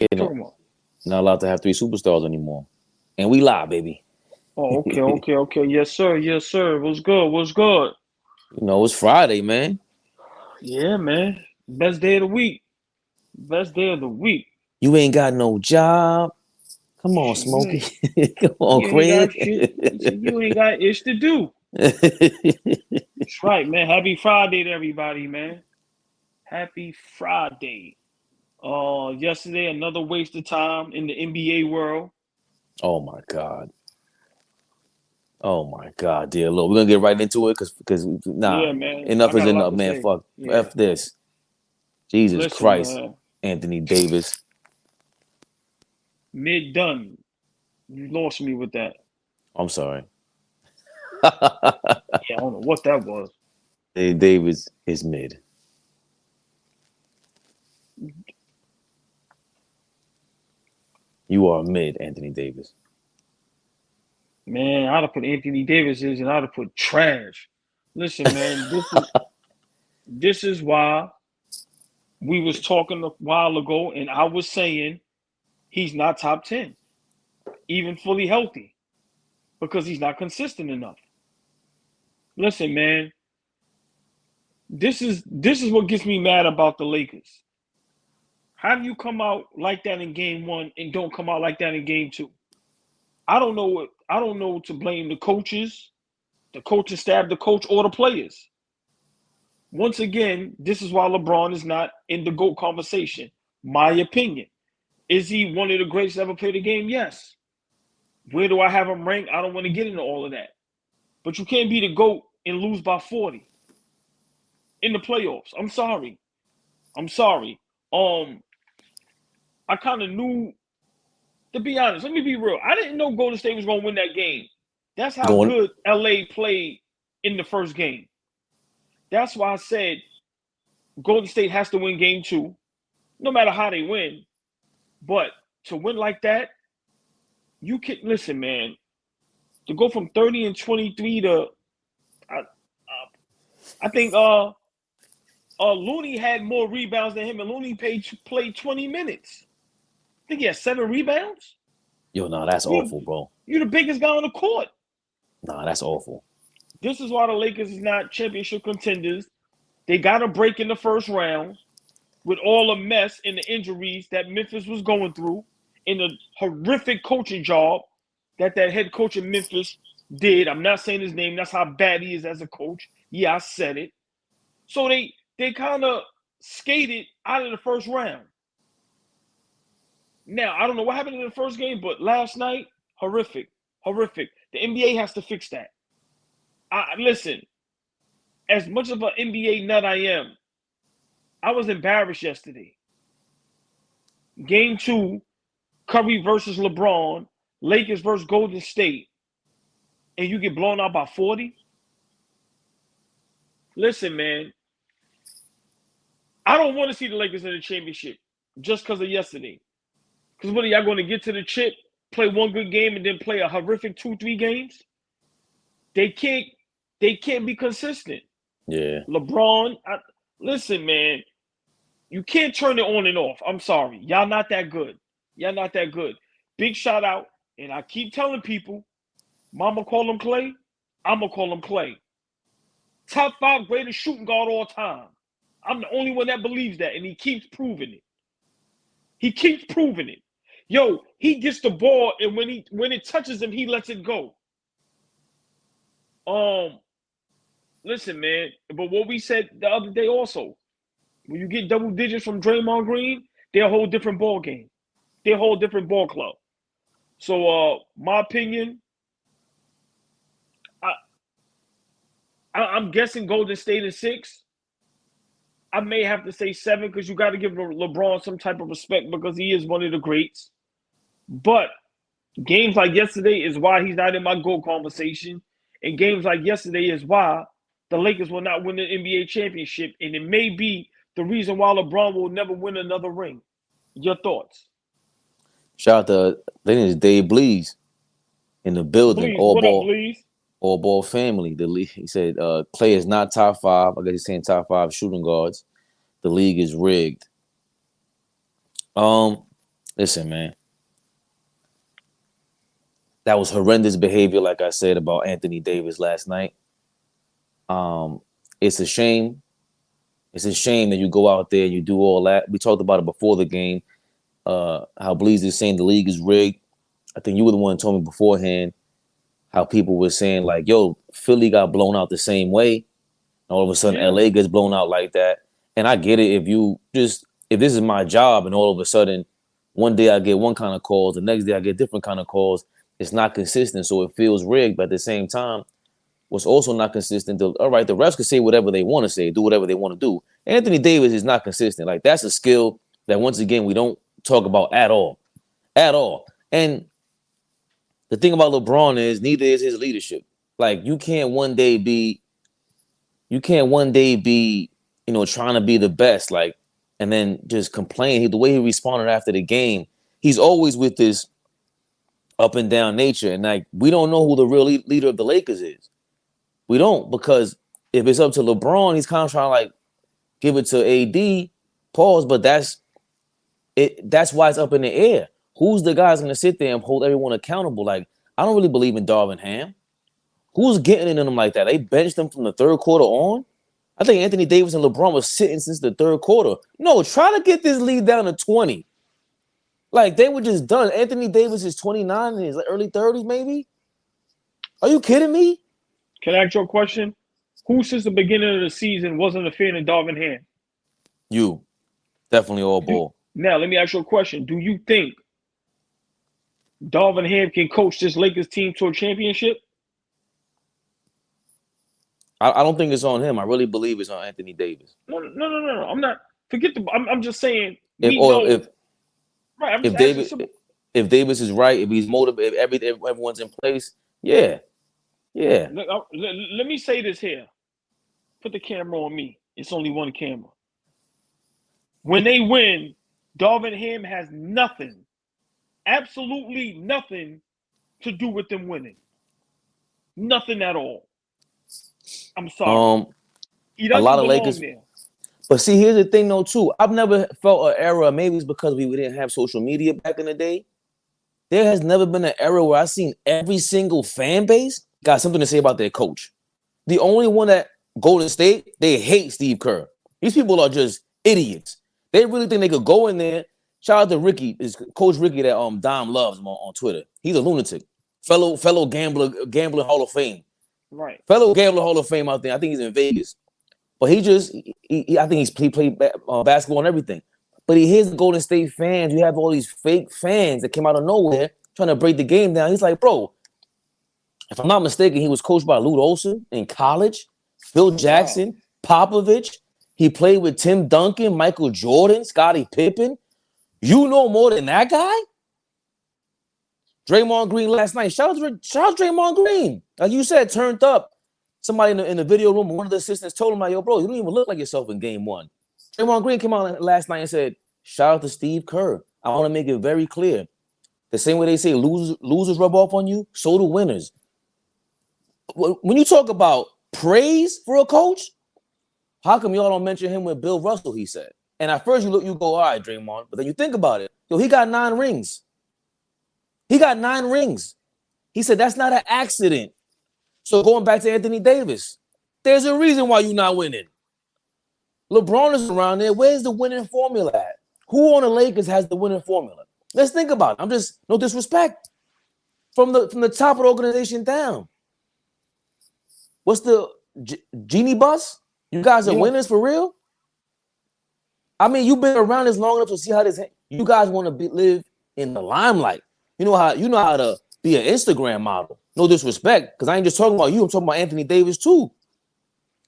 You know, not allowed to have 3 superstars anymore. And we lie, baby. Oh, okay. Yes, sir. What's good? You know, it's Friday, man. Yeah, man. Best day of the week. Best day of the week. You ain't got no job. Come on, Shit, you Smokey. ain't Come on, you ain't got Craig. shit. You ain't got ish to do. That's right, man. Happy Friday to everybody, man. Happy Friday. Yesterday another waste of time in the NBA world. Oh my God. Oh my God, dear Lord. We're gonna get right into it because Yeah, man. I enough is got a lot enough, to man. say. Fuck Yeah. F this. Jesus Listen, Christ. man. Anthony Davis. Mid done. You lost me with that. I'm sorry. Yeah, I don't know what that was. Davis is mid. You are mid, Anthony Davis. Man, I'd have put Anthony Davis and I'd have put trash. Listen, man, this is why we was talking a while ago, and I was saying he's not top 10, even fully healthy, because he's not consistent enough. Listen, man, this is what gets me mad about the Lakers. How do you come out like that in game one and don't come out like that in game two? I don't know to blame the coaching staff, the coach, or the players. Once again, this is why LeBron is not in the GOAT conversation. My opinion. Is he one of the greatest to ever play the game? Yes. Where do I have him ranked? I don't want to get into all of that. But you can't be the GOAT and lose by 40 in the playoffs. I'm sorry. I kind of knew, to be honest, let me be real. I didn't know Golden State was going to win that game. That's how Going good LA played in the first game. That's why I said Golden State has to win game two, no matter how they win. But to win like that, you can listen, man. To go from 30 and 23 to, I think Looney had more rebounds than him, and Looney played 20 minutes. I think he had 7 rebounds. Yo, nah, that's You awful, bro. you're the biggest guy on the court. Nah, that's awful. This is why the Lakers is not championship contenders. They got a break in the first round with all the mess and the injuries that Memphis was going through, in the horrific coaching job that head coach in Memphis did. I'm not saying his name. That's how bad he is as a coach. Yeah, I said it. So they kind of skated out of the first round. Now, I don't know what happened in the first game, but last night, horrific. The NBA has to fix that. Listen, as much of an NBA nut I am, I was embarrassed yesterday. Game two, Curry versus LeBron, Lakers versus Golden State, and you get blown out by 40? Listen, man, I don't want to see the Lakers in the championship just because of yesterday. Because what are y'all going to get to the chip, play one good game, and then play a horrific 2-3 games? They can't be consistent. Yeah. LeBron, listen, man, you can't turn it on and off. I'm sorry. Y'all not that good. Big shout out, and I keep telling people, Mama call him Clay, I'ma call him Clay. Top 5 greatest shooting guard all time. I'm the only one that believes that, and he keeps proving it. Yo, he gets the ball, and when it touches him, he lets it go. Listen, man, but what we said the other day also, when you get double digits from Draymond Green, they're a whole different ball game. They're a whole different ball club. So, my opinion, I'm guessing Golden State is 6. I may have to say 7 because you got to give LeBron some type of respect because he is one of the greats. But games like yesterday is why he's not in my GOAT conversation. And games like yesterday is why the Lakers will not win the NBA championship. And it may be the reason why LeBron will never win another ring. Your thoughts? Shout out to I think it's Dave Blees in the building. Bleeze, what up, Bleeze? All ball family. The league, he said Clay is not top 5. I guess he's saying top 5 shooting guards. The league is rigged. Listen, man. That was horrendous behavior, like I said, about Anthony Davis last night. It's a shame. It's a shame that you go out there and you do all that. We talked about it before the game, how Bleezy is saying the league is rigged. I think you were the one who told me beforehand how people were saying, like, yo, Philly got blown out the same way. All of a sudden, LA gets blown out like that. And I get it if this is my job and all of a sudden one day I get one kind of calls, the next day I get different kind of calls, it's not consistent. So it feels rigged. But at the same time, what's also not consistent, all right, the refs can say whatever they want to say, do whatever they want to do. Anthony Davis is not consistent. Like, that's a skill that, once again, we don't talk about at all. At all. And the thing about LeBron is neither is his leadership. Like, you can't one day be, trying to be the best, like, and then just complain. The way he responded after the game, he's always with this up and down nature. And, like, we don't know who the real leader of the Lakers is. We don't, because if it's up to LeBron, he's kind of trying to, like, give it to AD, pause, but that's why it's up in the air. Who's the guy that's going to sit there and hold everyone accountable? Like, I don't really believe in Darvin Ham. Who's getting in them like that? They benched them from the third quarter on. I think Anthony Davis and LeBron was sitting since the third quarter. No, try to get this lead down to 20. Like, they were just done. Anthony Davis is 29 in his early 30s, maybe. Are you kidding me? Can I ask you a question? Who, since the beginning of the season, wasn't a fan of Darvin Ham? You. Definitely AllBall. Now, let me ask you a question. Do you think Darvin Ham can coach this Lakers team to a championship? I don't think it's on him. I really believe it's on Anthony Davis. No. I'm not. Forget the. I'm just saying. If Davis, if Davis is right, if he's motivated, if everyone's in place, yeah. Let me say this here. Put the camera on me. It's only one camera. When they win, Darvin Ham has nothing, absolutely nothing to do with them winning. Nothing at all. I'm sorry. A lot of Lakers. There. But see, here's the thing, though, too. I've never felt an era, maybe it's because we didn't have social media back in the day. There has never been an era where I've seen every single fan base got something to say about their coach. The only one that Golden State, they hate Steve Kerr. These people are just idiots. They really think they could go in there. Shout out to Ricky, is Coach Ricky that Dom loves him on Twitter. He's a lunatic. Fellow gambler Hall of Fame. Right. Fellow gambler Hall of Fame out there. I think he's in Vegas. But I think he played basketball and everything. But he hears the Golden State fans. You have all these fake fans that came out of nowhere trying to break the game down. He's like, bro, if I'm not mistaken, he was coached by Lute Olson in college, Phil Jackson, Popovich. He played with Tim Duncan, Michael Jordan, Scottie Pippen. You know more than that guy? Draymond Green last night. Shout out Draymond Green. Like you said, turned up. Somebody in the video room, one of the assistants told him, like, yo, bro, you don't even look like yourself in game one. Draymond Green came out last night and said, shout out to Steve Kerr. I want to make it very clear. The same way they say losers rub off on you, so do winners. When you talk about praise for a coach, how come y'all don't mention him with Bill Russell, he said. And at first you go, all right, Draymond. But then you think about it. Yo, he got 9 rings. He got 9 rings. He said that's not an accident. So going back to Anthony Davis, there's a reason why you're not winning. LeBron is around there. Where's the winning formula at? Who on the Lakers has the winning formula? Let's think about it. I'm just, no disrespect. From the top of the organization down. What's the genie bus? You guys are winners for real? I mean, you've been around this long enough to see how this. You guys want to live in the limelight. You know how to be an Instagram model. No disrespect, because I ain't just talking about you. I'm talking about Anthony Davis too.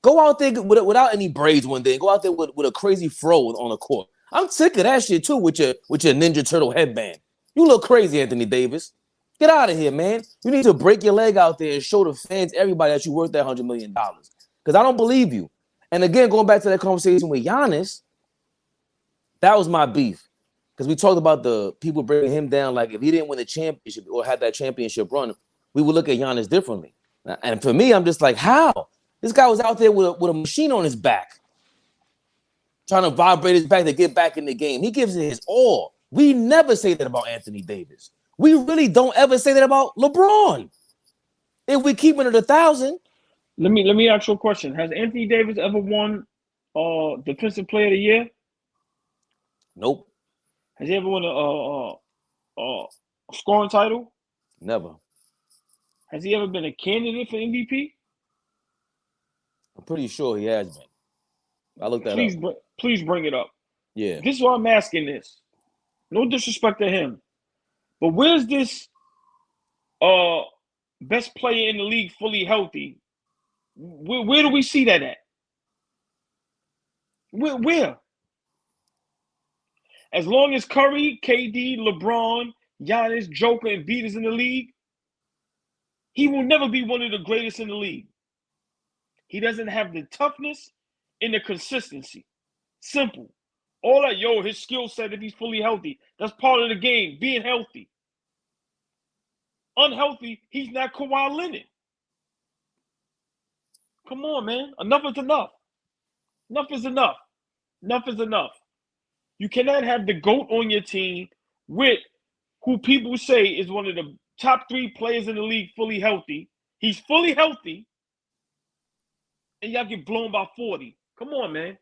Go out there without any braids one day. Go out there with a crazy fro on the court. I'm sick of that shit too with your Ninja Turtle headband. You look crazy, Anthony Davis. Get out of here, man. You need to break your leg out there and show the fans, everybody, that you worth that $100 million. Because I don't believe you. And again, going back to that conversation with Giannis, that was my beef. Because we talked about the people bringing him down. Like, if he didn't win the championship or had that championship run, we would look at Giannis differently. And for me, I'm just like, how? This guy was out there with a machine on his back, trying to vibrate his back to get back in the game. He gives it his all. We never say that about Anthony Davis. We really don't ever say that about LeBron. If we keep it at 1,000. Let me ask you a question. Has Anthony Davis ever won Defensive Player of the Year? Nope. Has he ever won a scoring title? Never. Has he ever been a candidate for MVP? I'm pretty sure he has been. I looked that up. Please bring it up. Yeah. This is why I'm asking this. No disrespect to him. But where's this best player in the league fully healthy? Where do we see that at? Where? As long as Curry, KD, LeBron, Giannis, Joker, and Embiid is in the league, he will never be one of the greatest in the league. He doesn't have the toughness and the consistency. Simple. All that, his skill set, if he's fully healthy, that's part of the game, being healthy. Unhealthy, he's not Kawhi Leonard. Come on, man. Enough is enough. Enough is enough. Enough is enough. You cannot have the GOAT on your team with who people say is one of the top 3 players in the league fully healthy. He's fully healthy, and y'all get blown by 40. Come on, man.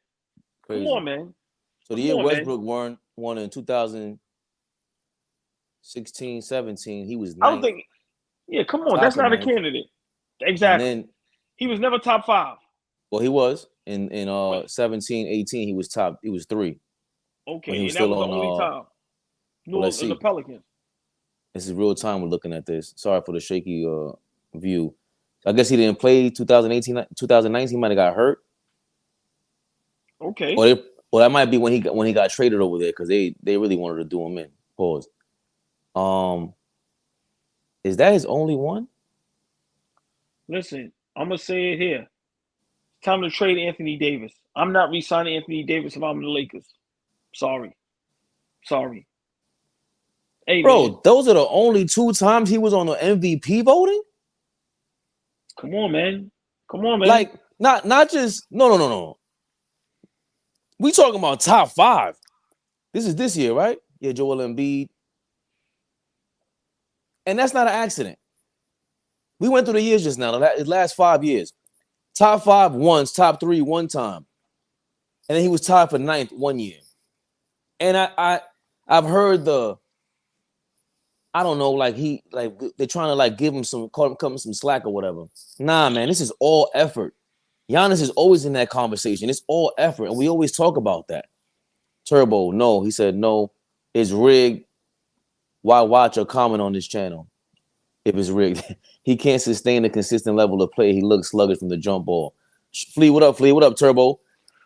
Crazy. Come on, man. So the year Westbrook won in 2016, 17, he was 9th. I don't think. Yeah, come on. That's not 9th. A candidate. Exactly. And then, he was never top 5. Well, he was in 17, 18. He was 3. Okay, he was still on the only time. No, in the Pelicans. This is real time. We're looking at this. Sorry for the shaky view. I guess he didn't play 2018, 2019. He might have got hurt. Okay. Or that might be when he got traded over there because they really wanted to do him in. Pause. Is that his only one? Listen, I'm gonna say it here. It's time to trade Anthony Davis. I'm not re-signing Anthony Davis if I'm the Lakers. Sorry. Hey, bro, man. Those are the only 2 times he was on the MVP voting? Come on, man. Like, not just no. We talking about top 5. This is this year, right? Yeah, Joel Embiid. And that's not an accident. We went through the years just now, the last 5 years. Top 5 once, top 3 one time. And then he was tied for 9th one year. And I've heard I don't know, they're trying to give him some slack or whatever. Nah, man, this is all effort. Giannis is always in that conversation. It's all effort, and we always talk about that. Turbo, no, he said no. It's rigged. Why watch or comment on this channel if it's rigged? He can't sustain a consistent level of play. He looks sluggish from the jump ball. Flea, what up, Flea? What up, Turbo?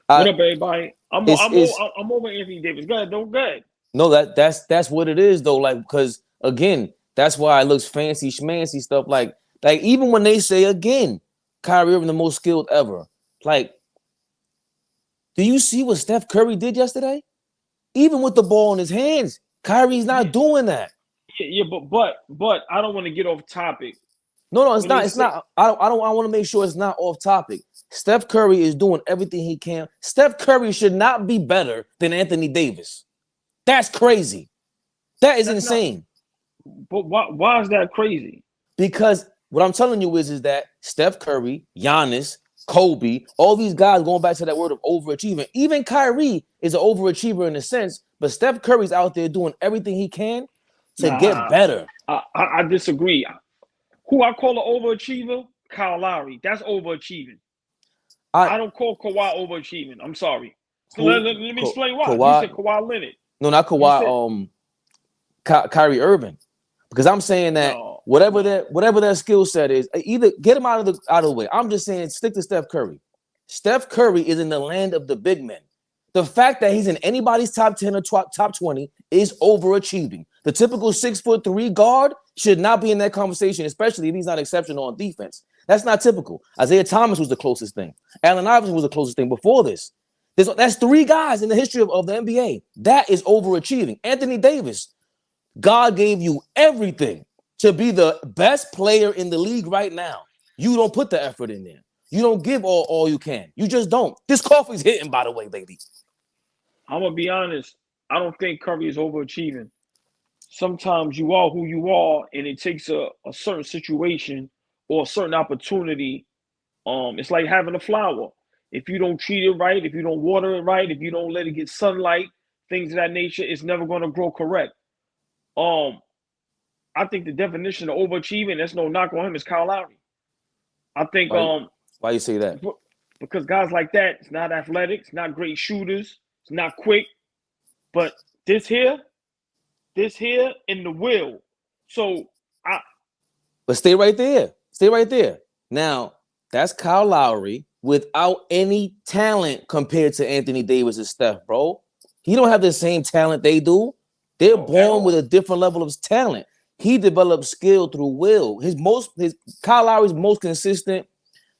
What up, everybody? I'm over Anthony Davis. Go ahead. No, that's what it is though. Because again, that's why it looks fancy schmancy stuff. Like even when they say again, Kyrie Irving the most skilled ever. Do you see what Steph Curry did yesterday? Even with the ball in his hands, Kyrie's not doing that. Yeah, but I don't want to get off topic. No, it's not. It's not. I want to make sure it's not off topic. Steph Curry is doing everything he can. Steph Curry should not be better than Anthony Davis. That's crazy. That's insane. But why is that crazy? Because what I'm telling you is that Steph Curry, Giannis, Kobe, all these guys, going back to that word of overachieving. Even Kyrie is an overachiever in a sense, but Steph Curry's out there doing everything he can to get better. I disagree. Who I call an overachiever? Kyle Lowry. That's overachieving. I don't call Kawhi overachieving. I'm sorry. Let me explain why. You said Kawhi Leonard. No, not Kawhi. Kyrie Irving. Because I'm saying that whatever their skill set is, either get him out of the way. I'm just saying stick to Steph Curry. Steph Curry is in the land of the big men. The fact that he's in anybody's top 10 or top 20 is overachieving. The typical 6'3" guard should not be in that conversation, especially if he's not exceptional on defense. That's not typical. Isaiah Thomas was the closest thing. Allen Iverson was the closest thing before this. That's 3 guys in the history of the NBA. That is overachieving. Anthony Davis, God gave you everything to be the best player in the league right now. You don't put the effort in there. You don't give all you can. You just don't. This coffee's hitting, by the way, baby. I'm going to be honest. I don't think Curry is overachieving. Sometimes you are who you are, and it takes a certain situation or a certain opportunity. It's like having a flower. If you don't treat it right, if you don't water it right, if you don't let it get sunlight, things of that nature, it's never going to grow correct. I think the definition of overachieving, that's no knock on him, is Kyle Lowry. I think why you say that? Because guys like that, it's not athletic, it's not great shooters, it's not quick, but this here in the will. So But stay right there. Stay right there. Now, that's Kyle Lowry without any talent compared to Anthony Davis and Steph, bro. He don't have the same talent they do. They're born with a different level of talent. He developed skill through will. His Kyle Lowry's most consistent,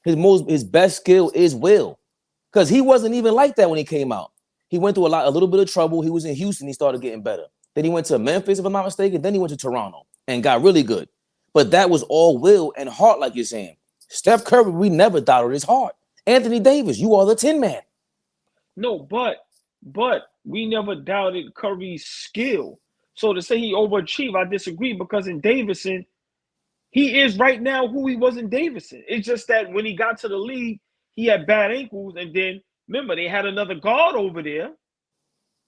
his best skill is will. Because he wasn't even like that when he came out. He went through a little bit of trouble. He was in Houston, he started getting better. Then he went to Memphis, if I'm not mistaken. Then he went to Toronto and got really good. But that was all will and heart, like you're saying. Steph Curry, we never doubted his heart. Anthony Davis, you are the Tin Man. No, but we never doubted Curry's skill. So to say he overachieved, I disagree, because in Davidson, he is right now who he was in Davidson. It's just that when he got to the league, he had bad ankles, and then remember they had another guard over there.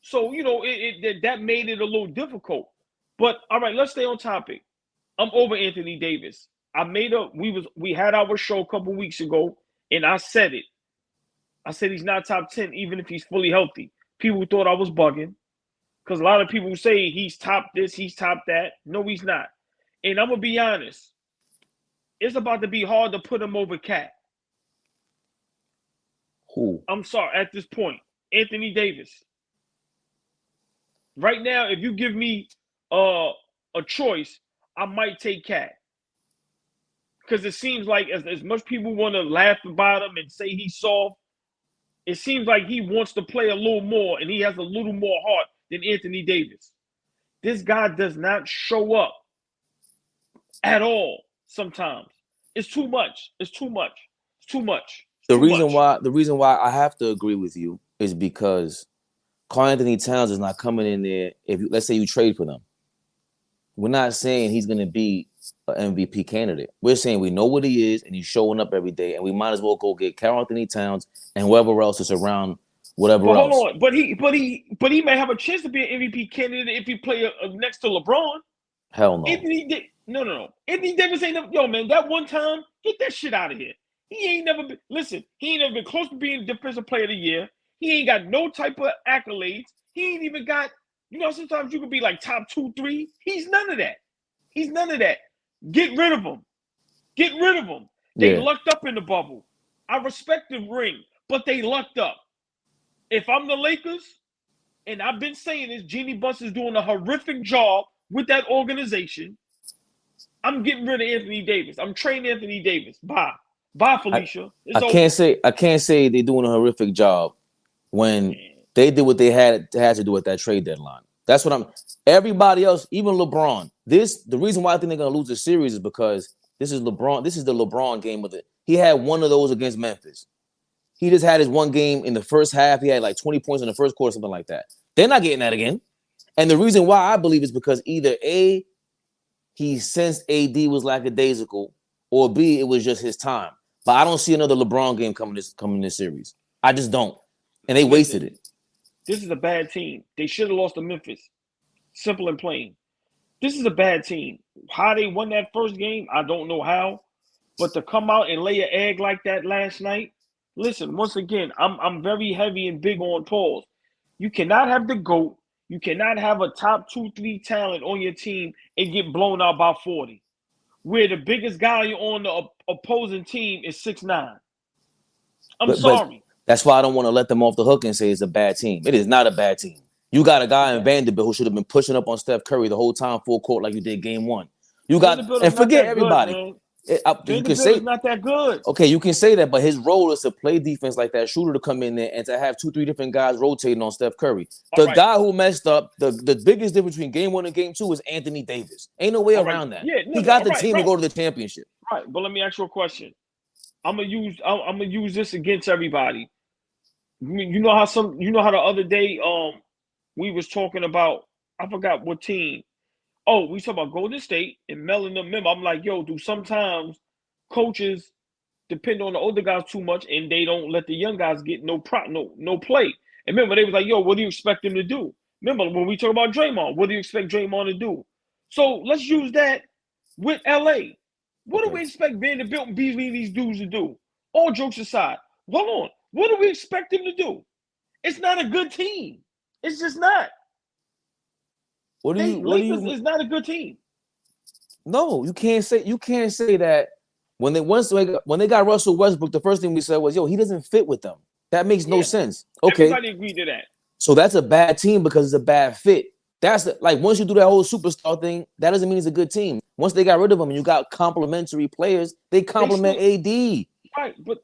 So that made it a little difficult. But all right, let's stay on topic. I'm over Anthony Davis. We had our show a couple weeks ago, and I said it. I said he's not top 10, even if he's fully healthy. People thought I was bugging, because a lot of people say he's top this, he's top that. No, he's not. And I'm gonna be honest. It's about to be hard to put him over Cat. Who? I'm sorry, at this point, Anthony Davis. Right now, if you give me a choice, I might take Cat. Because it seems like as much people want to laugh about him and say he's soft, it seems like he wants to play a little more, and he has a little more heart than Anthony Davis. This guy does not show up at all sometimes. It's too much. It's too much. It's too much. The reason why I have to agree with you is because Karl Anthony Towns is not coming in there. Let's say you trade for them, we're not saying he's going to be an MVP candidate. We're saying we know what he is, and he's showing up every day, and we might as well go get Karl Anthony Towns and whoever else is around, whatever else. Hold on, but he may have a chance to be an MVP candidate if he play next to LeBron. Hell no. No. Anthony Davis ain't never. Yo, man, that one time, get that shit out of here. He ain't never been. Listen, he ain't never been close to being Defensive Player of the Year. He ain't got no type of accolades. He ain't even got. Sometimes you could be like top 2, 3. He's none of that. He's none of that. Get rid of him. Get rid of him. They lucked up in the bubble. I respect the ring, but they lucked up. If I'm the Lakers, and I've been saying this, Jeannie Buss is doing a horrific job with that organization. I'm getting rid of Anthony Davis. I'm trading Anthony Davis. Bye, Felicia. I can't say they're doing a horrific job when they did what they had to do at that trade deadline. That's what everybody else, even LeBron. The reason why I think they're gonna lose the series is because this is LeBron. This is the LeBron game with it. He had one of those against Memphis. He just had his one game in the first half. He had like 20 points in the first quarter, something like that. They're not getting that again. And the reason why I believe is because either A, he sensed AD was lackadaisical, or B, it was just his time. But I don't see another LeBron game coming this series. I just don't. And they wasted it. This is a bad team. They should have lost to Memphis. Simple and plain. This is a bad team. How they won that first game, I don't know how. But to come out and lay an egg like that last night, listen, once again, I'm very heavy and big on pause. You cannot have the GOAT. You cannot have a top 2, 3 talent on your team and get blown out by 40. Where the biggest guy on the opposing team is 6'9". I'm sorry. That's why I don't want to let them off the hook and say it's a bad team. It is not a bad team. You got a guy in Vanderbilt who should have been pushing up on Steph Curry the whole time full court like you did game 1. You got and forget everybody. You can say not that good. Okay, you can say that, but his role is to play defense like that shooter to come in there and to have 2, 3 different guys rotating on Steph Curry. The guy who messed up, the biggest difference between game 1 and game 2 is Anthony Davis. Ain't no way around that. Yeah, he got the team to go to the championship. Right, but let me ask you a question. I'm gonna use this against everybody. You know how the other day we was talking about, I forgot what team. Oh, we talking about Golden State and Mel and them. Remember, I'm like, yo, do sometimes coaches depend on the older guys too much and they don't let the young guys get no play. And remember, they was like, yo, what do you expect them to do? Remember, when we talk about Draymond, what do you expect Draymond to do? So let's use that with LA. What do we expect Vanderbilt and Beasley and these dudes to do? All jokes aside, hold on. What do we expect them to do? It's not a good team. It's just not. Lakers is not a good team. No, you can't say that when they got Russell Westbrook, the first thing we said was, yo, he doesn't fit with them. That makes no sense. Okay. Everybody agreed to that. So that's a bad team because it's a bad fit. That's like once you do that whole superstar thing, that doesn't mean it's a good team. Once they got rid of him and you got complementary players, they complement AD. Right, but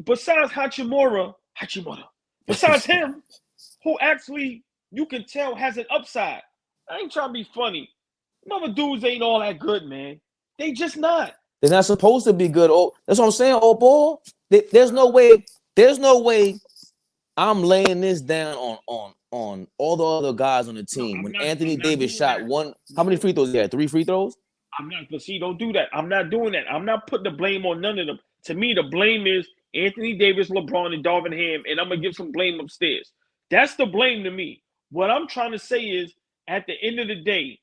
besides Hachimura, besides him, who actually you can tell has an upside. I ain't trying to be funny. Some other dudes ain't all that good, man. They just not. They're not supposed to be good. Oh, that's what I'm saying. AllBall. There's no way I'm laying this down on all the other guys on the team. When Anthony Davis shot one, how many free throws he had? 3 free throws? I'm not, but see, don't do that. I'm not doing that. I'm not putting the blame on none of them. To me, the blame is Anthony Davis, LeBron, and Darvin Ham, and I'm going to give some blame upstairs. That's the blame to me. What I'm trying to say is, at the end of the day,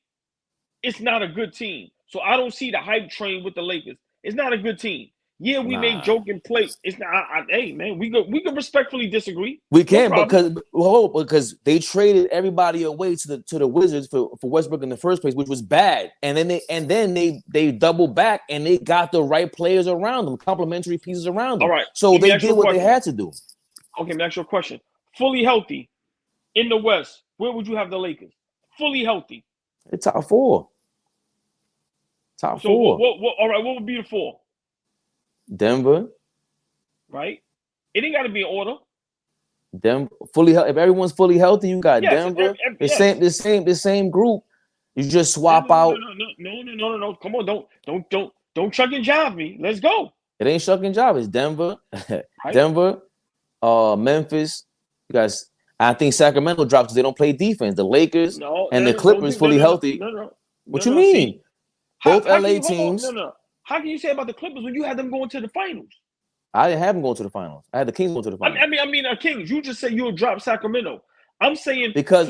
it's not a good team. So I don't see the hype train with the Lakers. It's not a good team. Yeah, we may joke and play. It's not. Hey, man, we can respectfully disagree. We can because they traded everybody away to the Wizards for Westbrook in the first place, which was bad. And then they doubled back and they got the right players around them, complementary pieces around them. All right. So they did what they had to do. Okay, let me ask you a question. Fully healthy in the West, where would you have the Lakers? Fully healthy. It's top 4. Top 4. All right, what would be the 4? Denver, right? It ain't got to be in order. Denver fully healthy. If everyone's fully healthy, you got Denver. The same group. You just swap out. No. Come on, don't chuck and jive me. Let's go. It ain't shuck and jive. It's Denver, right? Denver, Memphis. You guys, I think Sacramento drops because they don't play defense. The Lakers and the Clippers fully healthy. What you mean? See, both LA teams. How can you say about the Clippers when you had them going to the finals? I didn't have them going to the finals. I had the Kings going to the finals. I mean, Kings. You just say you'll drop Sacramento. I'm saying because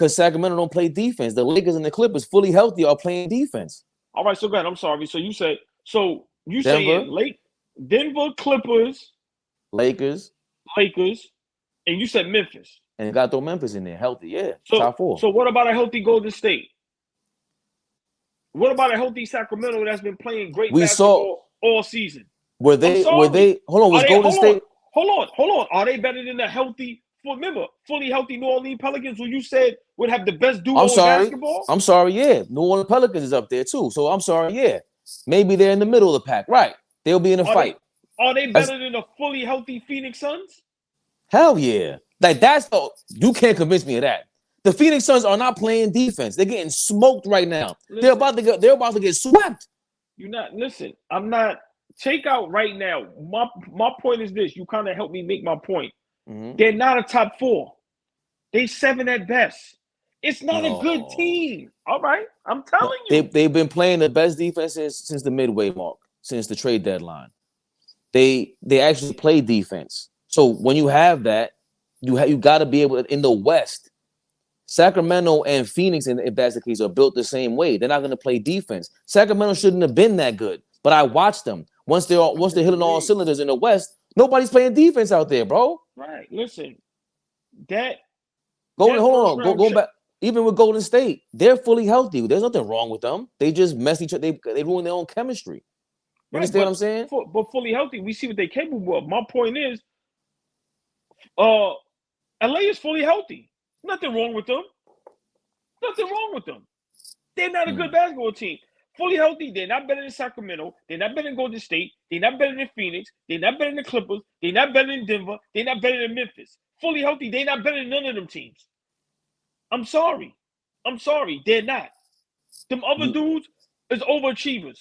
Sacramento don't play defense. The Lakers and the Clippers fully healthy are playing defense. All right, so go ahead. I'm sorry. So you saying Denver, Clippers, Lakers, and you said Memphis. And got throw Memphis in there healthy. Yeah, so, top 4. So what about a healthy Golden State? What about a healthy Sacramento that's been playing great basketball all season? Were they hold on, was Golden State? Hold on. Are they better than the fully healthy New Orleans Pelicans, who you said would have the best duo in basketball? I'm sorry, yeah. New Orleans Pelicans is up there too. So I'm sorry, yeah. Maybe they're in the middle of the pack. Right. They'll be in a fight. Are they better than the fully healthy Phoenix Suns? Hell yeah. Like you can't convince me of that. The Phoenix Suns are not playing defense. They're getting smoked right now. Listen, they're about to get swept. I'm not take out right now. My point is this. You kind of helped me make my point. Mm-hmm. They're not a top 4. They 7 at best. It's not a good team. All right. I'm telling you. They've been playing the best defense since the midway mark, since the trade deadline. They actually play defense. So when you have that, you got to be able to, in the West, Sacramento and Phoenix, and if that's the case, are built the same way. They're not going to play defense. Sacramento shouldn't have been that good, but I watched them. Once they're hitting all cylinders in the West, nobody's playing defense out there, bro. Right. Listen, Go back. Even with Golden State, they're fully healthy. There's nothing wrong with them. They just mess each other. They ruin their own chemistry. You understand what I'm saying? But fully healthy, we see what they're capable of. My point is, LA is fully healthy. Nothing wrong with them. They're not a good basketball team. Fully healthy, they're not better than Sacramento. They're not better than Golden State. They're not better than Phoenix. They're not better than the Clippers. They're not better than Denver. They're not better than Memphis. Fully healthy, they're not better than none of them teams. I'm sorry. They're not. Them other dudes is overachievers.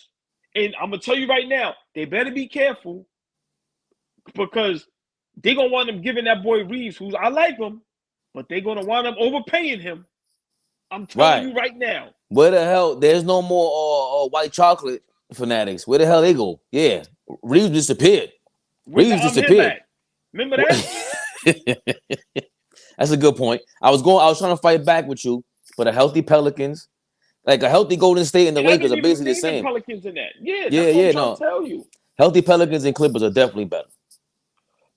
And I'm going to tell you right now, they better be careful because they're going to wind up giving that boy Reeves, I like him, but they're gonna wind up overpaying him. I'm telling you right now. Where the hell? There's no more white chocolate fanatics. Where the hell they go? Yeah, Reeves disappeared. Reeves disappeared. Remember that? That's a good point. I was trying to fight back with you, but a healthy Pelicans, like a healthy Golden State and the Lakers are basically the same. Pelicans in that. Yeah, that's what I'm trying to tell you. Healthy Pelicans and Clippers are definitely better.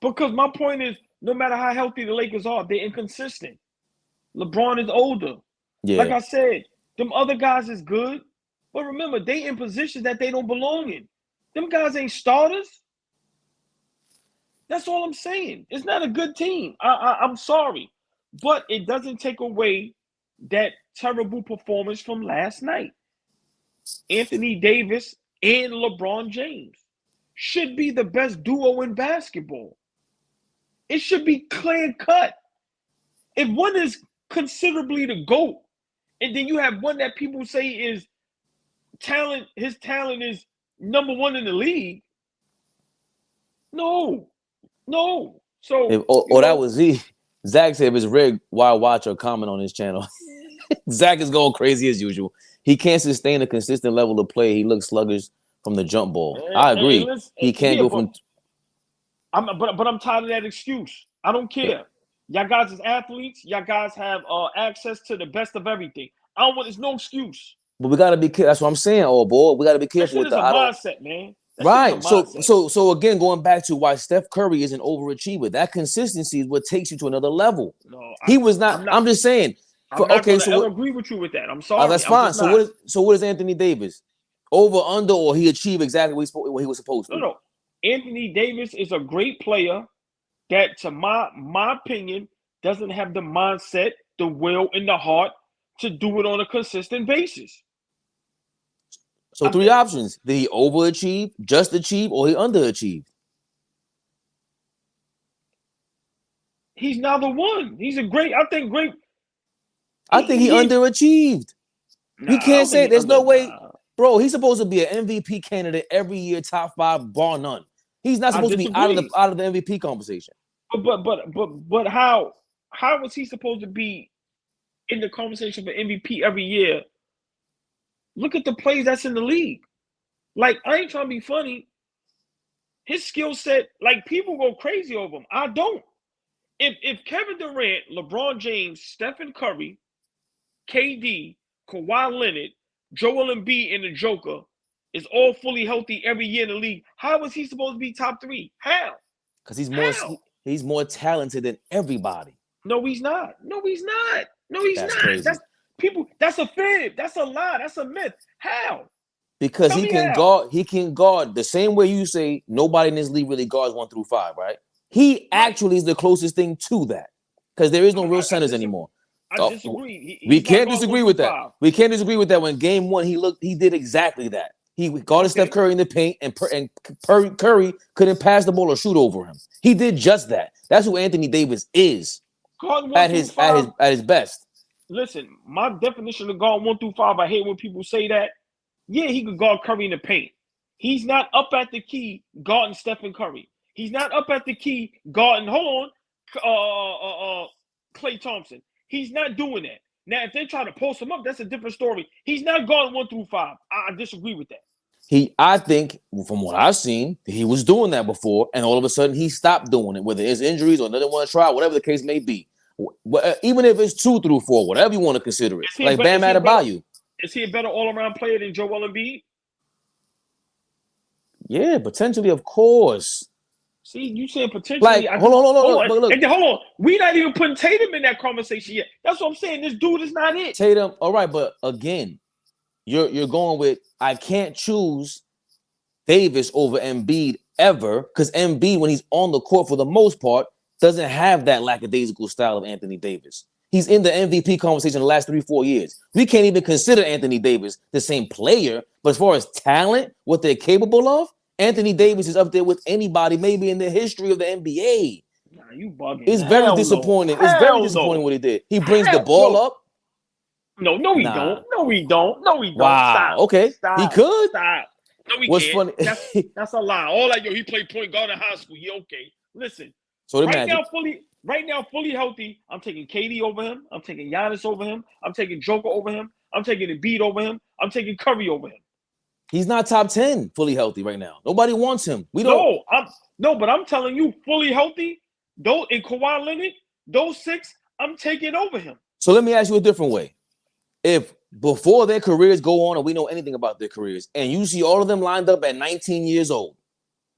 Because my point is, no matter how healthy the Lakers are, they're inconsistent. LeBron is older. Yeah. Like I said, them other guys is good, but remember, they in positions that they don't belong in. Them guys ain't starters. That's all I'm saying. It's not a good team. I'm sorry, but it doesn't take away that terrible performance from last night. Anthony Davis and LeBron James should be the best duo in basketball. It should be clear cut. If one is considerably the GOAT, and then you have one that people say is talent, his talent is number one in the league. No. So that was Z. Zach said if it's rigged, why watch or comment on his channel? Zach is going crazy as usual. He can't sustain a consistent level of play. He looks sluggish from the jump ball. I agree. He can't go from. But I'm tired of that excuse. I don't care. Y'all guys is athletes. Y'all guys have access to the best of everything. I don't want. There's no excuse. But we gotta be careful. That's what I'm saying. Oh boy, we gotta be careful with the mindset, man. Right. So again, going back to why Steph Curry is an overachiever, that consistency is what takes you to another level. No, he was not. I'm just saying. I don't agree with you with that. I'm sorry. That's fine. So what is Anthony Davis? Over, under, or he achieved exactly what he was supposed to? No. Anthony Davis is a great player that, to my opinion, doesn't have the mindset, the will, and the heart to do it on a consistent basis. So three options. Did he overachieve, just achieve, or he underachieved? He's neither one. He's a great, I think he underachieved. He can't say there's no way. Bro, he's supposed to be an MVP candidate every year, top 5, bar none. He's not supposed to be out of the MVP conversation. But how was he supposed to be in the conversation for MVP every year? Look at the plays that's in the league. Like, I ain't trying to be funny. His skill set, like, people go crazy over him. I don't. If Kevin Durant, LeBron James, Stephen Curry, KD, Kawhi Leonard, Joel Embiid, and the Joker is all fully healthy every year in the league, how is he supposed to be top 3? How? Because he's more talented than everybody. No, he's not. That's crazy. That's a fib. That's a lie. That's a myth. How? Because he can guard the same way you say nobody in this league really guards 1 through 5, right? He actually is the closest thing to that. Because there is no real centers anymore. I disagree. We can't disagree with that. We can't disagree with that. When game 1, he did exactly that. He guarded Steph Curry in the paint, and Curry couldn't pass the ball or shoot over him. He did just that. That's who Anthony Davis is at his best. Listen, my definition of guard 1 through 5, I hate when people say that. Yeah, he could guard Curry in the paint. He's not up at the key guarding Stephen Curry. He's not up at the key guarding, Klay Thompson. He's not doing that. Now, if they try to post him up, that's a different story. He's not guarding 1 through 5. I disagree with that. I think, from what I've seen, he was doing that before, and all of a sudden he stopped doing it, whether it's injuries or doesn't want to try, whatever the case may be. Even if it's 2 through 4, whatever you want to consider it. Like Bam Adebayo. Is he a better all-around player than Joel Embiid? Yeah, potentially, of course. See, you saying potentially. Like, hold on. Hold on. We're not even putting Tatum in that conversation yet. That's what I'm saying. This dude is not it. Tatum, all right, but again, you're going with, I can't choose Davis over Embiid ever, because Embiid, when he's on the court for the most part, doesn't have that lackadaisical style of Anthony Davis. He's in the MVP conversation the last 3-4 years. We can't even consider Anthony Davis the same player, but as far as talent, what they're capable of, Anthony Davis is up there with anybody, maybe in the history of the NBA. Nah, you bugging. It's very disappointing. It's very disappointing what he did. He brings the ball up. No, we don't. No, we don't. Wow. Stop. Okay. Stop. He could. Stop. No, we What's can't. funny? That's a lie. All that, he played point guard in high school. Yeah, okay. Listen. So right now, Right now, fully healthy, I'm taking KD over him. I'm taking Giannis over him. I'm taking Joker over him. I'm taking Embiid over him. I'm taking Curry over him. He's not top 10 fully healthy right now. Nobody wants him. We don't. But I'm telling you, fully healthy, those in Kawhi Leonard, those 6, I'm taking over him. So let me ask you a different way. If before their careers go on and we know anything about their careers, and you see all of them lined up at 19 years old,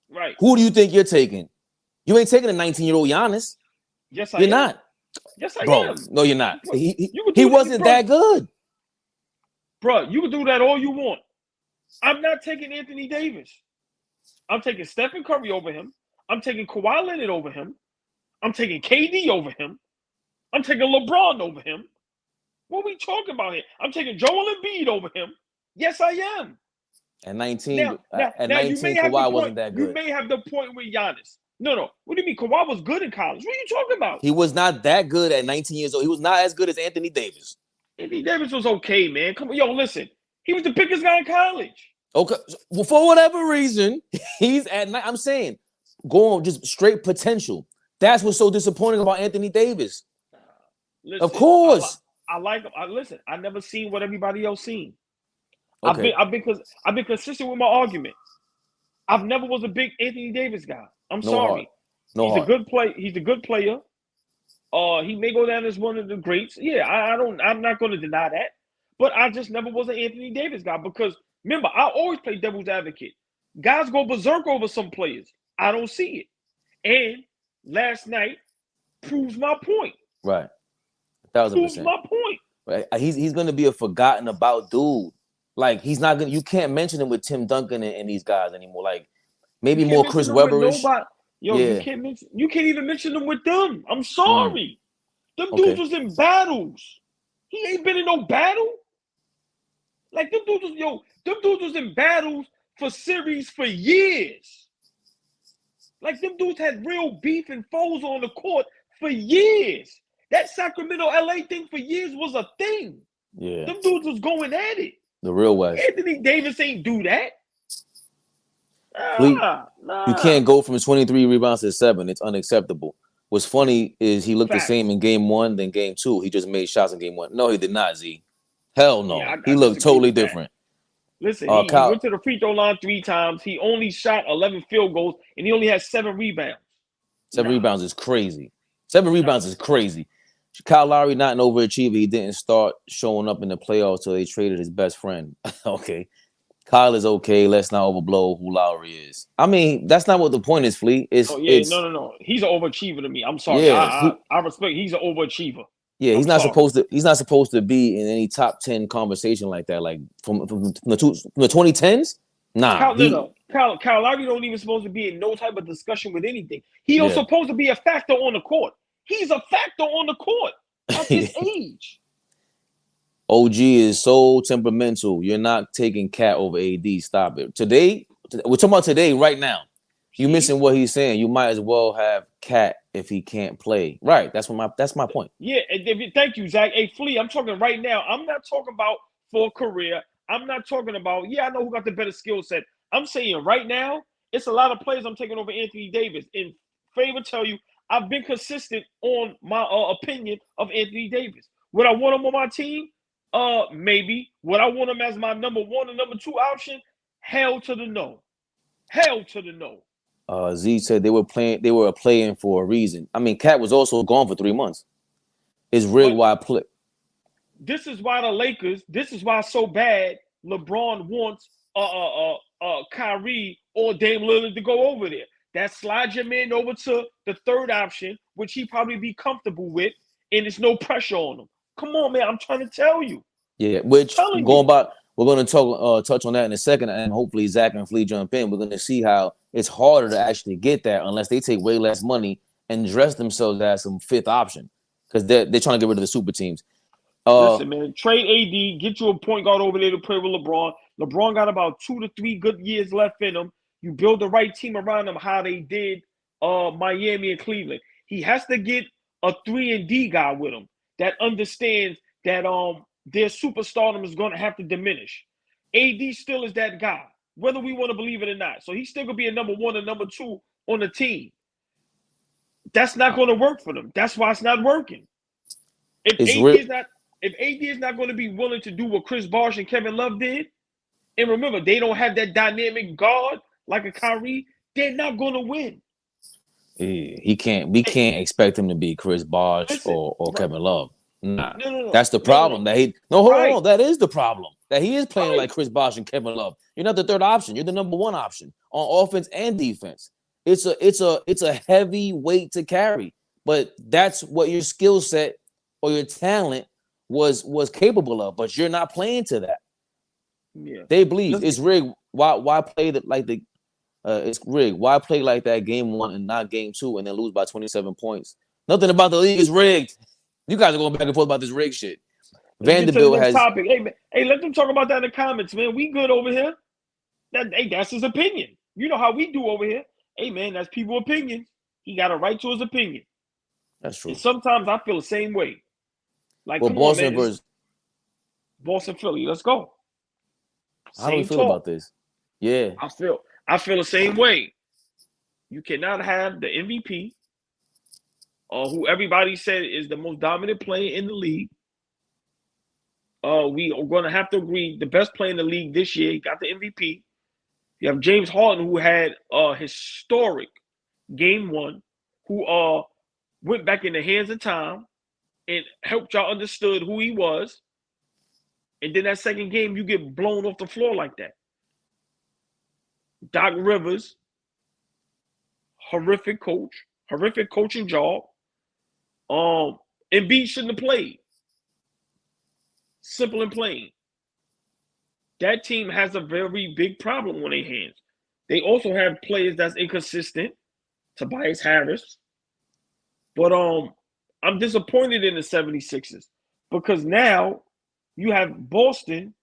right? Who do you think you're taking? You ain't taking a 19-year-old Giannis. Yes, I You're am. Not. Yes, I Bro, am. no, you're not. He that, wasn't bro. that good. Bro, you can do that all you want. I'm not taking Anthony Davis. I'm taking Stephen Curry over him. I'm taking Kawhi Leonard over him. I'm taking KD over him. I'm taking LeBron over him. What are we talking about here? I'm taking Joel Embiid over him. Yes, I am. At 19, Now, Kawhi wasn't that good. You may have the point with Giannis. No. What do you mean? Kawhi was good in college. What are you talking about? He was not that good at 19 years old. He was not as good as Anthony Davis. Anthony Davis was okay, man. Come on, yo, listen. He was the biggest guy in college. Okay, well, for whatever reason, he's at. I'm saying, go on, just straight potential. That's what's so disappointing about Anthony Davis. Listen, of course, I like him. Listen, I never seen what everybody else seen. Okay. I've been consistent with my argument. I've never was a big Anthony Davis guy. I'm sorry. He's a good player. He's a good player. He may go down as one of the greats. Yeah, I'm not going to deny that. But I just never was an Anthony Davis guy because remember, I always play devil's advocate. Guys go berserk over some players. I don't see it. And last night proves my point. Right. 1,000%. Proves my point. Right. He's going to be a forgotten about dude. Like he's not going. You can't mention him with Tim Duncan and these guys anymore. Like maybe more Chris Webber-ish. You can't even mention them with them. I'm sorry. Them dudes was in battles. He ain't been in no battle. Like them dudes was in battles for series for years. Like them dudes had real beef and foes on the court for years. That Sacramento LA thing for years was a thing. Yeah. Them dudes was going at it. The real West. Anthony Davis ain't do that. You can't go from 23 rebounds to 7. It's unacceptable. What's funny is he looked the same in game 1 than game 2. He just made shots in game 1. No, he did not, Z. Hell no. Yeah, he looked totally different. Listen, he went to the free throw line 3 times. He only shot 11 field goals, and he only had 7 rebounds. 7 rebounds is crazy. 7 rebounds is crazy. Kyle Lowry not an overachiever. He didn't start showing up in the playoffs till they traded his best friend. Okay. Kyle is okay. Let's not overblow who Lowry is. I mean, that's not what the point is, Fleet. No. He's an overachiever to me. I'm sorry. Yeah, I respect. He's an overachiever. Yeah, he's not supposed to. He's not supposed to be in any top 10 conversation like that. Like from the 2010s. Nah. Kyle Lowry don't even supposed to be in no type of discussion with anything. He was supposed to be a factor on the court. He's a factor on the court at his age. OG is so temperamental. You're not taking Cat over AD. Stop it. Today, we're talking about today, right now. You missing what he's saying. You might as well have Cat if he can't play. Right. That's my point. Yeah. Thank you, Zach. Hey, Flea, I'm talking right now. I'm not talking about for a career. I'm not talking about, I know who got the better skill set. I'm saying right now, it's a lot of players I'm taking over Anthony Davis. In favor, tell you, I've been consistent on my opinion of Anthony Davis. Would I want him on my team? Maybe. Would I want him as my number 1 and number 2 option? Hell to the no. Hell to the no. Z said they were playing for a reason. I mean, Cat was also gone for 3 months. It's real why I play. This is why the Lakers, this is why so bad LeBron wants Kyrie or Dame Lillard to go over there. That slides your man over to the 3rd option, which he probably be comfortable with, and there's no pressure on him. Come on, man. I'm trying to tell you. Yeah, which we're going to touch on that in a second, and hopefully Zach and Flea jump in. We're going to see how it's harder to actually get that unless they take way less money and dress themselves as some 5th option because they're trying to get rid of the super teams. Listen, man, trade AD, get you a point guard over there to play with LeBron. LeBron got about 2 to 3 good years left in him. You build the right team around him, how they did Miami and Cleveland. He has to get a 3-and-D guy with him that understands that their superstardom is going to have to diminish. AD still is that guy, whether we want to believe it or not. So he's still going to be a number 1 and number 2 on the team. That's not going to work for them. That's why it's not working. If AD is not going to be willing to do what Chris Bosh and Kevin Love did, and remember, they don't have that dynamic guard like a Kyrie, they're not going to win. He can't. We can't expect him to be Chris Bosh or Kevin Love. Nah, no. That's the problem. That he hold on. That is the problem. That he is playing like Chris Bosh and Kevin Love. You're not the third option. You're the number one option on offense and defense. It's a heavy weight to carry, but that's what your skill set or your talent was capable of. But you're not playing to that. Yeah, they believe it's rigged. Why play that like the? It's rigged. Why play like that game 1 and not game 2 and then lose by 27 points? Nothing about the league is rigged. You guys are going back and forth about this rig shit. Vanderbilt has topic. Hey, let them talk about that in the comments, man. We good over here. That's his opinion. You know how we do over here. Hey, man, that's people's opinion. He got a right to his opinion. That's true. And sometimes I feel the same way. Like, well, come Boston on, man. versus Boston, Philly. Let's go. How do we feel about this? Yeah. I feel the same way. You cannot have the MVP, who everybody said is the most dominant player in the league. We are going to have to agree the best player in the league this year. He got the MVP. You have James Harden, who had a historic game 1, who went back in the hands of time and helped y'all understood who he was. And then that second game, you get blown off the floor like that. Doc Rivers, horrific coaching job. Embiid shouldn't have played. Simple and plain. That team has a very big problem on their hands. They also have players that's inconsistent. Tobias Harris. But I'm disappointed in the 76ers because now you have Boston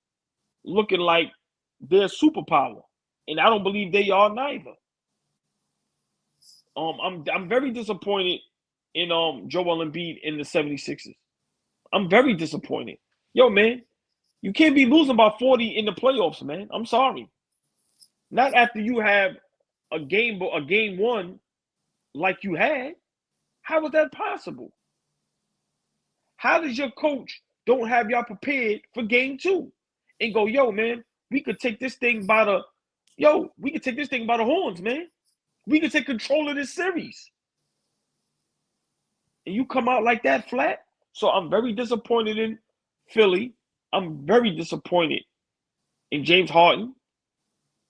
looking like they're a superpower. And I don't believe they are neither. I'm very disappointed in Joel Embiid in the 76ers. I'm very disappointed. Yo, man, you can't be losing by 40 in the playoffs, man. I'm sorry. Not after you have a game 1 like you had. How was that possible? How does your coach don't have y'all prepared for game 2 and go, yo, man, we could take this thing by the horns, man. We could take control of this series. And you come out like that flat. So I'm very disappointed in Philly. I'm very disappointed in James Harden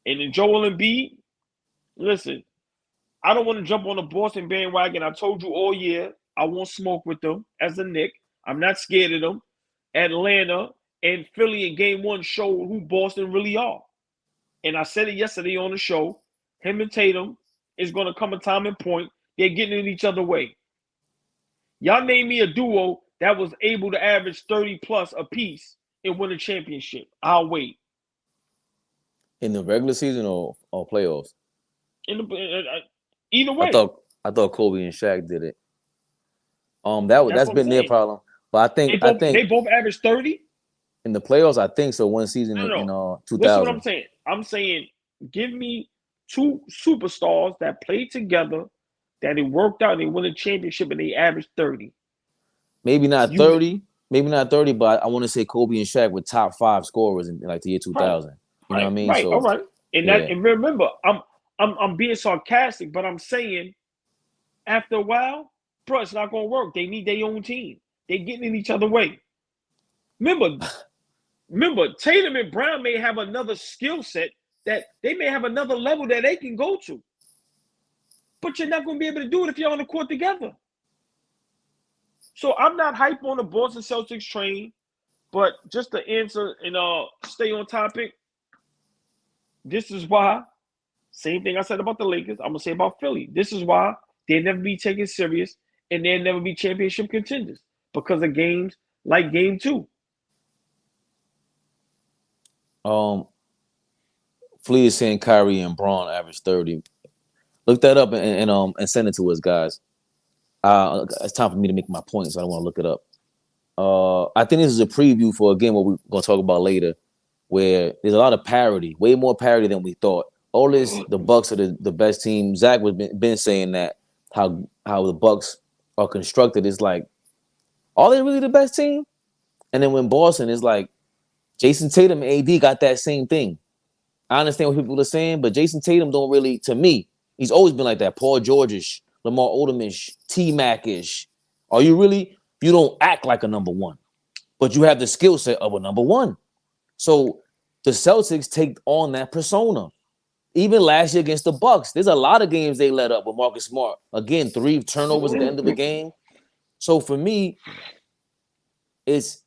and in Joel Embiid. Listen, I don't want to jump on the Boston bandwagon. I told you all year I won't smoke with them as a Knick. I'm not scared of them. Atlanta and Philly in game 1 showed who Boston really are. And I said it yesterday on the show. Him and Tatum is going to come a time and point. They're getting in each other's way. Y'all name me a duo that was able to average 30 plus a piece and win a championship. I'll wait. In the regular season or playoffs? Either way. I thought Kobe and Shaq did it. That's been their problem. But I think they both averaged 30 in the playoffs. I think so. One season in 2000. Listen what I'm saying. I'm saying give me 2 superstars that played together, that it worked out, and they won a championship, and they averaged 30. Maybe not 30, but I want to say Kobe and Shaq were top 5 scorers in like the year 2000. Right. You know what I mean? Right. So, all right. And and remember, I'm being sarcastic, but I'm saying after a while, bro, it's not gonna work. They need their own team. They're getting in each other's way. Remember, Tatum and Brown may have another skill set that they may have another level that they can go to. But you're not going to be able to do it if you're on the court together. So I'm not hype on the Boston Celtics train, but just to answer and stay on topic, this is why, same thing I said about the Lakers, I'm going to say about Philly. This is why they'll never be taken serious and they'll never be championship contenders because of games like game 2. Flea is saying Kyrie and Braun average 30. Look that up and send it to us, guys. It's time for me to make my point, so I don't want to look it up. I think this is a preview for, again, what we're going to talk about later, where there's a lot of parity, way more parity than we thought. The Bucks are the best team. Zach was been saying that, how how the Bucks are constructed is like, are they really the best team? And then when Boston is like, Jason Tatum and AD got that same thing. I understand what people are saying, but Jason Tatum don't really, to me, he's always been like that. Paul George-ish, Lamar Odom-ish, T-Mac-ish. Are you really? You don't act like a number one, but you have the skill set of a number one. So the Celtics take on that persona. Even last year against the Bucks, there's a lot of games they let up with Marcus Smart. Again, 3 turnovers at the end of the game. So for me, it's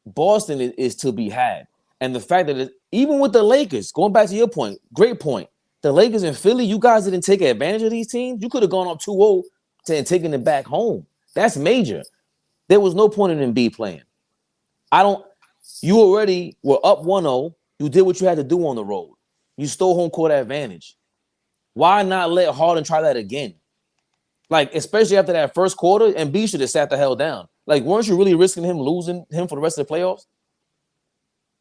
Boston is to be had. And the fact that even with the Lakers, going back to your point, great point. The Lakers and Philly, you guys didn't take advantage of these teams. You could have gone up 2-0 and taken it back home. That's major. There was no point in Embiid playing. You already were up 1-0. You did what you had to do on the road. You stole home court advantage. Why not let Harden try that again? Like, especially after that first quarter, Embiid should have sat the hell down. Like, weren't you really risking him losing him for the rest of the playoffs?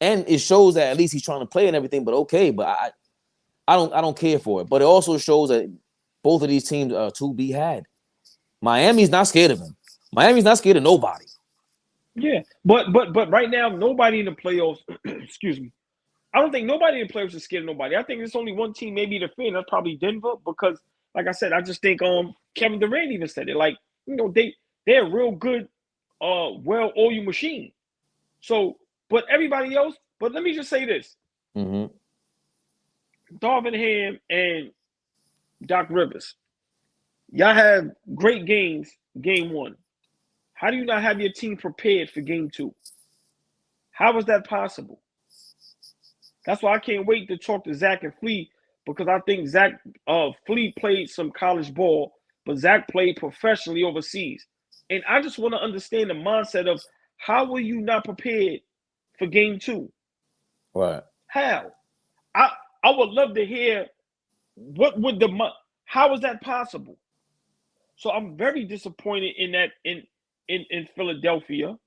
And it shows that at least he's trying to play and everything, but okay, but I don't care for it. But it also shows that both of these teams are to be had. Miami's not scared of him. Miami's not scared of nobody. Yeah, but right now, nobody in the playoffs, excuse me, I don't think nobody in the playoffs is scared of nobody. I think there's only one team maybe to fear, and that's probably Denver, because, like I said, I just think Kevin Durant even said it. Like, they're a real good, well-oiled machine. So, but everybody else, but let me just say this. Mm-hmm. Darvin Ham and Doc Rivers, y'all have great games, game one. How do you not have your team prepared for game two? How is that possible? That's why I can't wait to talk to Zach and Flea, because I think Flea played some college ball, but Zach played professionally overseas. And I just want to understand the mindset of how were you not prepared for game two? Right. How? I would love to hear how is that possible? So I'm very disappointed in that in Philadelphia.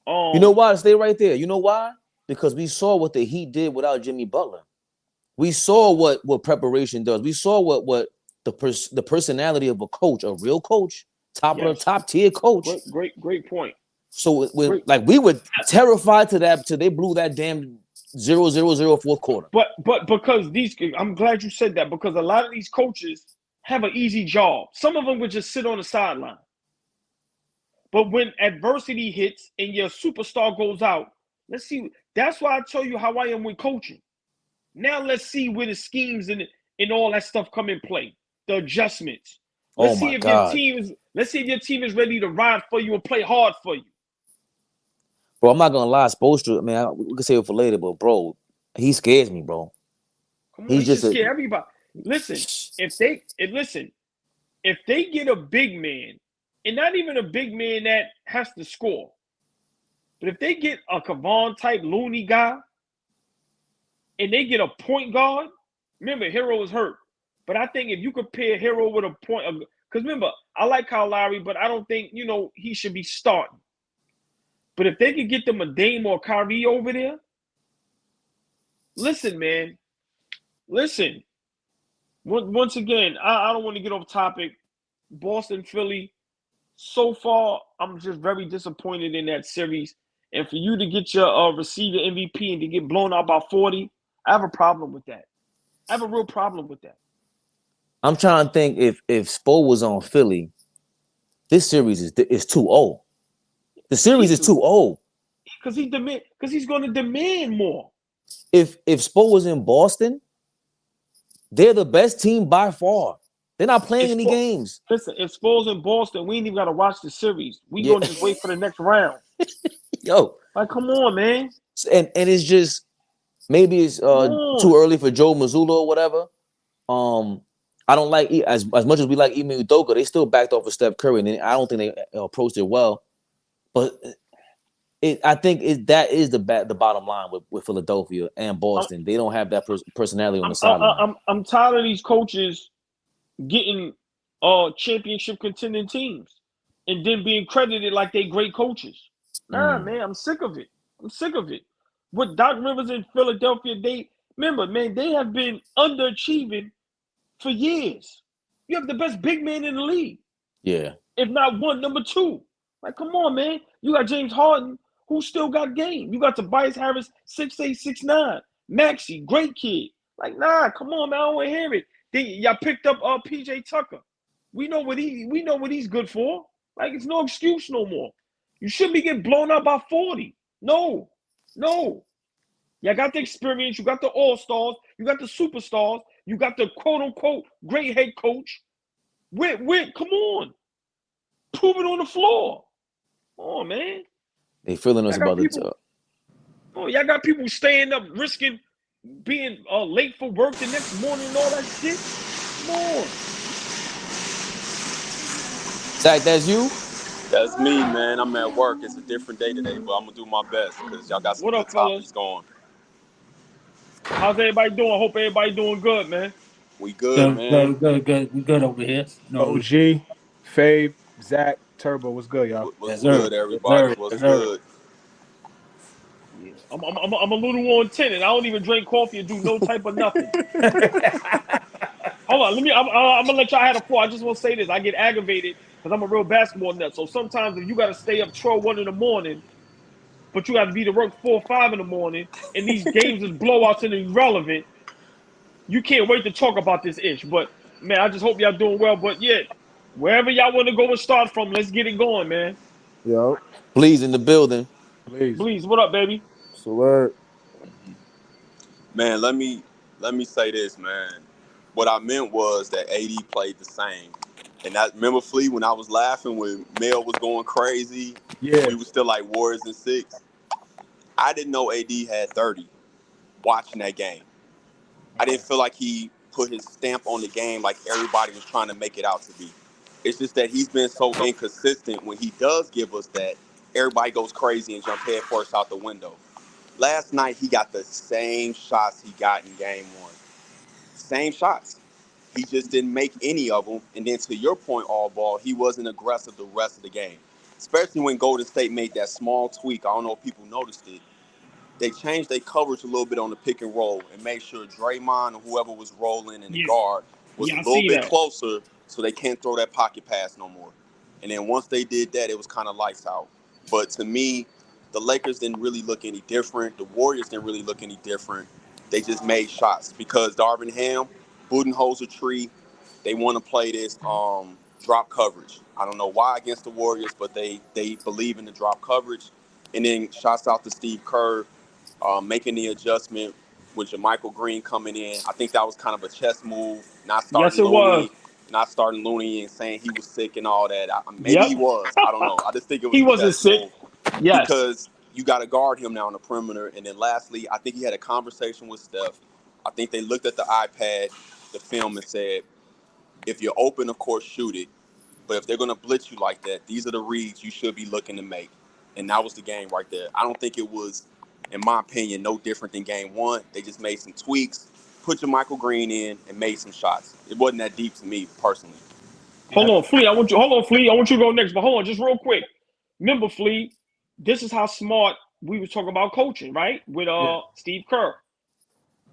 You know why? Stay right there. You know why? Because we saw what the Heat did without Jimmy Butler. We saw what preparation does. We saw what the personality of a coach, a real coach, top tier coach. Great point. So we were terrified to that till they blew that damn 0-0-0 fourth quarter. But because I'm glad you said that, because a lot of these coaches have an easy job. Some of them would just sit on the sideline. But when adversity hits and your superstar goes out, let's see. That's why I tell you how I am with coaching. Now let's see where the schemes and all that stuff come in play. The adjustments. Let's see if your team is ready to ride for you and play hard for you. Bro, I'm not gonna lie, Spoelstra, man, we can save it for later, but bro, he scares me, bro. Come on, he just scare everybody. Listen, if they get a big man, and not even a big man that has to score, but if they get a Kevon type loony guy, and they get a point guard, remember, Hero is hurt. But I think if you compare Hero with a point, because remember, I like Kyle Lowry, but I don't think, he should be starting. But if they could get them a Dame or Kyrie over there, listen, man. Listen. Once again, I don't want to get off topic. Boston, Philly, so far, I'm just very disappointed in that series. And for you to get your receiver MVP and to get blown out by 40, I have a problem with that. I have a real problem with that. I'm trying to think if Spo was on Philly, this series is 2-0. The series is 2-0. Because he's going to demand more. If Spo was in Boston, they're the best team by far. They're not playing any games. Listen, if Spo's in Boston, we ain't even got to watch the series. We gonna just wait for the next round. Yo, like, come on, man. And it's just maybe it's too early for Joe Mazzulla or whatever. I don't like as much as we like Ime Udoka. They still backed off of Steph Curry, and I don't think they approached it well. But I think that is the bottom line with Philadelphia and Boston. They don't have that personality on the sideline. I'm tired of these coaches getting championship contending teams and then being credited like they great coaches. Nah, man, I'm sick of it. With Doc Rivers in Philadelphia, they have been underachieving for years. You have the best big man in the league. Yeah. If not one, number two. Like, come on, man. You got James Harden, who still got game. You got Tobias Harris, 6'8", 6'9". Maxey, great kid. Like, nah, come on, man. I don't want to hear it. Then y'all picked up PJ Tucker. We know what he's good for. Like, it's no excuse no more. You shouldn't be getting blown out by 40. No. Y'all got the experience. You got the all-stars. You got the superstars. You got the quote-unquote great head coach. Come on. Prove it on the floor. Come on, man. They feeling us about the Oh, y'all got people staying up, risking being late for work the next morning and all that shit. Come on. Zach, that's you? That's me, man. I'm at work. It's a different day today, but I'm going to do my best because y'all got some good topics going. How's everybody doing? I hope everybody doing good, man. We good, man. Good. We good over here. No, Bougie, Fabe, Zach, Turbo. What's good, y'all? What's good, everybody? What's good? Yeah. I'm a little on 10, and I don't even drink coffee and do no type of nothing. Hold on, I'm gonna let y'all have a floor. I just want to say this. I get aggravated because I'm a real basketball nut. So sometimes if you got to stay up 12, 1 in the morning, but you got to be to work 4 or 5 in the morning, and these games is blowouts and irrelevant, you can't wait to talk about this ish. But man, I just hope y'all doing well. But yeah, wherever y'all want to go and start from, let's get it going, man. Yo. Please in the building. Please, what up, baby? So Man, let me say this, man. What I meant was that AD played the same. And that, remember, Flea, when I was laughing when Mel was going crazy? Yeah. We were still like Warriors in 6. I didn't know AD had 30 watching that game. I didn't feel like he put his stamp on the game like everybody was trying to make it out to be. It's just that he's been so inconsistent. When he does give us that, everybody goes crazy and jump head first out the window. Last night, he got the same shots he got in game 1. Same shots. He just didn't make any of them. And then to your point, AllBall, he wasn't aggressive the rest of the game. Especially when Golden State made that small tweak. I don't know if people noticed it. They changed their coverage a little bit on the pick and roll and made sure Draymond or whoever was rolling in the guard was a little bit closer so they can't throw that pocket pass no more. And then once they did that, it was kind of lights out. But to me, the Lakers didn't really look any different. The Warriors didn't really look any different. They just made shots because Darvin Ham, Budenholzer tree, they want to play this drop coverage. I don't know why against the Warriors, but they believe in the drop coverage. And then shouts out to Steve Kerr making the adjustment with Jermichael Green coming in. I think that was kind of a chess move, not starting Looney and saying he was sick and all that. Maybe he was. I don't know. I just think it was he a wasn't chess sick. move. Yes. Because you got to guard him now on the perimeter. And then lastly, I think he had a conversation with Steph. I think they looked at the iPad, the film, and said, if you're open, of course, shoot it. But if they're going to blitz you like that, these are the reads you should be looking to make. And that was the game right there. I don't think it was, in my opinion, no different than game 1. They just made some tweaks, put your Michael Green in, and made some shots. It wasn't that deep to me, personally. Hold on, Flea. I want you to go next. But hold on, just real quick. Remember, Flea, this is how smart we were talking about coaching, right? With Steve Kerr.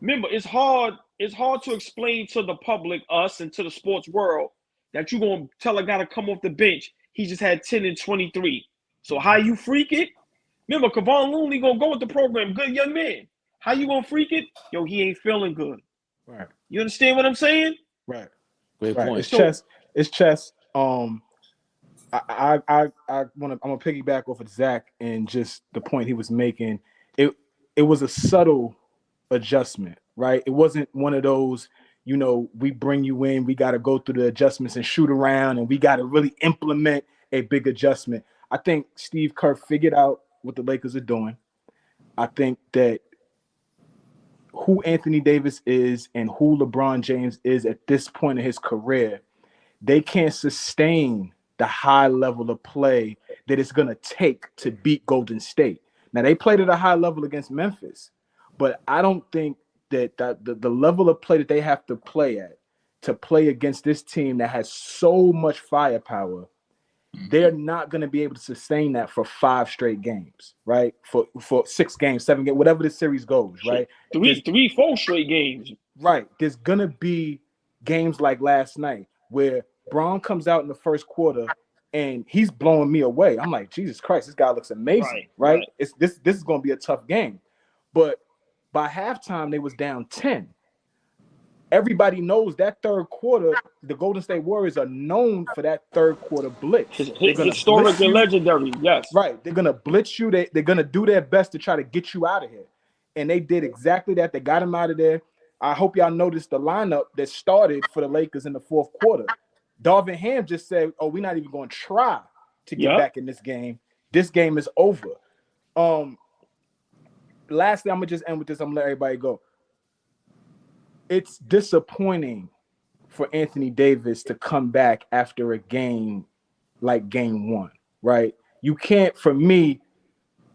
Remember, it's hard to explain to the public, us, and to the sports world that you're going to tell a guy to come off the bench. He just had 10 and 23. So how you freak it? Remember, Kevon Looney going to go with the program. Good young man. How you going to freak it? Yo, he ain't feeling good. Right. You understand what I'm saying? Right. Great point. It's chess. It's chess. I'm gonna piggyback off of Zach and just the point he was making. It was a subtle adjustment, right? It wasn't one of those, we bring you in, we got to go through the adjustments and shoot around, and we got to really implement a big adjustment. I think Steve Kerr figured out what the Lakers are doing. I think that who Anthony Davis is and who LeBron James is at this point in his career, they can't sustain the high level of play that it's going to take to beat Golden State. Now, they played at a high level against Memphis, but I don't think that the level of play that they have to play at to play against this team that has so much firepower, they're not going to be able to sustain that for 5 straight games, right? For 6 games, 7 games, whatever the series goes, right? 4 straight games. Right. There's going to be games like last night where Braun comes out in the first quarter and he's blowing me away. I'm like, Jesus Christ, this guy looks amazing, right? This is going to be a tough game. But by halftime, they was down 10. Everybody knows that third quarter, the Golden State Warriors are known for that third quarter blitz. They're going to Historic and legendary, yes. Right. They're going to blitz you. They're going to do their best to try to get you out of here. And they did exactly that. They got him out of there. I hope y'all noticed the lineup that started for the Lakers in the fourth quarter. Darvin Ham just said, oh, we're not even going to try to get back in this game. This game is over. Lastly, I'm going to just end with this. I'm going to let everybody go. It's disappointing for Anthony Davis to come back after a game like game one, right? You can't, for me,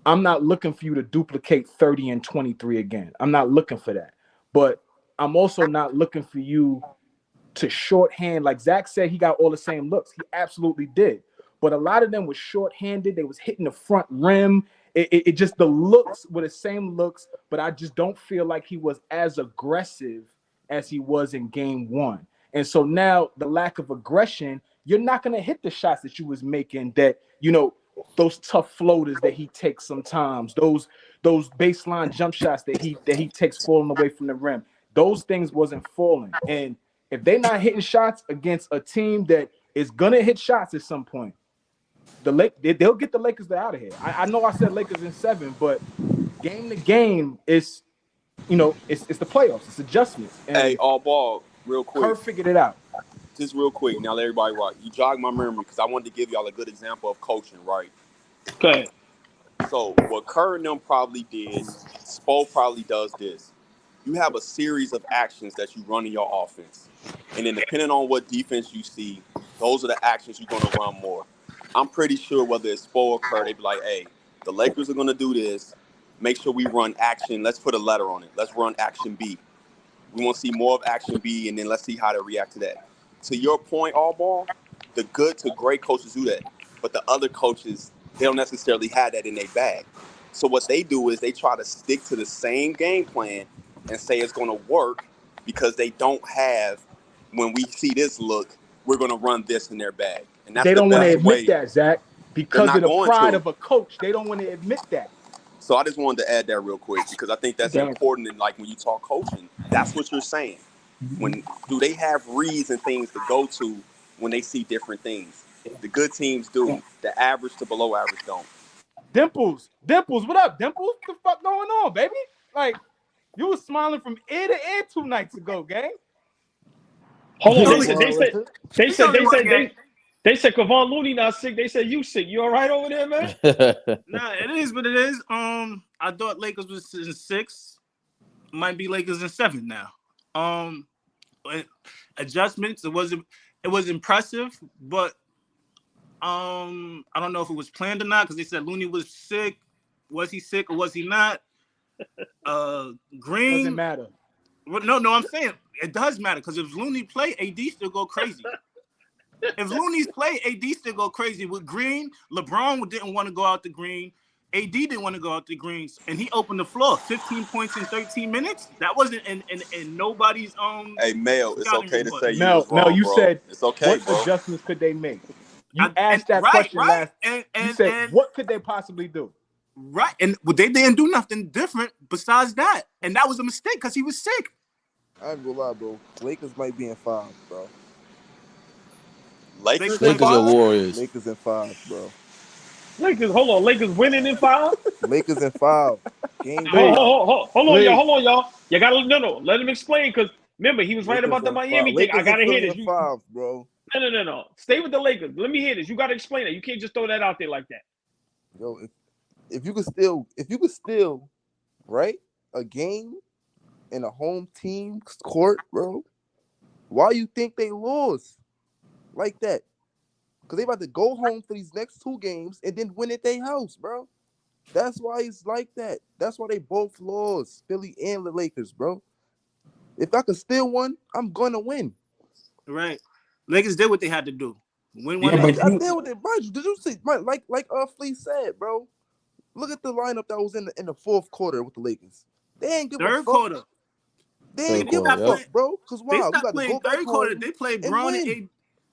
I'm not looking for you to duplicate 30 and 23 again. I'm not looking for that. But I'm also not looking for you to shorthand. Like Zach said, he got all the same looks. He absolutely did. But a lot of them was shorthanded. They was hitting the front rim. It just, the looks were the same looks, but I just don't feel like he was as aggressive as he was in game one. And so now the lack of aggression, you're not going to hit the shots that you was making, that, you know, those tough floaters that he takes sometimes, those baseline jump shots that he takes falling away from the rim. Those things wasn't falling. And if they're not hitting shots against a team that is going to hit shots at some point, they'll get the Lakers out of here. I know I said Lakers in 7, but game to game, it's the playoffs. It's adjustments. And hey, AllBall, real quick. Kerr figured it out. Just real quick. Now, let everybody rock. You jogged my memory because I wanted to give y'all a good example of coaching, right? Okay. So what Kerr and them probably did, Spo probably does this. You have a series of actions that you run in your offense. And then depending on what defense you see, those are the actions you're going to run more. I'm pretty sure whether it's Spo or Kerr, they be like, hey, the Lakers are going to do this. Make sure we run action. Let's put a letter on it. Let's run action B. We want to see more of action B, and then let's see how they react to that. To your point, AllBall, the good to great coaches do that. But the other coaches, they don't necessarily have that in their bag. So what they do is they try to stick to the same game plan and say it's going to work because they don't have, when we see this look, we're going to run this in their bag. And that's they don't want to best way. admit that, Zach, because of the pride of a coach. They don't want to admit that. So I just wanted to add that real quick because I think that's important. And like when you talk coaching, that's what you're saying. When do they have reads and things to go to when they see different things? The good teams do. The average to below average don't. Dimples, what up, Dimples? What the fuck going on, baby? Like, you was smiling from ear to ear 2 nights ago, gang. Hold on, they said Kevon Looney not sick. They said you sick. You all right over there, man? Nah, it is what it is. I thought Lakers was in 6. Might be Lakers in 7 now. Adjustments. It was impressive, but I don't know if it was planned or not because they said Looney was sick. Was he sick or was he not? Green doesn't matter. No, I'm saying it does matter because if Looney play, AD still go crazy. If Looney's play, AD still go crazy. With Green, LeBron didn't want to go out the Green. AD didn't want to go out the Greens, and he opened the floor. 15 points in 13 minutes. That wasn't in nobody's Hey, Mel, it's okay to say Mel, was wrong, you bro. said it's okay, what bro. adjustments could they make? You asked that question last. You said what could they possibly do? Right, and they didn't do nothing different besides that, and that was a mistake because he was sick. I ain't gonna lie, bro. Lakers might be in 5, bro. Lakers or Warriors? Lakers in 5, bro. Lakers winning in 5? Lakers in 5. Game hold on, y'all. You gotta no. Let him explain because remember he was right about the Miami thing. I gotta hear this. 5, bro. No. Stay with the Lakers. Let me hear this. You gotta explain it. You can't just throw that out there like that. Yo, if you could steal, right, a game in a home team's court, bro, why you think they lost like that? Because they about to go home for these next 2 games and then win at their house, bro. That's why it's like that. That's why they both lost, Philly and the Lakers, bro. If I could steal one, I'm going to win. Right. Lakers did what they had to do. Win one. I did with it, bro. Did you see? Like Flea said, bro. Look at the lineup that was in the fourth quarter with the Lakers. They ain't give a fuck. Third quarter. They ain't give a fuck, bro. Because why? They stopped playing third quarter. They played Braun and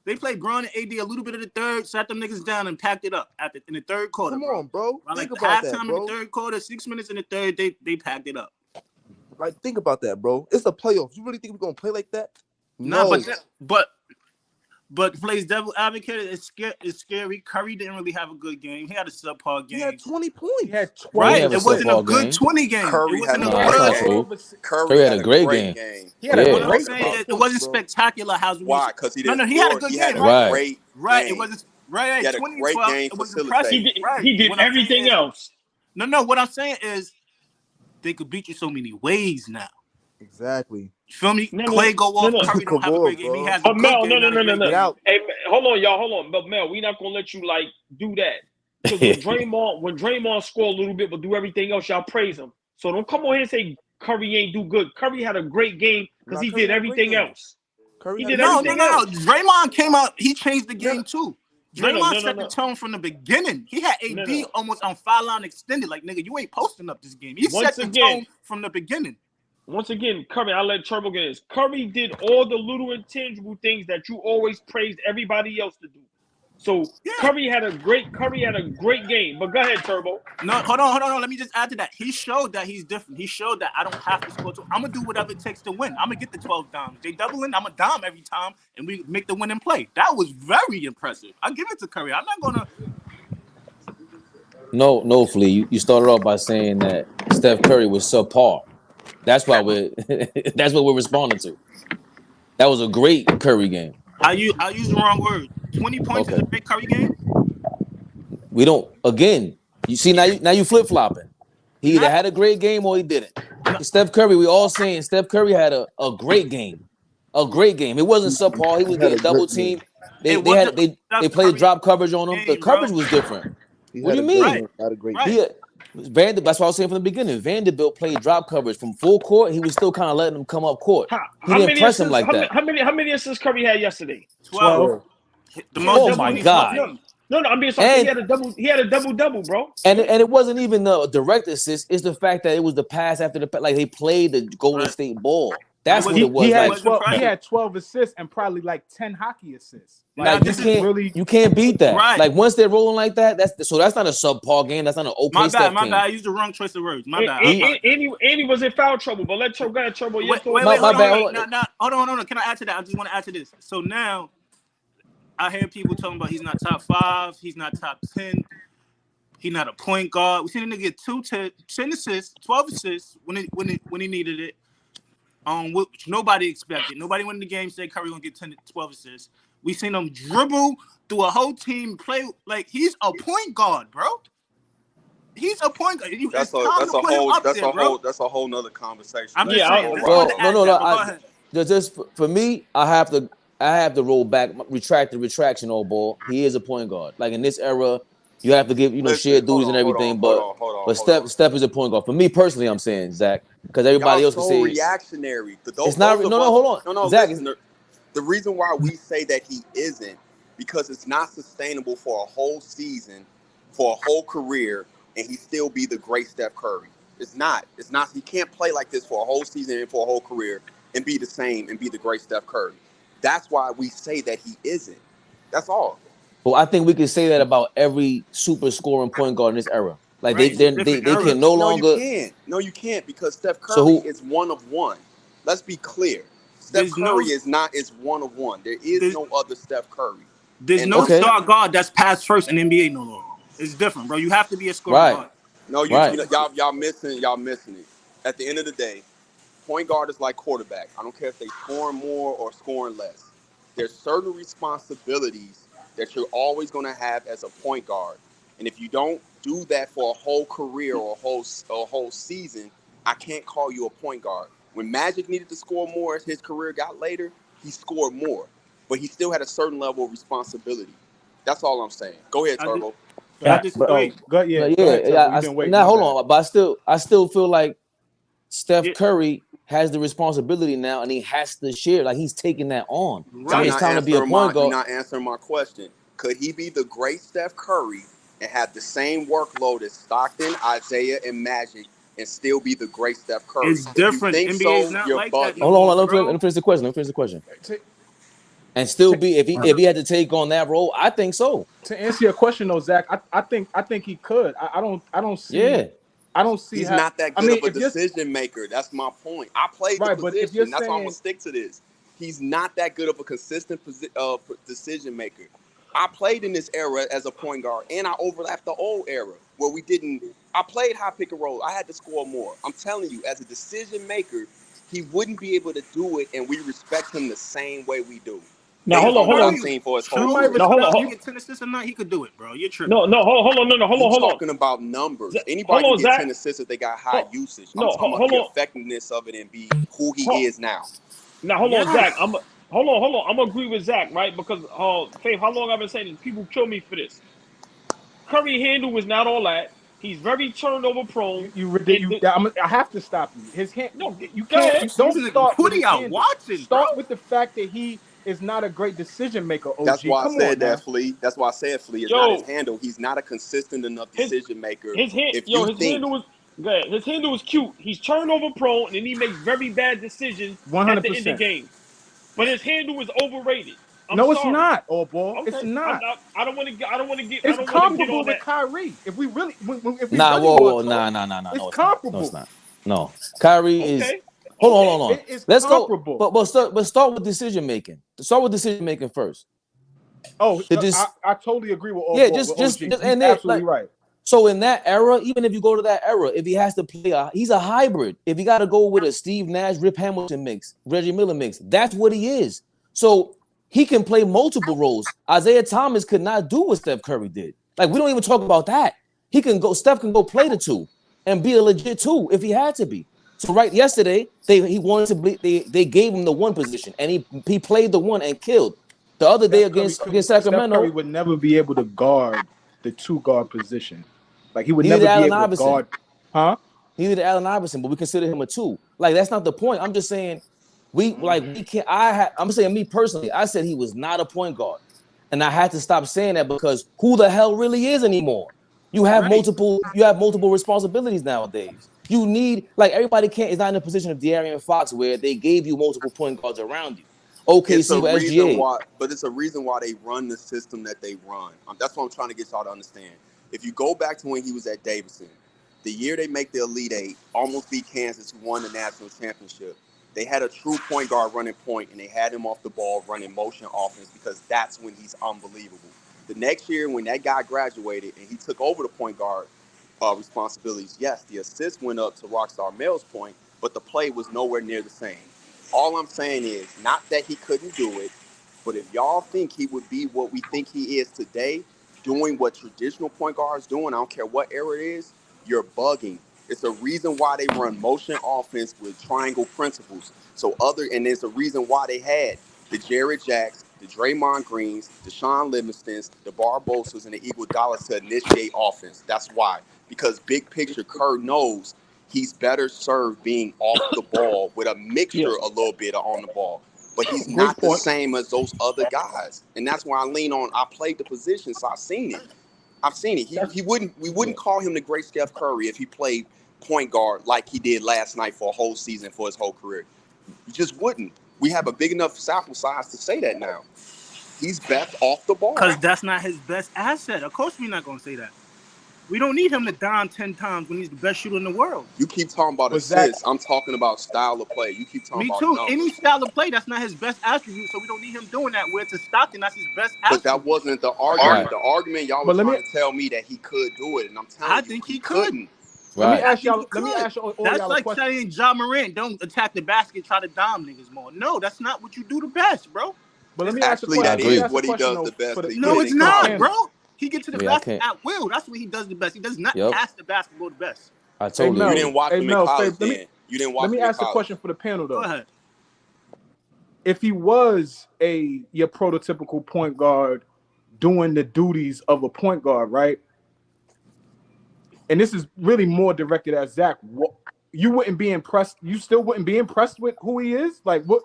They played Braun and AD a little bit of the third, sat them niggas down and packed it up in the third quarter. Come on, bro. Like Think about that, halftime bro. in the third quarter, 6 minutes in the third, they packed it up. Like, think about that, bro. It's the playoffs. You really think we're gonna play like that? No, No. but plays devil advocate is scary. Curry didn't really have a good game. He had a subpar game. He had 20 points. He had 12. Right, have a it wasn't a subpar good game. 20 game. Curry It had wasn't a a great good. game. Curry had a great game. He had a Yeah. What I'm great saying game. is, it wasn't spectacular. Why? Because he didn't. No, he had a good He game. had a Right. great Right, game. it wasn't right. He had a 20, great 12, game it was facilitating. impressive. He did What I'm saying everything is- else. No. What I'm saying is, they could beat you so many ways now. Exactly. You feel me? No, Clay go off. no. Curry don't have a Come great on, game. He bro. has a good Mel, game. not a great Get game. out. Hey, hold on, y'all. Hold on. But Mel, we not gonna let you like do that. Because when Draymond score a little bit but do everything else, y'all praise him. So don't come on here and say Curry ain't do good. Curry had a great game because he Curry did had a great everything game. else. Curry He had a did great everything game. No. else. Draymond came out. He changed the game too. Draymond No. set the tone from the beginning. He had AD No. almost on 5-line extended. Like, nigga, you ain't posting up this game. He Once set the again- tone from the beginning. Once again, Curry, I'll let Turbo get this. Curry did all the little intangible things that you always praised everybody else to do. So Yeah. Curry had a great game. But go ahead, Turbo. No, hold on. Let me just add to that. He showed that he's different. He showed that I don't have to score. I'm going to do whatever it takes to win. I'm going to get the 12 dimes. They doubling, I'm going to dime every time, and we make the winning play. That was very impressive. I give it to Curry. I'm not going to. No, Flea. You started off by saying that Steph Curry was subpar. That's why that's what we're responding to. That was a great Curry game. I use the wrong word. 20 points is Okay. a big Curry game? We don't. Again, you see now you flip flopping. He either had a great game or he didn't. Steph Curry, we all saying Steph Curry had a great game. A great game. It wasn't subpar. He was getting double teamed. They played drop coverage on him. The coverage was different. What do you mean? Had a great Right. game. That's what I was saying from the beginning. Vanderbilt played drop coverage from full court. He was still kind of letting them come up court. He didn't press him like that. How many assists Curry had yesterday? 12. The most Oh double my he's God. played. No, I'm being sorry. He had a double, bro. And it wasn't even the direct assist. It's the fact that it was the pass after the like they played the Golden State ball. That's what it was. He had Like, 12. He had 12 assists and probably like 10 hockey assists. like you can't beat that. Right. Like once they're rolling like that, that's not a subpar game. That's not an okay My Steph bad. game. I used the wrong choice of words. My bad. Andy was in foul trouble, but let Turbo go ahead, Turbo. Wait, hold My on. bad, hold on. Hold on. Can I add to that? I just want to add to this. So now, I hear people talking about he's not top 5, he's not top 10, he's not a point guard. We seen him get 10 assists, 12 assists when he needed it. Which nobody expected. Nobody went in the game said Curry gonna get 10 to 12 assists. We seen him dribble through a whole team, play like he's a point guard, bro. He's a point guard. That's a whole nother conversation. I'm just saying. No. Just for me, I have to roll back, retract the retraction. AllBall. He is a point guard. Like in this era, you have to give shared duties and everything. But Steph is a point guard. For me personally, I'm saying Zach, because everybody else can say reactionary. It's not. No, hold on. No, Zach, listen, the reason why we say that he isn't because it's not sustainable for a whole season, for a whole career, and he still be the great Steph Curry. It's not. He can't play like this for a whole season and for a whole career and be the same and be the great Steph Curry. That's why we say that he isn't. That's all. Well, I think we can say that about every super scoring point guard in this era. Like they can no longer. No, you can't because Steph Curry is one of one. Let's be clear. Steph Curry is one of one. There is no other Steph Curry. There's no star guard that's passed first in NBA no longer. It's different, bro. You have to be a scorer guard. No, y'all missing it. At the end of the day, point guard is like quarterback. I don't care if they scoring more or scoring less. There's certain responsibilities that you're always going to have as a point guard. And if you don't do that for a whole career or a whole season, I can't call you a point guard. When Magic needed to score more as his career got later, he scored more. But he still had a certain level of responsibility. That's all I'm saying. Go ahead, Turbo. Now hold on, but I still feel like Steph Curry has the responsibility now, and he has to share. Like he's taking that on. Right. It's time to be a point guard. You're not answering my question. Could he be the great Steph Curry and have the same workload as Stockton, Isaiah, and Magic, and still be the great Steph Curry? It's different. If you think NBA is so, not you're like bugging. that. Hold on. Let me finish the question. and still be if he had to take on that role? I think so. To answer your question though, Zach, I think he could. I don't see He's how. not that I good mean, of a if you're decision maker. That's my point. I played the right, but if you're position. That's why I'm gonna saying stick to this. He's not that good of a consistent decision maker. I played in this era as a point guard, and I overlapped the old era where we didn't. I played high pick and roll. I had to score more. I'm telling you, as a decision maker, he wouldn't be able to do it, and we respect him the same way we do. Now Based hold on, on hold what on. I've seen for his we whole might career. Now hold respect on. he get 10 assists or not, he could do it, bro. You're tripping. No, hold on, no, hold You on, hold on. talking about numbers. Anybody Hold can on, get Zach. 10 assists if they got high usage. I'm No, talking about hold the on. effectiveness of it and be who he Hold- is now. Now hold on, Yes. Zach. Hold on. I'm gonna agree with Zach, right? Because Faith, how long I've been saying this? People kill me for this. Curry handle was not all that. He's very turnover prone. I have to stop you. His hand, No, you go can't. ahead. You don't These niggas start with Woody his out handle. watching, bro. Start with the fact that he is not a great decision maker. OG, That's why I come said on now. that, Flea. That's why I said Flea is not his Yo, handle. He's not a consistent enough his decision maker. his hand, If yo, you his think handle was good. His handle was cute. He's turnover prone and he makes very bad decisions at the end of 100%. games. But his handle is overrated. I'm No, it's sorry. not. AllBall. It's Okay, not. I don't want to get. I don't want to get. I It's don't want to get comparable on with that. Kyrie. If we really, if we Nah, really whoa, want whoa, to talk, nah. it's No, it's not. No, it's comparable. not. No, Kyrie is. Okay, Hold on. It is Let's go. comparable. But start with decision making. Start with decision making first. Oh, It just I totally agree with yeah, AllBall. With OG, he's and then absolutely right. so in that era, even if you go to that era, if he has to play, he's a hybrid. If you got to go with a Steve Nash, Rip Hamilton mix, Reggie Miller mix, that's what he is. So he can play multiple roles. Isaiah Thomas could not do what Steph Curry did. Like we don't even talk about that. He can go. Steph can go play the two and be a legit two if he had to be. So yesterday he wanted to be. They gave him the one position and he played the one and killed. The other day against Steph Curry Sacramento, would never be able to guard the 2 guard position. Like he would neither never did be Allen able to Iverson. guard. Huh? Neither did Allen Iverson, but we consider him a two. Like that's not the point. I'm just saying we can't. I'm saying me personally. I said he was not a point guard, and I had to stop saying that because who the hell really is anymore? You have Right. multiple responsibilities nowadays. You need like everybody can't is not in a position of De'Aaron Fox where they gave you multiple point guards around you. it's a OKC with reason SGA. why, but it's a reason why they run the system that they run. That's what I'm trying to get y'all to understand. If you go back to when he was at Davidson, the year they make the Elite Eight, almost beat Kansas, who won the national championship. They had a true point guard running point, and they had him off the ball running motion offense because that's when he's unbelievable. The next year, when that guy graduated and he took over the point guard responsibilities, yes, the assist went up to Rockstar Mel's point, but the play was nowhere near the same. All I'm saying is, not that he couldn't do it, but if y'all think he would be what we think he is today, doing what traditional point guards doing, I don't care what era it is, you're bugging. It's a reason why they run motion offense with triangle principles. And there's a reason why they had the Jared Jacks, the Draymond Greens, the Sean Livingstons, the Barbosas, and the Iguodala's to initiate offense. That's why. Because big picture, Kerr knows he's better served being off the ball with a mixture a little bit on the ball. But he's great not the point. same as those other guys. And that's why I lean on, I played the position, so I've seen it. We wouldn't call him the great Steph Curry if he played point guard like he did last night for a whole season for his whole career. You just wouldn't. We have a big enough sample size to say that now. He's best off the ball. Because that's not his best asset. Of course we're not going to say that. We don't need him to dime 10 times when he's the best shooter in the world. You keep talking about assists. I'm talking about style of play. You keep talking Me about too. numbers. Any style of play, that's not his best attribute, so we don't need him doing that. Where to Stockton, that's his best attribute. But that wasn't the argument. Right. The argument y'all were trying to tell me that he could do it, and I'm telling I you, think he couldn't. Let me Right. ask y'all. Let me ask all That's y'all like a question. saying Ja Morant don't attack the basket, try to dime niggas more. No, that's not what you do the best, bro. But let me ask Actually, that is what he does the best. No, it's not, bro. He gets to the basket can't. at will. That's what he does the best. He does not Yep. pass the basketball the best. I totally You agree. didn't watch him in college, then. You didn't watch him in college. Let me ask a question for the panel, though. Go ahead. If he was your prototypical point guard doing the duties of a point guard, right? And this is really more directed at Zach. You wouldn't be impressed. You still wouldn't be impressed with who he is? Like what?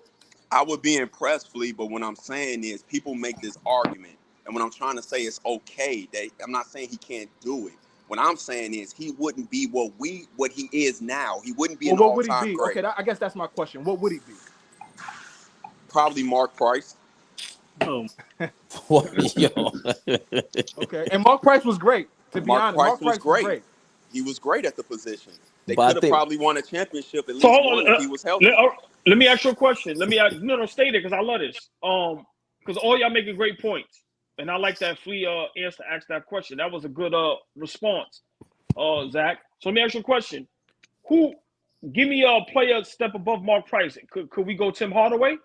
I would be impressed, Flea, but what I'm saying is people make this argument. And what I'm trying to say is okay. I'm not saying he can't do it. What I'm saying is he wouldn't be what he is now. He wouldn't be an all-time great. Okay, I guess that's my question. What would he be? Probably Mark Price. Oh, Yo. Okay, and Mark Price was great. To be honest, Mark Price was great. He was great at the position. They But I could have think- probably won a championship at So least hold one on. if he was healthy. Let me ask you a question. No, stay there because I love this. Because all y'all making great points, and I like that Flea answer asked that question. That was a good response, Zach. So let me ask you a question. Give me a player step above Mark Price? Could we go Tim Hardaway?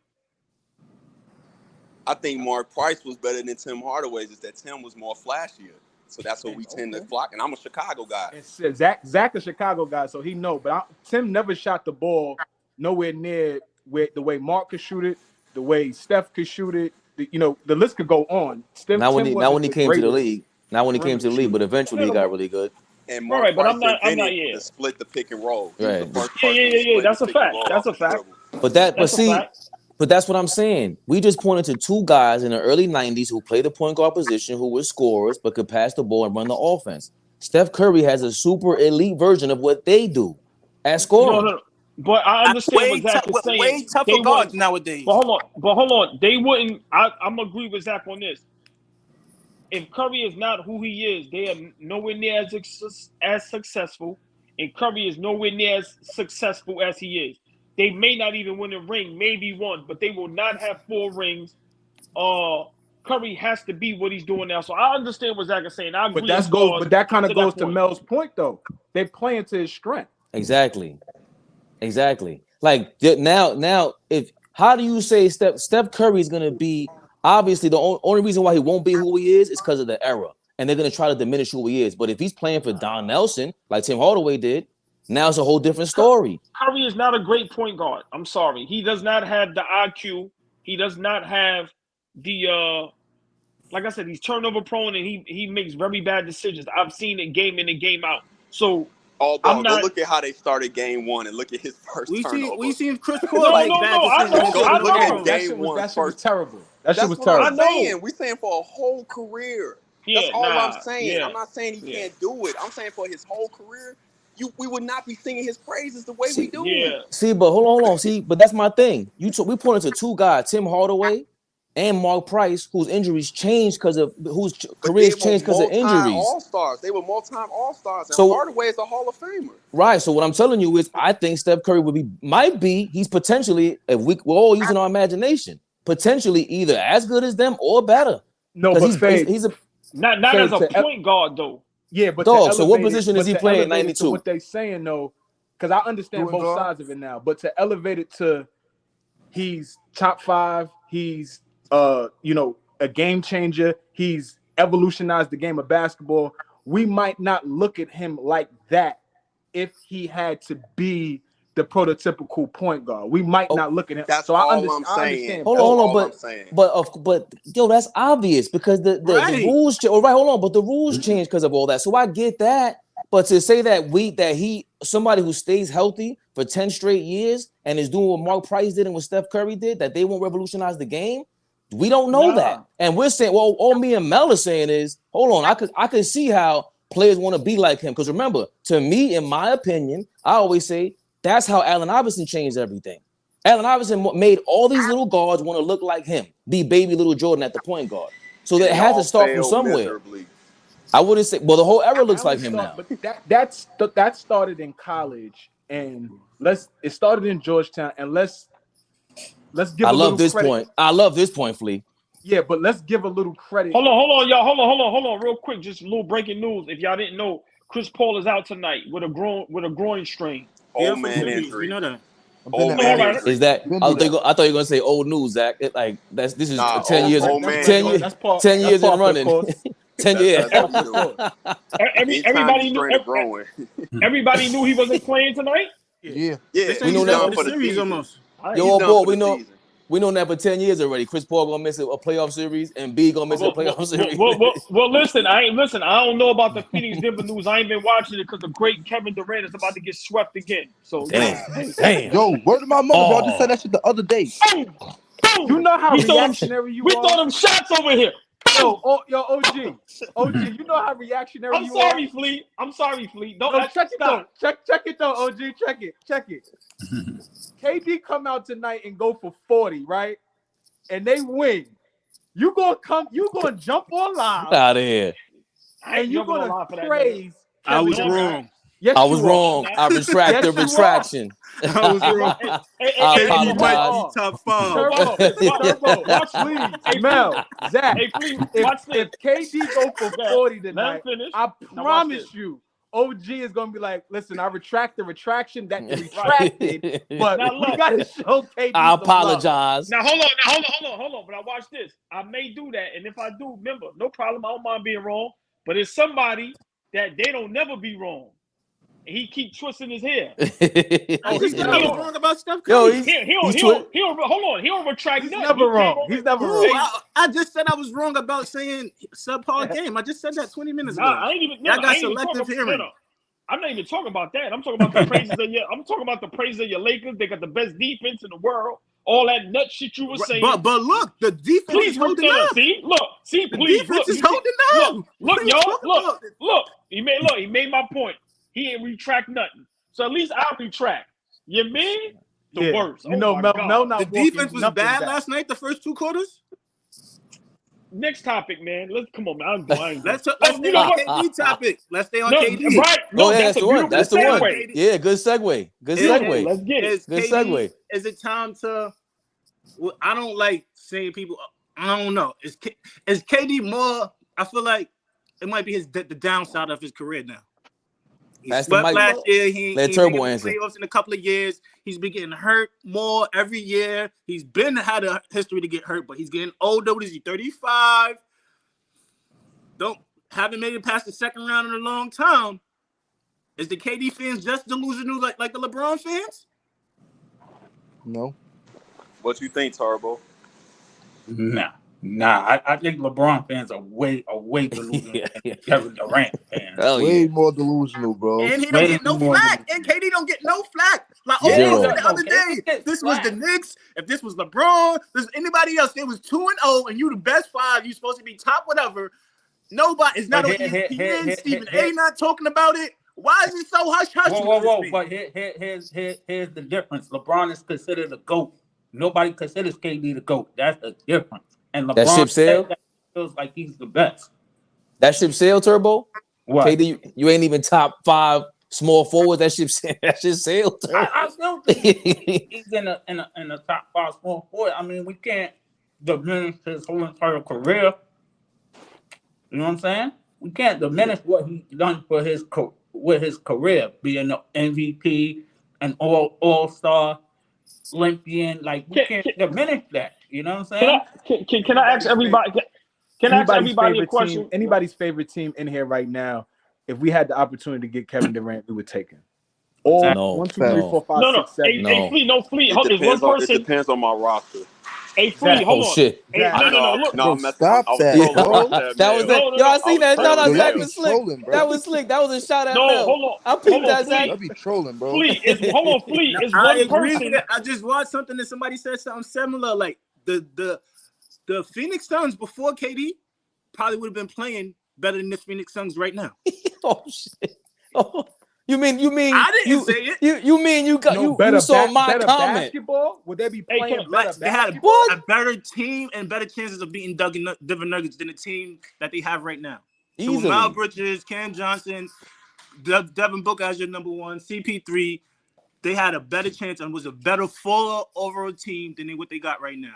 I think Mark Price was better than Tim Hardaway. Just that Tim was more flashier. So that's what we tend to flock. And I'm a Chicago guy. And Zach a Chicago guy, so he know. But Tim never shot the ball nowhere near the way Mark could shoot it, the way Steph could shoot it. The list could go on. Now when he came to the league, but eventually he got really good. And Mark Price invented yeah. to split the pick and roll. He Right. was the first person to Yeah. split That's the a pick and fact. roll That's off a the fact. dribble. But that's what I'm saying. We just pointed to two guys in the early 90s who played the point guard position, who were scorers, but could pass the ball and run the offense. Steph Curry has a super elite version of what they do at scoring. No. But I understand what Zach is saying. Way tougher guards nowadays. But hold on. They wouldn't. I'm agree with Zach on this. If Curry is not who he is, they are nowhere near as successful, and Curry is nowhere near as successful as he is. They may not even win a ring, maybe one, but they will not have 4 rings. Curry has to be what he's doing now. So I understand what Zach is saying. I agree. But that kind of goes to Mel's point, though. They're playing to his strength. Exactly. Like now, how do you say Steph Curry is going to be? Obviously, the only reason why he won't be who he is because of the era, and they're going to try to diminish who he is. But if he's playing for Don Nelson, like Tim Hardaway did, now it's a whole different story. Curry is not a great point guard. I'm sorry. He does not have the IQ. He does not have the like I said, he's turnover prone and he makes very bad decisions. I've seen it game in and game out. So go look at how they started game 1 and look at his first turnover. We seen Chris Paul bad decisions. Go look at that game 1 shit was terrible. That's was what terrible. I'm saying. We're saying for a whole career. That's all I'm saying. Yeah. I'm not saying he can't do it. I'm saying for his whole career, we would not be singing his praises the way we do. Yeah. See, but hold on. See, but that's my thing. We pointed to two guys, Tim Hardaway and Mark Price, whose injuries changed because of whose careers changed because of injuries. All-stars. They were multi-time all-stars. And So Hardaway is a Hall of Famer. Right. So what I'm telling you is, I think Steph Curry he's potentially, if we're all using our imagination, potentially either as good as them or better. No, but he's not as a point guard though. Yeah, but so what position is he playing in 92? What they saying though, because I understand both sides of it now, but to elevate it to he's top 5, he's a game changer, he's evolutionized the game of basketball. We might not look at him like that if he had to be the prototypical point guard. We might not look at him. That's so all I I'm understand. saying. Hold on, but yo, that's obvious because the rules. All right, hold on, but the rules change because of all that. So I get that, but to say that somebody who stays healthy for 10 straight years and is doing what Mark Price did and what Steph Curry did, that they won't revolutionize the game. We don't know that, and we're saying, well, all me and Mel are saying is, hold on, I could see how players want to be like him. Because remember, to me, in my opinion, I always say that's how Allen Iverson changed everything. Allen Iverson made all these little guards want to look like him, be baby little Jordan at the point guard. So they had to start from somewhere. Miserably. I wouldn't say. Well, the whole era looks like him now. But that started in college, and it started in Georgetown, and let's give. I love this credit. point. I love this point, Flea. Yeah, but let's give a little credit. Hold on, y'all. Hold on, real quick. Just a little breaking news. If y'all didn't know, Chris Paul is out tonight with a groin strain. Old man injury. You know that. Old man injury. Is that? I thought you were going to say old news, Zach. This is 10 years. Old man. 10 years. 10 years in running. 10 years. Everybody knew. Everybody knew he wasn't playing tonight. Yeah. We know that for the series almost. Yo, boy, we know that for 10 years already. Chris Paul gonna miss a playoff series, and B gonna miss a playoff series. Well, listen. I don't know about the Phoenix Denver news. I ain't been watching it because the great Kevin Durant is about to get swept again. So damn. Yo, word to my mother, bro. I just said that shit the other day. You know how reactionary you are. We throw them shots over here. Yo, OG, you know how reactionary you are. I'm sorry, Flea. Check it though. Check it though, OG. Check it. KD come out tonight and go for 40, right? And they win. You gonna jump on live Out of here. and you jumping on gonna live for that, praise I Kevin was Durant. wrong. Yes, I was you are. wrong. I retract the Yes, you are. retraction. I was wrong. I KD might apologize. be top 5. Turbo, Watch, please, Mel, Zach. Hey, please, If watch this. KD go for 40 Let him tonight, finish. I Now watch promise this. you, OG is gonna be like, listen, I retract the retraction that you retracted, but Now we look. gotta show KD. I some love. apologize. Now hold on. But I watch this. I may do that, and if I do, remember, no problem. I don't mind being wrong. But it's somebody that they don't never be wrong. And he keep twisting his hair. Oh, he said I was don't- wrong about Steph Yo, Curry. He'll hold on. He'll retract. He's nothing. never He wrong. came over- He's never Who? wrong. I just said I was wrong about saying subpar game. I just said that 20 minutes ago. Nah, I ain't even. No, Y'all got I ain't even selective talking, hearing. No. I'm not even talking about that. I'm talking about the praises of your. I'm talking about the praises of your Lakers. They got the best defense in the world. All that nut shit you were saying. But look, the defense Please is holding up. See, The please, defense look, is holding up. Look, What are you y'all, talking about? look. He made my point. He ain't retract nothing. So at least I'll retract. You mean the worst? You know, Mel not the walking defense was nothing bad back. last night. The first 2 quarters. Next topic, man. Come on, man. Let's stay on KD topic. Let's stay on KD. Right? No, yeah, that's the a one. beautiful That's the one. segue. Yeah, good segue. Good segue. Let's get it. Good segue. Is it time to? Well, I don't like saying people. I don't know. Is KD more? I feel like it might be the downside of his career now. He That's swept the Mike. last year. He Let ain't Turbo been in answer. the playoffs in a couple of years. He's been getting hurt more every year. He's had a history to get hurt, but he's getting older. What is he? 35. Haven't made it past the second round in a long time. Is the KD fans just delusional like the LeBron fans? No. What you think, Turbo? Nah. I think LeBron fans are way delusional than Kevin Durant fans. Way more delusional, bro. And he don't get no flack. And KD don't get no flack. Like, I said the other day, if this was the Knicks, if this was LeBron, this was anybody else, it was 2-0, and you the best 5, you supposed to be top whatever. Nobody, it's not on ESPN, Stephen A. not talking about it. Why is it so hush-hush? Whoa. But here's the difference. LeBron is considered a GOAT. Nobody considers KD the GOAT. That's the difference. And LeBron That ship sail? feels like he's the best. That ship sail, Turbo? What? KD, you ain't even top 5 small forward. That ship sail, Turbo. I still think he's in a top 5 small forward. I mean, we can't diminish his whole entire career. You know what I'm saying? We can't diminish what he's done for his career, being an MVP, an all-star, Olympian. Like, we can't diminish that. You know what I'm saying? Can I ask everybody? Can I ask everybody a question? Anybody's favorite team in here right now? If we had the opportunity to get Kevin Durant, we would take him. Or No, 1, 2, 3, 4, 5, 6, 7. Hey, Fleet. Hold on, one person. It depends on my roster. Hey, Fleet, hold on. Shit. Hey, no, look. No, I'm messing. Stop I was that, trolling bro. about That was man. it. Yo, I seen that. No, Yo, Zach be was slick. trolling, bro. That was slick. That was a shot at No, Mel. hold on. I peeped that, Fleet. Zach. I be trolling, bro. Fleet, hold on, Fleet. It's I one agree person. with it. I just watched something that somebody said something similar. Like the Phoenix Suns before KD probably would have been playing better than the Phoenix Suns right now. Oh shit. Oh, you mean I didn't say it. You mean you got you saw my better comment? Basketball? Would they be playing better They had basketball? a better team and better chances of beating Denver Nuggets than the team that they have right now. So Easily. Miles Bridges, Cam Johnson, Devin Booker as your number 1, CP3, they had a better chance and was a better full overall team than what they got right now.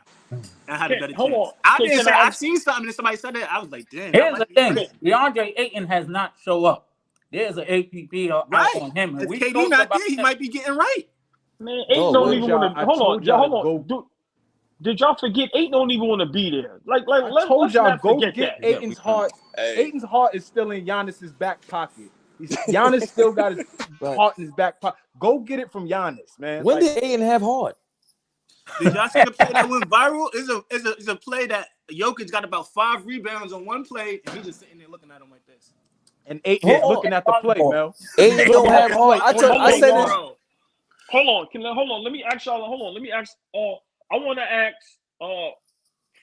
I had a better Hold chance. on. I didn't say I've seen something and somebody said that. I was like, damn. Here's the thing. DeAndre Ayton has not show up. There's an APP out on him. If And we KD not there, he him. might be getting right. Man, Ayton don't even want to. Hold on. Go. Did y'all forget? Ayton don't even want to be there. Like I told y'all, go forget get that. Ayton's heart. Hey. Ayton's heart is still in Giannis's back pocket. Giannis still got his heart in his back pocket. Go get it from Giannis, man. When did Ayton have heart? Did y'all see the play that went viral? It's a play that Jokic got about 5 rebounds on one play, and he just sitting there looking at him like this. And Ayton is looking at the play, Mel. Ayton don't have heart. I said this. Hold on. Let me ask y'all. Let me ask. I want to ask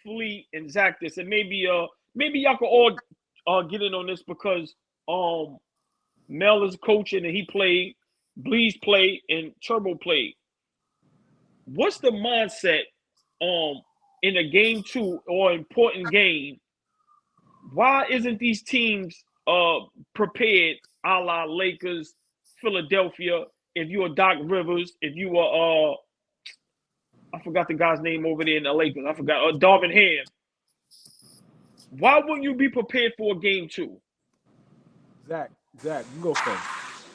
Fleet and Zach this, and maybe y'all can all get in on this because Mel is coaching and he played, Bleeze played, and Turbo played. What's the mindset in a game 2 or important game, why isn't these teams prepared, a la Lakers, Philadelphia? If you are Doc Rivers, if you are I forgot the guy's name over there in the Lakers. I forgot Darvin Ham. Why wouldn't you be prepared for a game 2? Zach, you go first.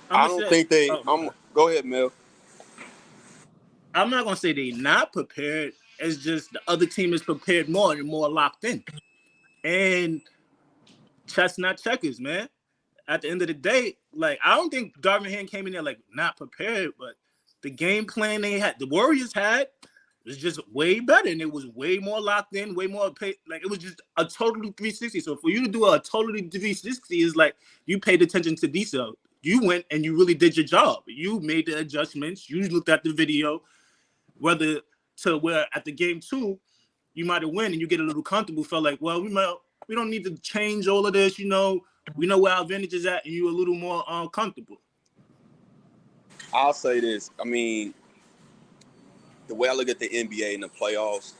I don't think they. Go ahead, Mel. I'm not gonna say they not prepared. It's just the other team is prepared more and more locked in. And chess not checkers, man. At the end of the day, like I don't think Darvin Ham came in there like not prepared, but the game plan the Warriors had was just way better, and it was way more locked in, way more like it was just a totally 360. So for you to do a totally 360 is like you paid attention to detail. You went and you really did your job. You made the adjustments. You looked at the video, whether to where at the game 2 you might have won and you get a little comfortable. Felt like, well, we don't need to change all of this. You know, we know where our advantage is at, and you're a little more comfortable. I'll say this. I mean, the way I look at the NBA in the playoffs,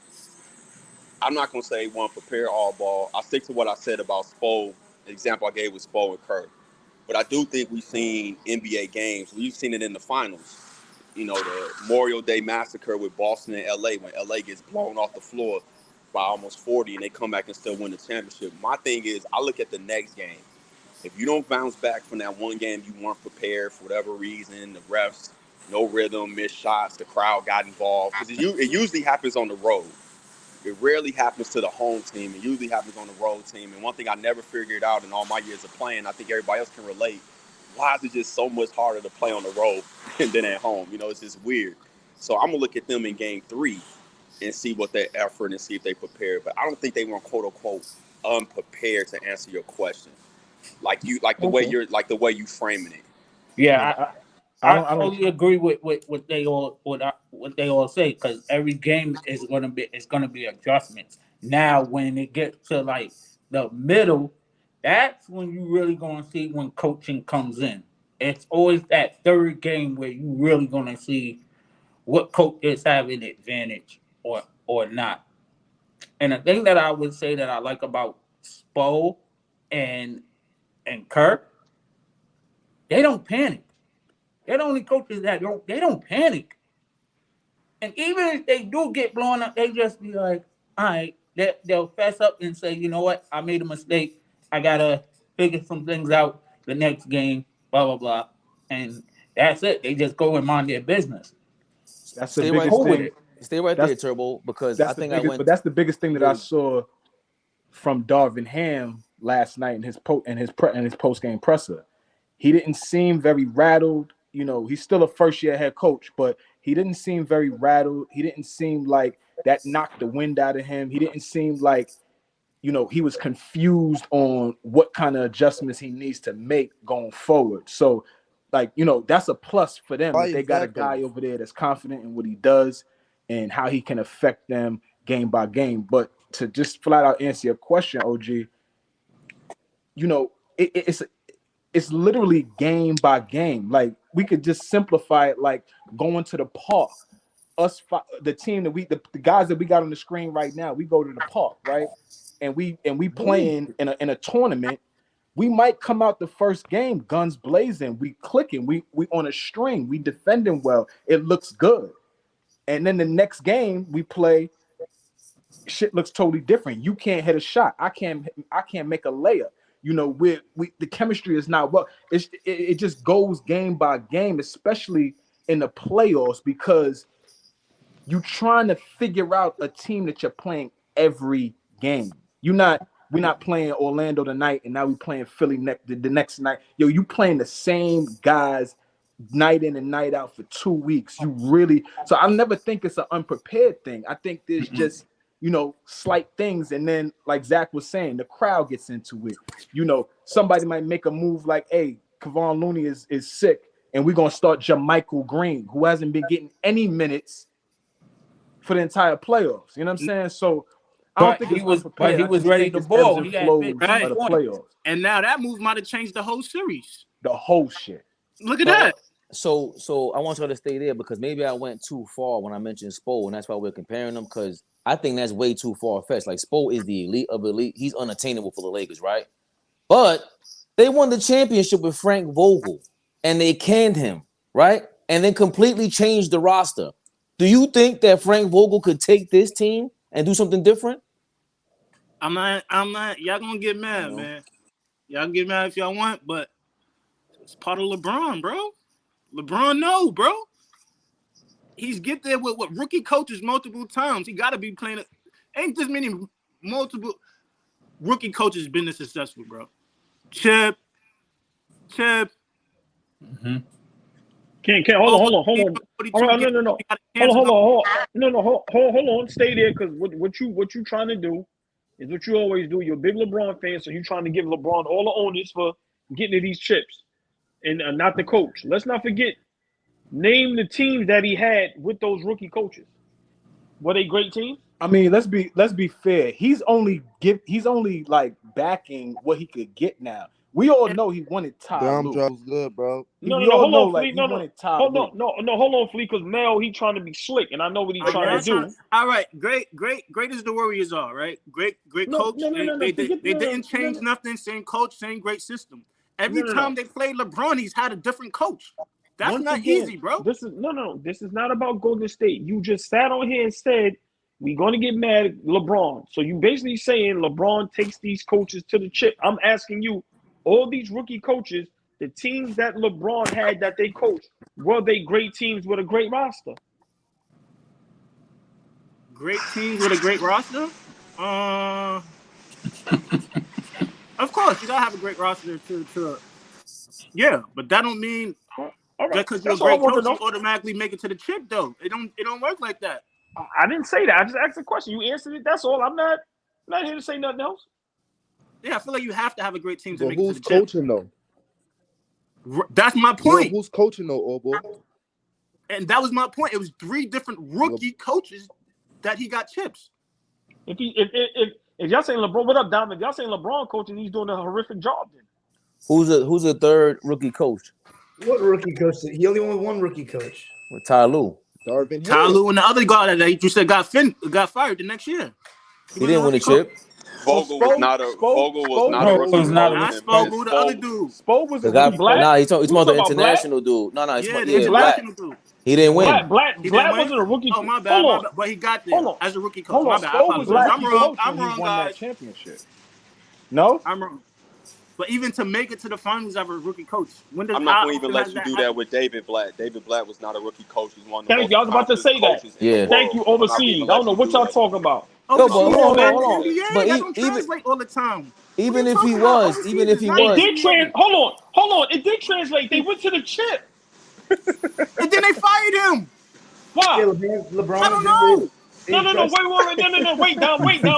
I'm not going to say one prepare all ball. I'll stick to what I said about Spo. The example I gave was Spo and Curry. But I do think we've seen NBA games. We've seen it in the finals. You know, the Memorial Day massacre with Boston and LA when LA gets blown off the floor by almost 40 and they come back and still win the championship. My thing is I look at the next game. If you don't bounce back from that one game you weren't prepared for whatever reason, the refs, no rhythm, missed shots, the crowd got involved. Because it usually happens on the road. It rarely happens to the home team. It usually happens on the road team. And one thing I never figured out in all my years of playing, I think everybody else can relate, why is it just so much harder to play on the road than at home? You know, it's just weird. So I'm going to look at them in game 3 and see what their effort and see if they prepare. But I don't think they were quote-unquote unprepared to answer your question. Like the way you framing it. Yeah, I totally agree with what they all say, because every game is gonna be adjustments. Now, when it gets to like the middle, that's when you really gonna see when coaching comes in. It's always that third game where you really gonna see what coach is having advantage or not. And the thing that I would say that I like about Spo and Kirk, they don't panic. They're the only coaches that they don't panic. And even if they do get blown up, they just be like, all right, they'll fess up and say, you know what, I made a mistake. I got to figure some things out the next game, blah, blah, blah. And that's it. They just go and mind their business. That's the biggest thing. Stay right there, Turbo, because I think but that's the biggest thing that I saw from Darvin Ham last night in his post game presser. He didn't seem very rattled. You know, he's still a first-year head coach, but he didn't seem very rattled. He didn't seem like that knocked the wind out of him. He didn't seem like, you know, he was confused on what kind of adjustments he needs to make going forward. So, like, you know, that's a plus for them. They got a guy over there that's confident in what he does and how he can affect them game by game. But to just flat out answer your question, OG, you know, it's literally game by game. Like, we could just simplify it like going to the park. The team that the guys that we got on the screen right now, we go to the park, right? And we playing in a tournament. We might come out the first game guns blazing, we clicking, we on a string, we defending well. It looks good. And then the next game we play, shit looks totally different. You can't hit a shot. I can't make a layup. You know, the chemistry is not well. It just goes game by game, especially in the playoffs, because you're trying to figure out a team that you're playing every game. We're not playing Orlando tonight, and now we're playing Philly the next night. Yo, you playing the same guys night in and night out for 2 weeks. So I never think it's an unprepared thing. I think there's just, you know, slight things. And then, like Zach was saying, the crowd gets into it. You know, somebody might make a move like, hey, Kevon Looney is sick, and we're going to start JaMychal Green, who hasn't been getting any minutes for the entire playoffs. You know what I'm saying? So I don't think he was ready to ball. He had of the playoffs. And now that move might have changed the whole series. The whole shit. Look at that. So I want y'all to stay there, because maybe I went too far when I mentioned Spo, and that's why we're comparing them, because I think that's way too far-fetched. Like, Spo is the elite of elite. He's unattainable for the Lakers, right? But they won the championship with Frank Vogel, and they canned him, right? And then completely changed the roster. Do you think that Frank Vogel could take this team and do something different? I'm not. Y'all gonna get mad, man. Y'all can get mad if y'all want, but it's part of LeBron, bro. LeBron, no, bro. He's get there with rookie coaches multiple times. He got to be playing it. Ain't this many multiple rookie coaches been this successful, bro? Chip. Mm-hmm. Can't hold on. No. Hold on. Stay there, because what you trying to do is what you always do. You're a big LeBron fan, so you're trying to give LeBron all the onus for getting to these chips, and not the coach. Let's not forget. Name the teams that he had with those rookie coaches. Were they great teams? I mean, let's be fair. He's only like backing what he could get now. We all know he wanted Ty Lue. Drop was good, bro. Hold on, Flea, because Mel, he trying to be slick, and I know what he's trying to do. All right, great as the Warriors are, right? Great coach. They didn't change nothing. Same coach, same great system. Every time they played LeBron, he's had a different coach. That's not easy, bro. This is not about Golden State. You just sat on here and said we're gonna get mad at LeBron. So you basically saying LeBron takes these coaches to the chip. I'm asking you, all these rookie coaches, the teams that LeBron had that they coached, were they great teams with a great roster? Great teams with a great roster? Of course, you gotta have a great roster to yeah, but that don't mean all right. Just because you're a great coach, you automatically make it to the chip, though. It don't work like that. I didn't say that. I just asked a question. You answered it. That's all. I'm not here to say nothing else. Yeah, I feel like you have to have a great team to make it to the chip. Who's coaching though? That's my point. Who's coaching though, AllBall? And that was my point. It was 3 different rookie coaches that he got chips. If y'all saying LeBron, what up, Dom? If y'all saying LeBron coaching, he's doing a horrific job. Then Who's a third rookie coach? What rookie coach? He only won one rookie coach. With Ty Lue. Ty Lue and the other guy that you said got fired the next year. He didn't win a chip. Vogel was not a rookie coach. Not Vogel, the other dude. Spo was the guy. Nah, he's talking about the international dude. No, he's black. He didn't win. Black wasn't a rookie. Oh, my bad. But he got there as a rookie coach. My bad. I'm wrong, guys. Championship. No, I'm wrong. But even to make it to the finals as a rookie coach, I'm not going to even let you do that with David Blatt. David Blatt was not a rookie coach. He's one of the Thank you. I was about to say that. Yeah. Thank you, overseas. I don't know what y'all talking about. No, but hold on. But that don't translate all the time. Even if he was, It did hold on. It did translate. They went to the chip. And then they fired him. Why? LeBron. I don't know. No.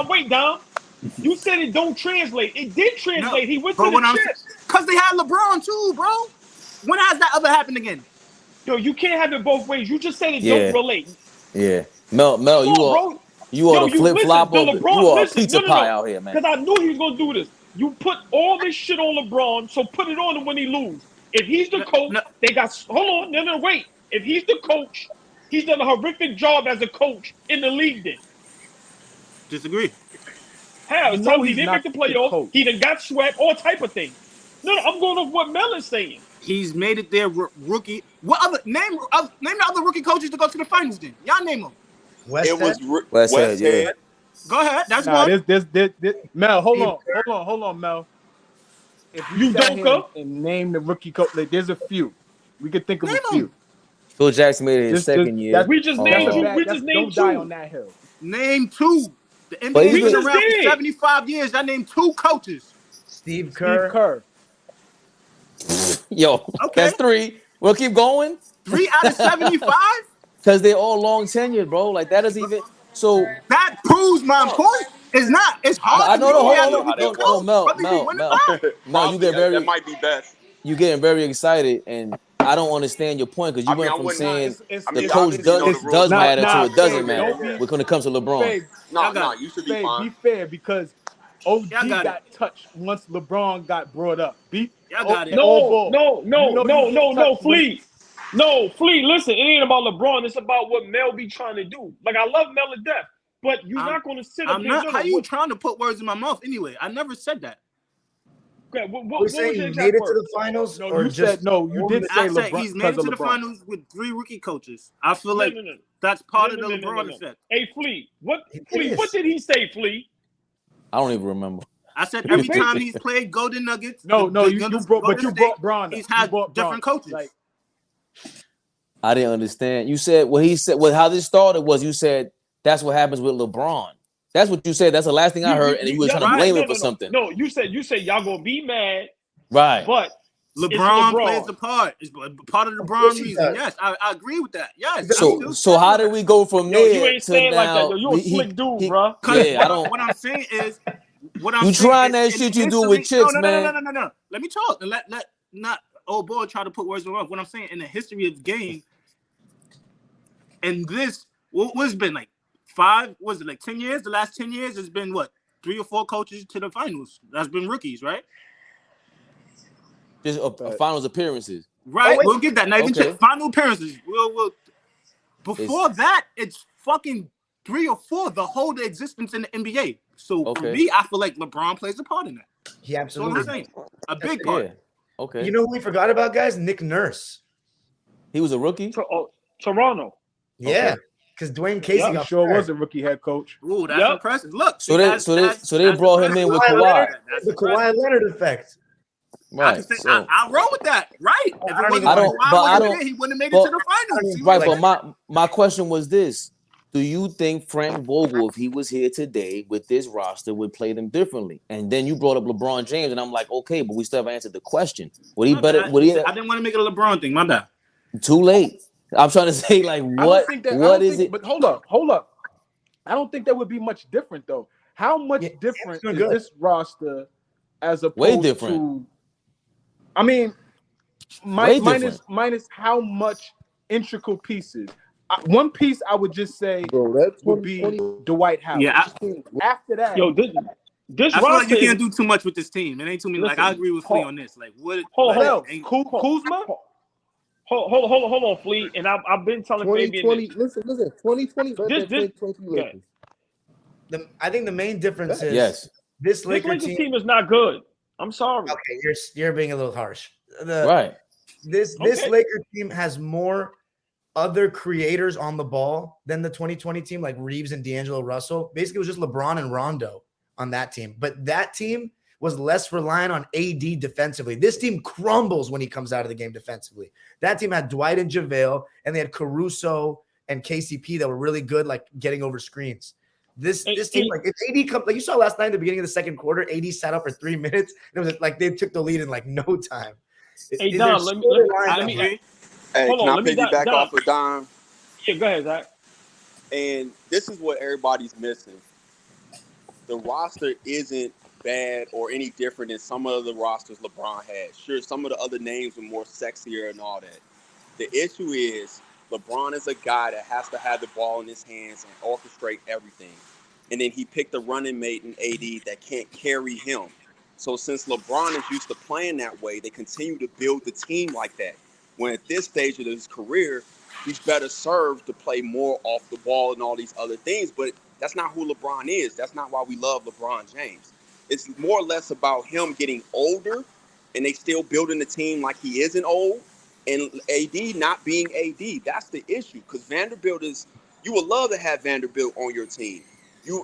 Wait down. You said it don't translate. It did translate. He went to the chip. Because they had LeBron too, bro. When has that ever happened again? Yo, you can't have it both ways. You just said it don't relate. Yeah. Mel, you are the flip-flop of you are a pizza pie out here, man. Because I knew he was going to do this. You put all this shit on LeBron, so put it on him when he lose. If he's the coach, they got... Hold on. Wait. If he's the coach, he's done a horrific job as a coach in the league then. Disagree. Hell, no, he didn't make the playoffs. He done got swept, all type of things. No, I'm going off what Mel is saying. He's made it their rookie. What other name the other rookie coaches to go to the finals then? Y'all name them. Westhead. Yeah. Go ahead. That's one. This Mel, hold on, Mel. If you don't and name the rookie coach, like, there's a few. We could think of a few. Phil Jackson made it his second year. We just named two. Don't die on that hill. Name 2. The NBA been around for 75 years. I named 2 coaches. Steve Kerr. Yo, that's 3. We'll keep going. 3 out of 75? Because they're all long tenured, bro. Like, that doesn't even... So... That proves my point. It's not. It's hard. No, you get very... That might be best. You getting very excited, and I don't understand your point, because you went from saying the coach does matter to it doesn't matter when it comes to LeBron. No, you should be fine. Be fair, because OG got touched once LeBron got brought up. No, Flea. No, Flea, listen, it ain't about LeBron. It's about what Mel be trying to do. Like, I love Mel to death. But you're not going to sit up I'm here. not. No, How no, you what, trying to put words in my mouth anyway? I never said that. okay, what We're was saying your he exact made it to word? the finals, No, or you just said no. You did say I said LeBron he's made it because to of the LeBron. finals with 3 rookie coaches. I feel No, like no, no. that's part of No, the no, no, LeBron no, no. effect. Hey, Flea, what is. did he say, Flea? I don't even remember. I said You every basically- time he's played Golden Nuggets, No, you brought, but Golden you State, brought Bron. he's You had brought different Bron. coaches. Like, I didn't understand. You said what he said. Well, how this started was you said that's what happens with LeBron. That's what you said. That's the last thing I heard, and you were trying to blame him for something. No, you said y'all gonna be mad, Right? but LeBron plays the part. It's part of the LeBron he reason. does. Yes, I agree with that. Yes. So how did we go from Yo, you there ain't to saying like that. now? Yo, you a slick dude, bro. Yeah, I don't. What I'm saying is, what I'm You saying trying is, that shit you do with chicks, man? No. Let me talk. And let not AllBall try to put words in my mouth. What I'm saying in the history of the game, and this what's been like 5? Was it like 10 years? The last 10 years has been what 3 or 4 coaches to the finals. That's been rookies, right? Just finals appearances. Right. wait. We'll get that. Not even Okay. final appearances. We'll before that, it's fucking 3 or 4 the whole existence in the NBA. So for me, I feel like LeBron plays a part in that. He absolutely That's what I'm saying. A big part. Yeah. Okay. You know who we forgot about, guys? Nick Nurse. He was a rookie. Toronto. Yeah, because Dwayne Casey Yep. got sure fired. was a rookie head coach. Ooh, that's Yep. impressive. Look, So they brought him in with Kawhi. It's the Kawhi Leonard effect. Right. I roll with that. Right. If it wasn't I don't- Kawhi but I wasn't don't- there, he wouldn't have made it to the finals. Right, but my question was this: do you think Frank Vogel, if he was here today with this roster, would play them differently? And then you brought up LeBron James, and I'm like, okay, but we still haven't answered the question. Would he better? Would he? I didn't want to make it a LeBron thing. My bad. Too late. I'm trying to say, like, what? What is it? But hold up. I don't think that would be much different though. How much different is this roster as opposed to? I mean, minus how much intricate pieces. One piece I would just say would be Dwight Howard. Yeah. After that, Yo, this I feel like roster you can't do too much with this team. It ain't too many. Like I agree with Flea on this. Like what? Kuzma. Hold on, Flea. And I've been telling 2020. Fabian. Listen. 2020 versus 2022 Lakers. I think the main difference is this Lakers team is not good. I'm sorry. Okay, you're being a little harsh. Right. This Lakers team has more other creators on the ball than the 2020 team, like Reeves and D'Angelo Russell. Basically, it was just LeBron and Rondo on that team. But that team was less reliant on AD defensively. This team crumbles when he comes out of the game defensively. That team had Dwight and JaVale, and they had Caruso and KCP that were really good, like getting over screens. This team, like if AD comes, like you saw last night in the beginning of the second quarter, AD sat up for 3 minutes. And it was like they took the lead in like no time. Hey, Don, let me Hey, hold can on, I piggyback off of Don? Yeah, go ahead, Zach. And this is what everybody's missing. The roster isn't bad or any different than some of the rosters LeBron had. Sure, some of the other names were more sexier and all that. The issue is LeBron is a guy that has to have the ball in his hands and orchestrate everything. And then he picked a running mate in AD that can't carry him. So since LeBron is used to playing that way, they continue to build the team like that. When at this stage of his career, he's better served to play more off the ball and all these other things. But that's not who LeBron is. That's not why we love LeBron James. It's more or less about him getting older and they still building the team like he isn't old. And AD not being AD, that's the issue. Because Vanderbilt you would love to have Vanderbilt on your team.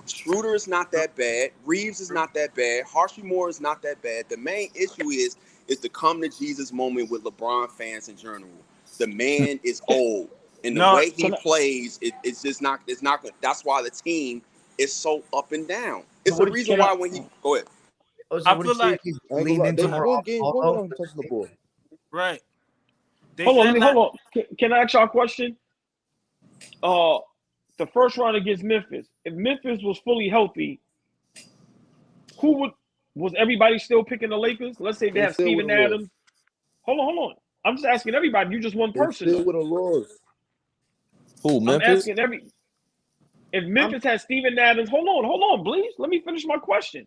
Schroeder is not that bad. Reeves is not that bad. Harshimore is not that bad. The main issue is the come to Jesus moment with LeBron fans in general. The man is old, and the way he plays, it's just not. It's not good. That's why the team is so up and down. It's the reason why when he go ahead. I feel like he's leading into more touching the ball. Right. Hold on. Can I ask y'all a question? The first round against Memphis. If Memphis was fully healthy, was everybody still picking the Lakers? Let's say they have Steven Adams. Hold on. I'm just asking everybody. You just one person. Still would have lost. Who, Memphis? I'm asking if Memphis has Steven Adams. Hold on, please. Let me finish my question.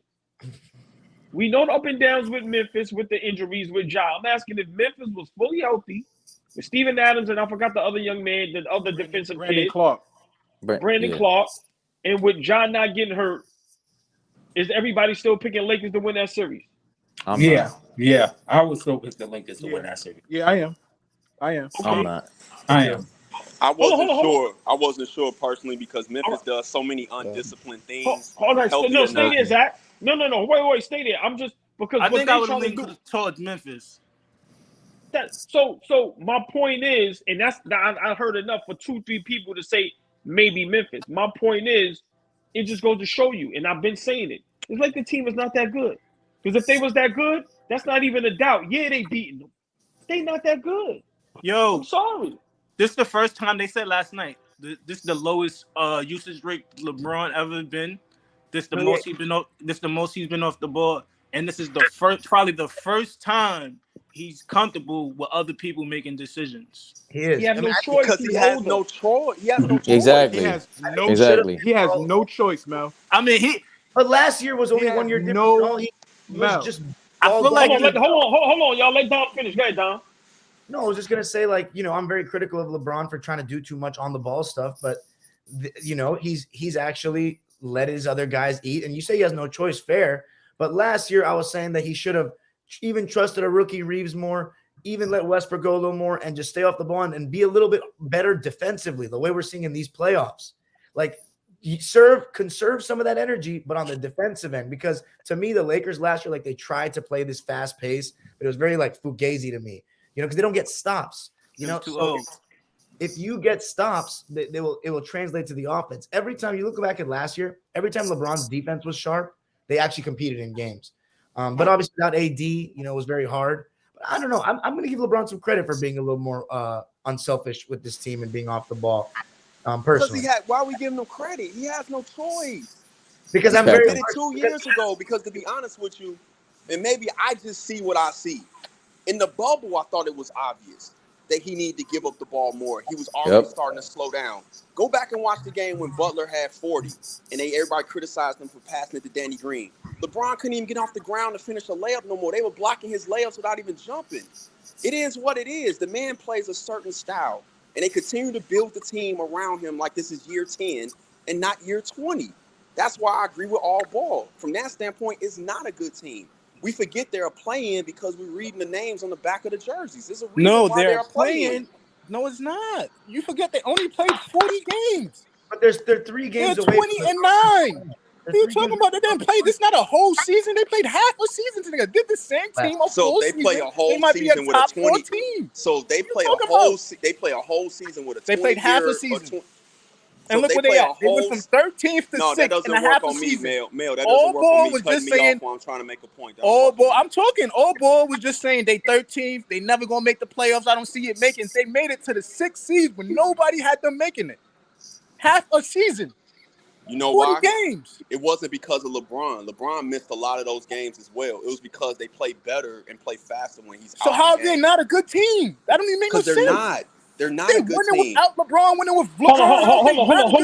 We know the up and downs with Memphis, with the injuries, with Ja. I'm asking if Memphis was fully healthy, with Steven Adams, and I forgot the other young man, the other defensive Brandon kid. Clark. Brandon Clark, and with John not getting hurt, is everybody still picking Lakers to win that series? I'm Yeah, not. yeah. I would still pick the Lakers to Yeah. win that series. Yeah, I am. Okay. I'm not. I am. I wasn't Hold on. sure. I wasn't sure personally because Memphis Alright. does so many undisciplined things. Hold on. Healthy No, or stay not. there, Zach. No. Wait. Stay there. I'm just because I what think I they would trying to lean do. towards Memphis. So my point is, and I heard enough for 2-3 people to say maybe Memphis. My point is, it just goes to show you, and I've been saying it. It's like the team is not that good. Because if they was that good, that's not even a doubt. Yeah, they beating them. They not that good. Yo, I'm sorry. this is the first time they said last night. This is the lowest usage rate LeBron ever been. This the most he's been off. This the most he's been off the ball, and this is the probably the first time he's comfortable with other people making decisions. He is. He has I mean, no choice. Because He's he has older. no choice. He has no choice. Exactly. He has no Exactly. He has no choice, Mel. I mean, but last year was only He 1 year has difference. no All he was Mel. just. I feel like Hold on, y'all. Let Dom finish. Go ahead, Dom. No, I was just gonna say, like, I'm very critical of LeBron for trying to do too much on the ball stuff, but he's actually let his other guys eat. And you say he has no choice, fair. But last year I was saying that he should have even trusted a rookie Reeves more, even let Westbrook go a little more, and just stay off the ball and be a little bit better defensively. The way we're seeing in these playoffs, like, conserve some of that energy, but on the defensive end, because to me the Lakers last year, like, they tried to play this fast pace, but it was very like fugazi to me. Because they don't get stops. So if you get stops, it will translate to the offense. Every time you look back at last year, every time LeBron's defense was sharp, they actually competed in games. But obviously without AD, it was very hard. But I don't know. I'm going to give LeBron some credit for being a little more unselfish with this team and being off the ball. Personally, Why are we giving him credit? He has no choice. Because I'm He very did it 2 years ago. Because to be honest with you, and maybe I just see what I see. In the bubble, I thought it was obvious that he needed to give up the ball more. He was already starting to slow down. Go back and watch the game when Butler had 40, and everybody criticized him for passing it to Danny Green. LeBron couldn't even get off the ground to finish a layup no more. They were blocking his layups without even jumping. It is what it is. The man plays a certain style, and they continue to build the team around him like this is year 10 and not year 20. That's why I agree with AllBall. From that standpoint, it's not a good team. We forget they're playing because we're reading the names on the back of the jerseys. There's a reason why they're playing. No, it's not. You forget they only played 40 games. But they're 3 games They're away. 20-9. What are you talking about? They didn't play. This is not a whole season. They played half a season together. Did the same team a So full they season. play a whole They might be a season with a top 20. 4 team. So they play talking a whole. about? They play a whole season with a. They played half a season. And look where they at. They went from 13th to 6th in a half a season. Mel, that doesn't work on me. was Cutting just me saying. off while I'm trying to make a point. AllBall, I'm talking. AllBall was just saying they 13th. They never gonna make the playoffs. I don't see it making. They made it to the 6th seed when nobody had them making it. Half a season. You know 40 why? games. It wasn't because of LeBron. LeBron missed a lot of those games as well. It was because they play better and play faster when he's out. So how are they not a good team? That don't even make no sense. Because they're not. They're not a good team. Without LeBron, when it was Hold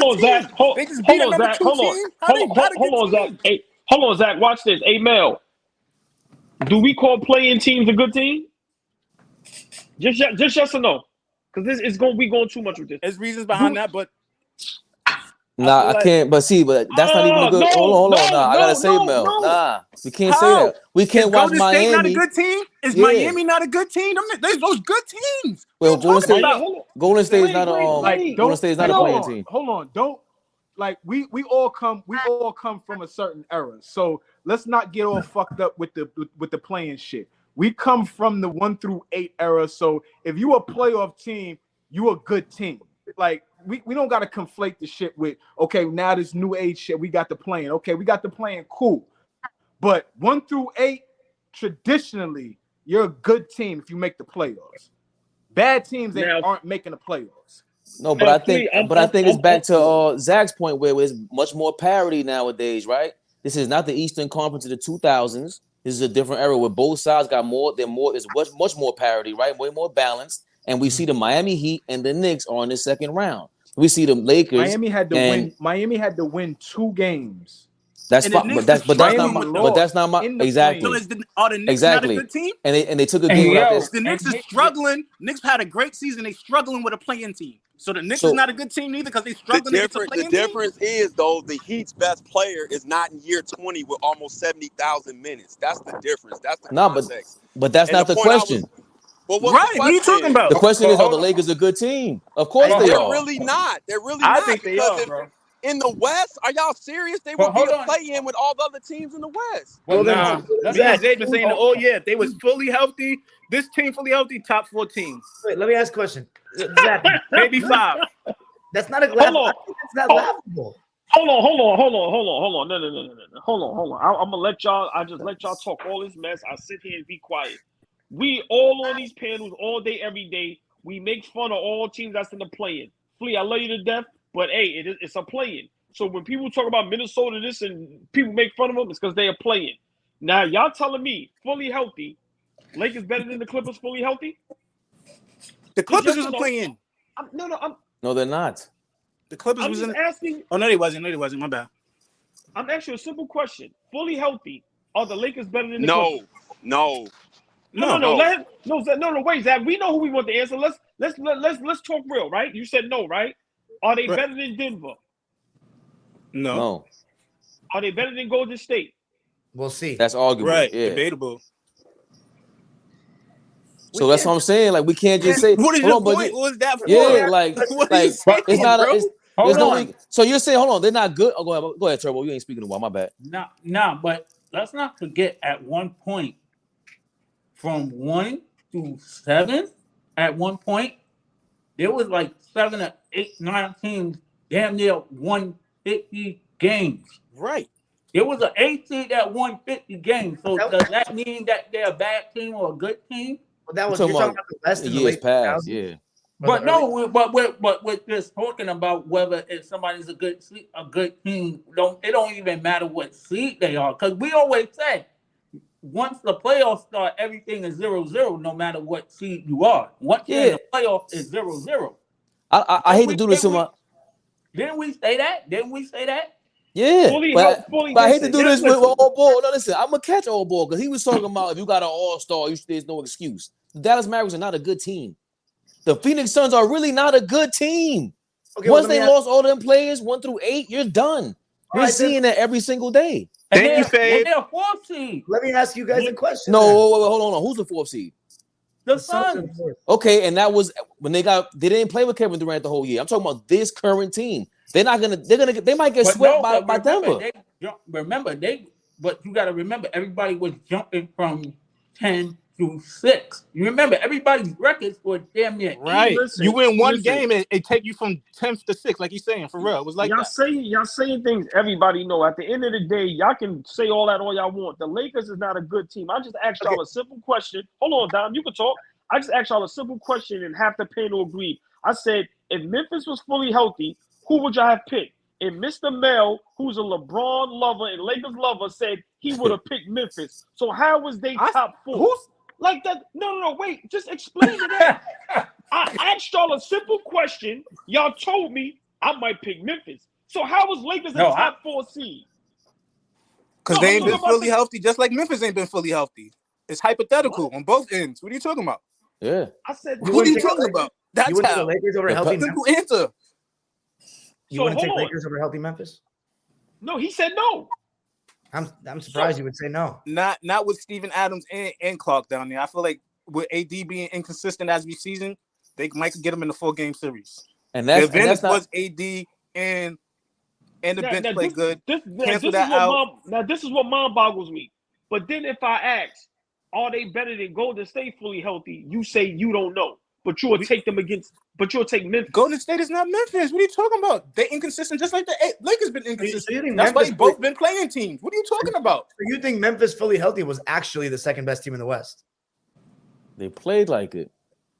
on, Zach. They just beat a number 2 team. How they not a good team? Zach. Hey, hold on, Zach. Watch this. Hey, Mel. Do we call playing teams a good team? Just yes or no? Because this is going. We going too much with this. There's reasons behind that, but Nah, I can't. But see, but that's not even a good. Hold on. Nah, I gotta say, Mel. Nah, we can't say that. We can't watch Golden Miami. State not a good team? Is Miami not a good team? Those good teams. Well, Golden State is not a Golden State is not a playing team. Hold on, don't like we all come from a certain era. So let's not get all fucked up with the playing shit. We come from the 1 through 8 era. So if you a playoff team, you a good team. Like we don't gotta conflate the shit with now this new age shit. We got the playing. We got the playing, cool. But 1 through 8, traditionally, you're a good team if you make the playoffs. Bad teams aren't making the playoffs. No, but I think it's back to Zach's point where there's much more parity nowadays, right? This is not the Eastern Conference of the 2000s. This is a different era where both sides got more. There's much more parity, right? Way more balanced. And we see the Miami Heat and the Knicks are in the second round. We see the Lakers. Miami had to win 2 games That's And the fine, Knicks but that's not struggling my with but that's not my in the exactly. So are the Knicks Exactly. not a good team? And they took a And game without yo, this. The Knicks and is struggling. Knicks had a great season. They struggling with a playing team. So the Knicks is So not a good team neither because they The struggling against a difference, playing team. is though the Heat's best player is not in year 20 with almost 70,000 minutes. That's the difference. That's the no, context. but that's And not the the point I question. was, well, what's Right. the What are you question? talking about? The question is, are hold the on. Lakers a good team? Of course Hold they They're are. really not. They're really I not. think they Because are, if bro. in the West, are y'all serious? They But would be hold a on. play-in with all the other teams in the West. But Well, then, nah, let's Me and ask- Zay been saying, oh, oh yeah, if they was fully healthy, this team fully healthy, top 4 teams, Wait, let me ask a question. Zach, maybe 5. that's not a Hold laughable. on. That's not Oh. laughable. Hold on. No. Hold on. I'm gonna let y'all. I just let y'all talk all this mess. I sit here and be quiet. We all on these panels all day, every day. We make fun of all teams that's in the play-in. Flea, I love you to death, but hey, it's a play-in. So when people talk about Minnesota this and people make fun of them, it's because they are playing. Now y'all telling me fully healthy, Lakers better than the Clippers fully healthy? The Clippers Yes was or a no? play-in. No, they're not. The Clippers I'm was just in. asking. Oh no, they wasn't. My bad. I'm asking you a simple question. Fully healthy, are the Lakers better than the Clippers? No. No. Wait, Zach. We know who we want to answer. Let's talk real, right? You said no, right? Are they Right. better than Denver? No. Are they better than Golden State? We'll see. That's arguable. Right. Yeah. Debatable. So that's what I'm saying. Like we can't just say. What is hold your on, but point? What was that for? yeah, like What are you saying, it's not. bro? There's hold no. on. So you're saying, hold on, they're not good. Oh, go ahead, Turbo. You ain't speaking a while. My bad. Nah, but let's not forget at one point, from 1 to 7, at one point, there was like 7 or 8, 9 teams damn near won 50 games. Right. There was an 8 seed that won 50 games. So does that mean that they're a bad team or a good team? Well, that was You're you're talking talking about the West The in the years late past. 2000s? Yeah. But no, but we're just talking about whether if somebody's a good team. It don't even matter what seed they are, because we always say once the playoffs start, everything is 0-0, no matter what seed you are. Once you're in the playoffs, it's 0-0. I hate to do this to my. Didn't we say that? Yeah, Fully but I hate to listen, do this with listen. AllBall. No, listen, I'm gonna catch AllBall because he was talking about if you got an All-Star, there's no excuse. The Dallas Mavericks are not a good team. The Phoenix Suns are really not a good team. Okay, Once they lost all them players 1 through 8, you're done. We're right, seeing that every single day. And Thank you, they're Fave. a 4th seed. Let me ask you guys a question. No, then. wait, hold on. Who's the 4th seed? The Suns Suns. are fourth. Okay, and that was when they didn't play with Kevin Durant the whole year. I'm talking about this current team. They might get But swept no, by Denver. But you got to remember, everybody was jumping from 10 to 6. You remember, everybody's records were damn near Right. Listen, you win one listen. game, it take you from 10th to 6th, like he's saying, for real. It was like y'all that. saying things everybody know. At the end of the day, y'all can say all that all y'all want. The Lakers is not a good team. I just asked y'all a simple question. Hold on, Dom, you can talk. I just asked y'all a simple question and half the panel agreed. I said, if Memphis was fully healthy, who would y'all have picked? And Mr. Mel, who's a LeBron lover and Lakers lover, said he would have picked Memphis. So how was they top 4? Who's Like that? No, wait. Just explain to that. I asked y'all a simple question. Y'all told me I might pick Memphis. So how was Lakers a top 4 seed? Because they ain't been fully healthy, just like Memphis ain't been fully healthy. It's hypothetical on both ends. What are you talking about? Yeah. I said, what are you talking about? That's you wouldn't how. take the Lakers over healthy Simple Memphis? answer. You wouldn't take Lakers over healthy Memphis? No, he said no. I'm surprised you would say no. Not with Steven Adams and Clark down there. I feel like with AD being inconsistent as we season, they might get him in the 4-game series. And the advantage was AD and the bench played good. This is what mind boggles me. But then if I ask, are they better than Golden State fully healthy? You say you don't know, but you'll take them against. But you'll take Memphis. Golden State is not Memphis. What are you talking about? They inconsistent, just like the Lakers been inconsistent. So that's why they both been playing teams. What are you talking about? So you think Memphis fully healthy was actually the second best team in the West? They played like it.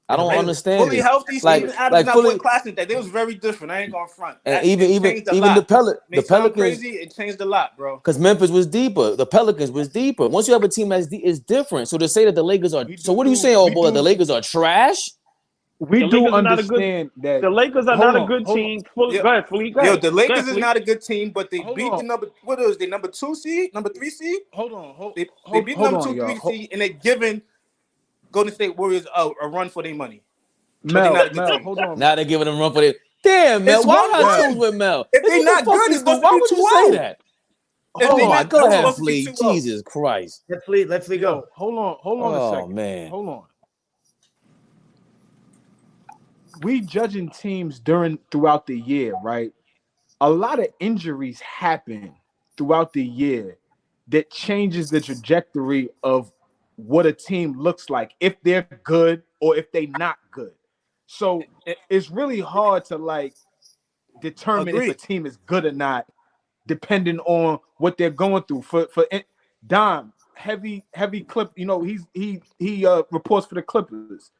I don't understand. Fully healthy, Steven Adams not one class in that. They was very different. I ain't gonna front. And that even the Pelicans crazy. It changed a lot, bro. Because Memphis was deeper. The Pelicans was deeper. Once you have a team that's is different. So to say that the Lakers are so what are you saying, AllBall? That the Lakers are trash? We The do Lakers are not a good- understand that. The Lakers are Hold not a on, good hold on. team. Fully, Yeah. go ahead, Philippe. Go Yo, ahead. the Go Lakers ahead, is Philippe. not a good team, but they Hold beat on. the number. What is they number 2 seed, number 3 seed? Hold on, They hold beat on, number 2, y'all. 3 seed, and they're giving Golden State Warriors a run for their money. But they're Mel, not a good Mel, team. hold on. Now they're giving them run for it. Damn, Mel, It's why I got 1-1. twos with Mel? If That's they what not the fuck good, is it's supposed Why to be would you 2-0. say that? If Oh they my not good, God, it's supposed to be Flea. 2-0. Jesus Christ. Let Flea go. Yo, hold on a Oh second. man. Hold on. We judging teams throughout the year, right? A lot of injuries happen throughout the year that changes the trajectory of what a team looks like, if they're good or if they're not good. So it's really hard to like determine if a Agreed. team is good or not, depending on what they're going through. For Dom, heavy clip. You know, he reports for the Clippers.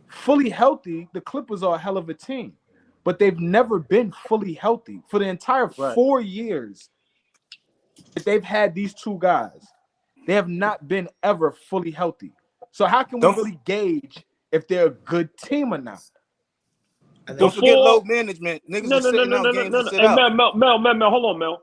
Fully healthy, the Clippers are a hell of a team, but they've never been fully healthy for the entire Right. 4 years that they've had these two guys. They have not been ever fully healthy. So how can we Don't- really gauge if they're a good team or not? Don't forget load management. Niggas No, is no, no, sitting no, out no, games no, to no. sit Hey, out. Mel, hold on, Mel.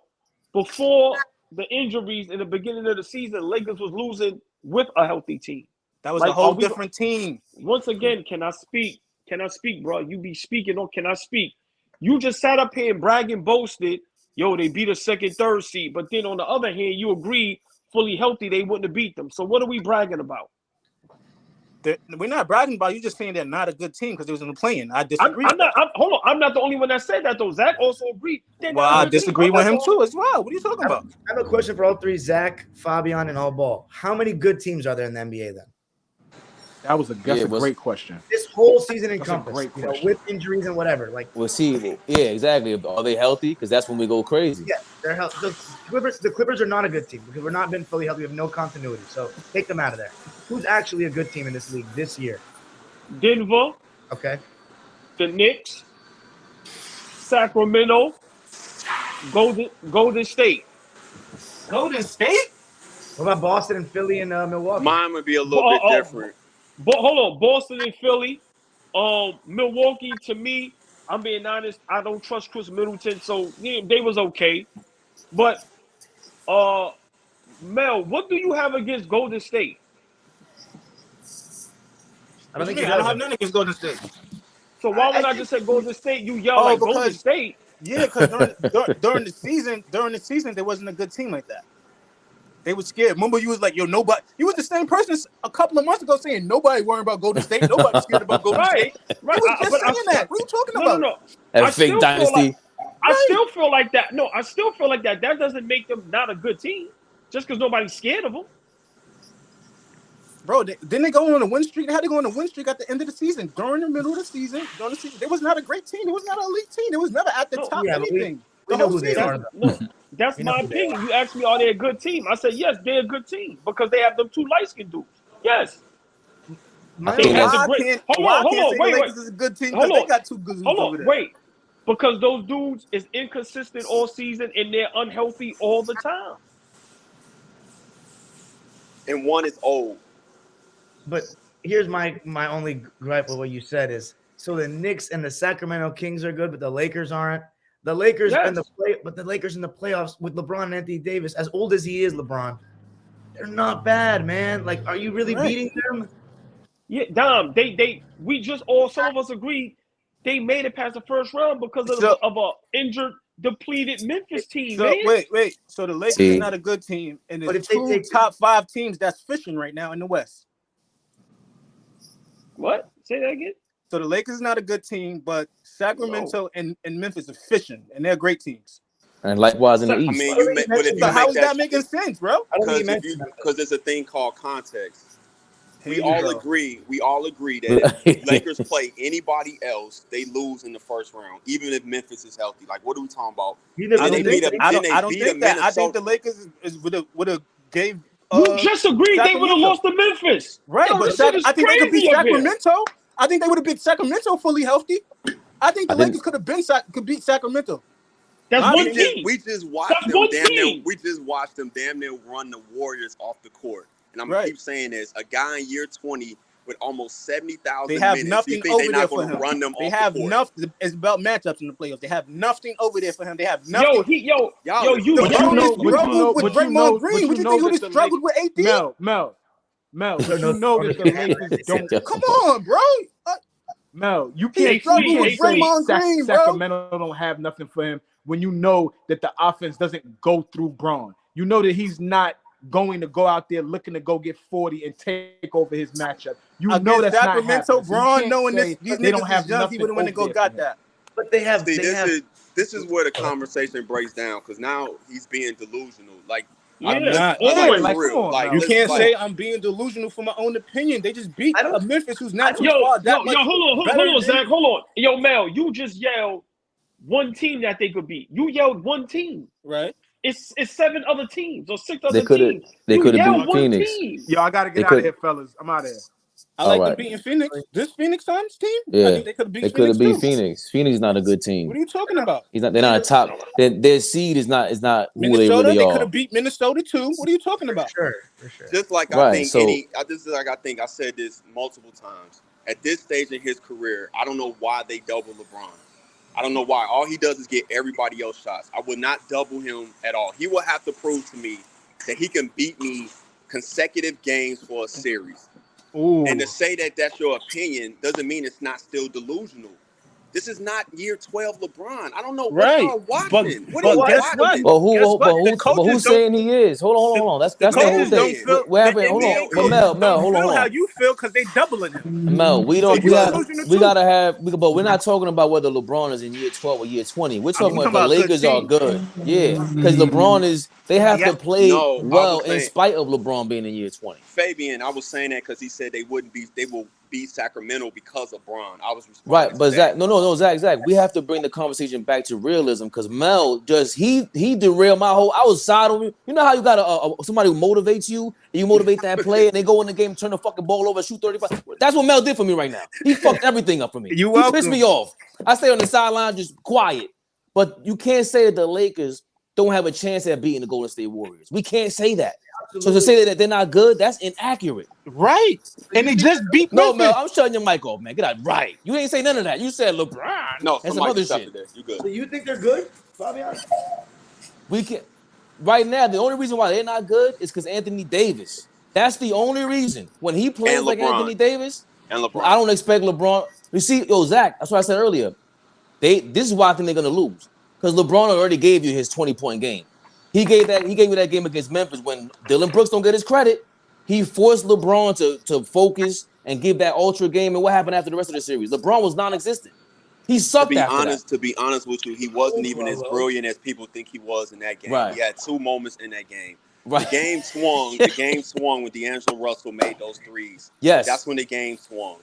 Before the injuries in the beginning of the season, Lakers was losing with a healthy team. That was Like, a whole are we- different team. Once again, can I speak? Can I speak, bro? You be speaking or can I speak? You just sat up here and bragged and boasted, yo, they beat a second, third seed. But then on the other hand, you agree fully healthy, they wouldn't have beat them. So what are we bragging about? We're not bragging about you, just saying they're not a good team because they was in the playing. I disagree with that. Hold on. I'm not the only one that said that, though. Zach also agreed. Well, I disagree with him too as well. What are you talking I about? have a question for all three: Zach, Fabian, and AllBall. How many good teams are there in the NBA then? That's a great question. This whole season That's a encompassed, great you know, question. with injuries and whatever. Like, We'll see. Yeah, exactly. Are they healthy? Because that's when we go crazy. yeah, they're healthy. The Clippers are not a good team because we're not been fully healthy. We have no continuity. So take them out of there. Who's actually a good team in this league this year? Denver, Okay. the Knicks, Sacramento, Golden State. Golden State? What about Boston and Philly and Milwaukee? Mine would be a little bit different. But hold on, Boston and Philly, Milwaukee. To me, I'm being honest, I don't trust Chris Middleton, so yeah, they was okay. But Mel, what do you have against Golden State? I don't think I don't have nothing against Golden State. So why would I think just say Golden State? You yell like Golden because State. yeah, because during the season, there wasn't a good team like that. They were scared. Remember, you was like, yo, nobody. You was the same person a couple of months ago saying nobody worrying about Golden State. Nobody scared about Golden State. Right. You was just saying that. What are you talking about? No. A fake dynasty. I still feel like that. No, I still feel like that. That doesn't make them not a good team. Just because nobody's scared of them. Bro, didn't they go on a win streak? They had to go on a win streak at the end of the season. During the middle of the season, they was not a great team. It was not an elite team. It was never at the top yeah, but anything. we know who they are. No, that's my opinion. You asked me, are they a good team? I said, yes, they're a good team because they have them two light-skinned dudes. Yes. I think that's Hold on, wait. Lakers is a good team because they got two good dudes over there. Wait. Because those dudes is inconsistent all season and they're unhealthy all the time. And one is old. But here's my only gripe with what you said is, so the Knicks and the Sacramento Kings are good, but the Lakers aren't. The Lakers but the Lakers in the playoffs with LeBron and Anthony Davis, as old as he is, LeBron, they're not bad, man. Like, are you really beating them? Yeah, Dom, we just some of us agreed they made it past the first round because of a injured, depleted Memphis team, man. Wait. So the Lakers are not a good team, and there's two top 5 teams that's fishing right now in the West. What? Say that again? So the Lakers is not a good team, but Sacramento and Memphis are fishing, and they're great teams. And likewise in the East. I mean, but how is that making sense, bro? Because there's a thing called context. We all agree that if Lakers play anybody else, they lose in the first round, even if Memphis is healthy. Like, what are we talking about? I don't think that. I think the Lakers would have gave. You just agreed they would have lost to Memphis, right? Yo, But I think they could beat Sacramento. I think they would have beat Sacramento fully healthy. I think the Lakers could beat Sacramento. That's one team. We just watched them damn near. We just watched them damn near run the Warriors off the court. And I'm gonna keep saying this: a guy in year 20 with almost 70,000 They have minutes, nothing you think over they're there not for going to him. run them They off have the court? nothing. It's about matchups in the playoffs. They have nothing over there for him. They have nothing. Y'all You The But you bro know, is but you know, with but you Draymond know, Green. but What you you think know he that the struggled with AD? Mel, but you know that the Lakers don't. Come on, bro. Mel, you He can't struggled with say Draymond Green, bro. Sacramento don't have nothing for him when you know that the offense doesn't go through Braun. You know that he's not going to go out there looking to go get 40 and take over his matchup. You know Against that's not Sacramento, happening. So you Braun can't knowing say these they don't niggas have is young, he nothing would have went and go over got there that. But they have. See, They have. this is where the conversation breaks down because now he's being delusional. Like, I'm Yeah. not. like, like, for real. come on, Like, Mel. You let's, can't like, say I'm being delusional for my own opinion. They just beat I don't- a Memphis who's not too Yo, far. That much hold better on, than- Zach. Hold on. Yo, Mel, you just yelled one team that they could beat. You yelled one team. Right. It's 7 other teams or 6 They other could have. teams. They You could have yelled beat one Phoenix. team. Yo, I gotta They get out of could- here, fellas. I'm out of here. I All like right. them beating Phoenix. This Phoenix Suns team? I Yeah, think they could have they beat could have Phoenix beat too. Phoenix. Phoenix is not a good What team. are you talking about? They're not a top. Their seed is not who they Minnesota, really they could are. have beat Minnesota too. What are you talking about? For sure. just like Right, I think so- I said this multiple times. At this stage in his career, I don't know why they double LeBron. I don't know why. All he does is get everybody else shots. I would not double him at all. He will have to prove to me that he can beat me consecutive games for a series. Ooh. And to say that that's your opinion doesn't mean it's not still delusional. This is not year 12 LeBron. I don't know what Right. y'all watching. What but are you guess watching? what? But Guess what? The who's coaches saying he is? Hold on. That's the whole coaches thing. don't feel. What happened? The Hold NBA on. But coaches Mel, don't hold feel on. how you feel because they doubling him. Mel, we So you gotta delusional we too? gotta have but we're not talking about whether LeBron is in year 12 or year 20. We're talking talking about if the about good Lakers are team. good. Yeah. Because LeBron they have Yeah. to play No, I well was in saying- spite of LeBron being in year 20. Fabian, I was saying that because he said they will beat Sacramento because of Bron. I was responding Right, to but that. Zach, we have to bring the conversation back to realism because Mel he derailed my whole. I was side on you. You know how you got somebody who motivates you, and you motivate that play, and they go in the game, turn the fucking ball over, shoot 35. That's what Mel did for me right now. He fucked everything up for me. You He pissed welcome. me off. I stay on the sideline just quiet, but you can't say that the Lakers don't have a chance at beating the Golden State Warriors. We can't say that. So to say that they're not good, that's inaccurate. Right. And they just beat No, Memphis. Mel, I'm shutting your mic off, man. Get out. Right. You ain't say none of that. You said LeBron No, and some somebody other just shit. shut it there. You good. So you think they're good, Fabian? We can right now. The only reason why they're not good is because Anthony Davis. That's the only reason. When he plays And like LeBron. Anthony Davis, And LeBron. I don't expect LeBron. You see, Zach. That's what I said earlier. This is why I think they're gonna lose because LeBron already gave you his 20-point game. He gave you that game against Memphis when Dylan Brooks don't get his credit. He forced LeBron to focus and give that ultra game. And what happened after the rest of the series? LeBron was non-existent. He sucked after that. To be honest with you, he wasn't even as brilliant as people think he was in that game. Right. He had 2 moments in that game. Right. The game swung. The game swung when D'Angelo Russell made those threes. Yes. That's when the game swung.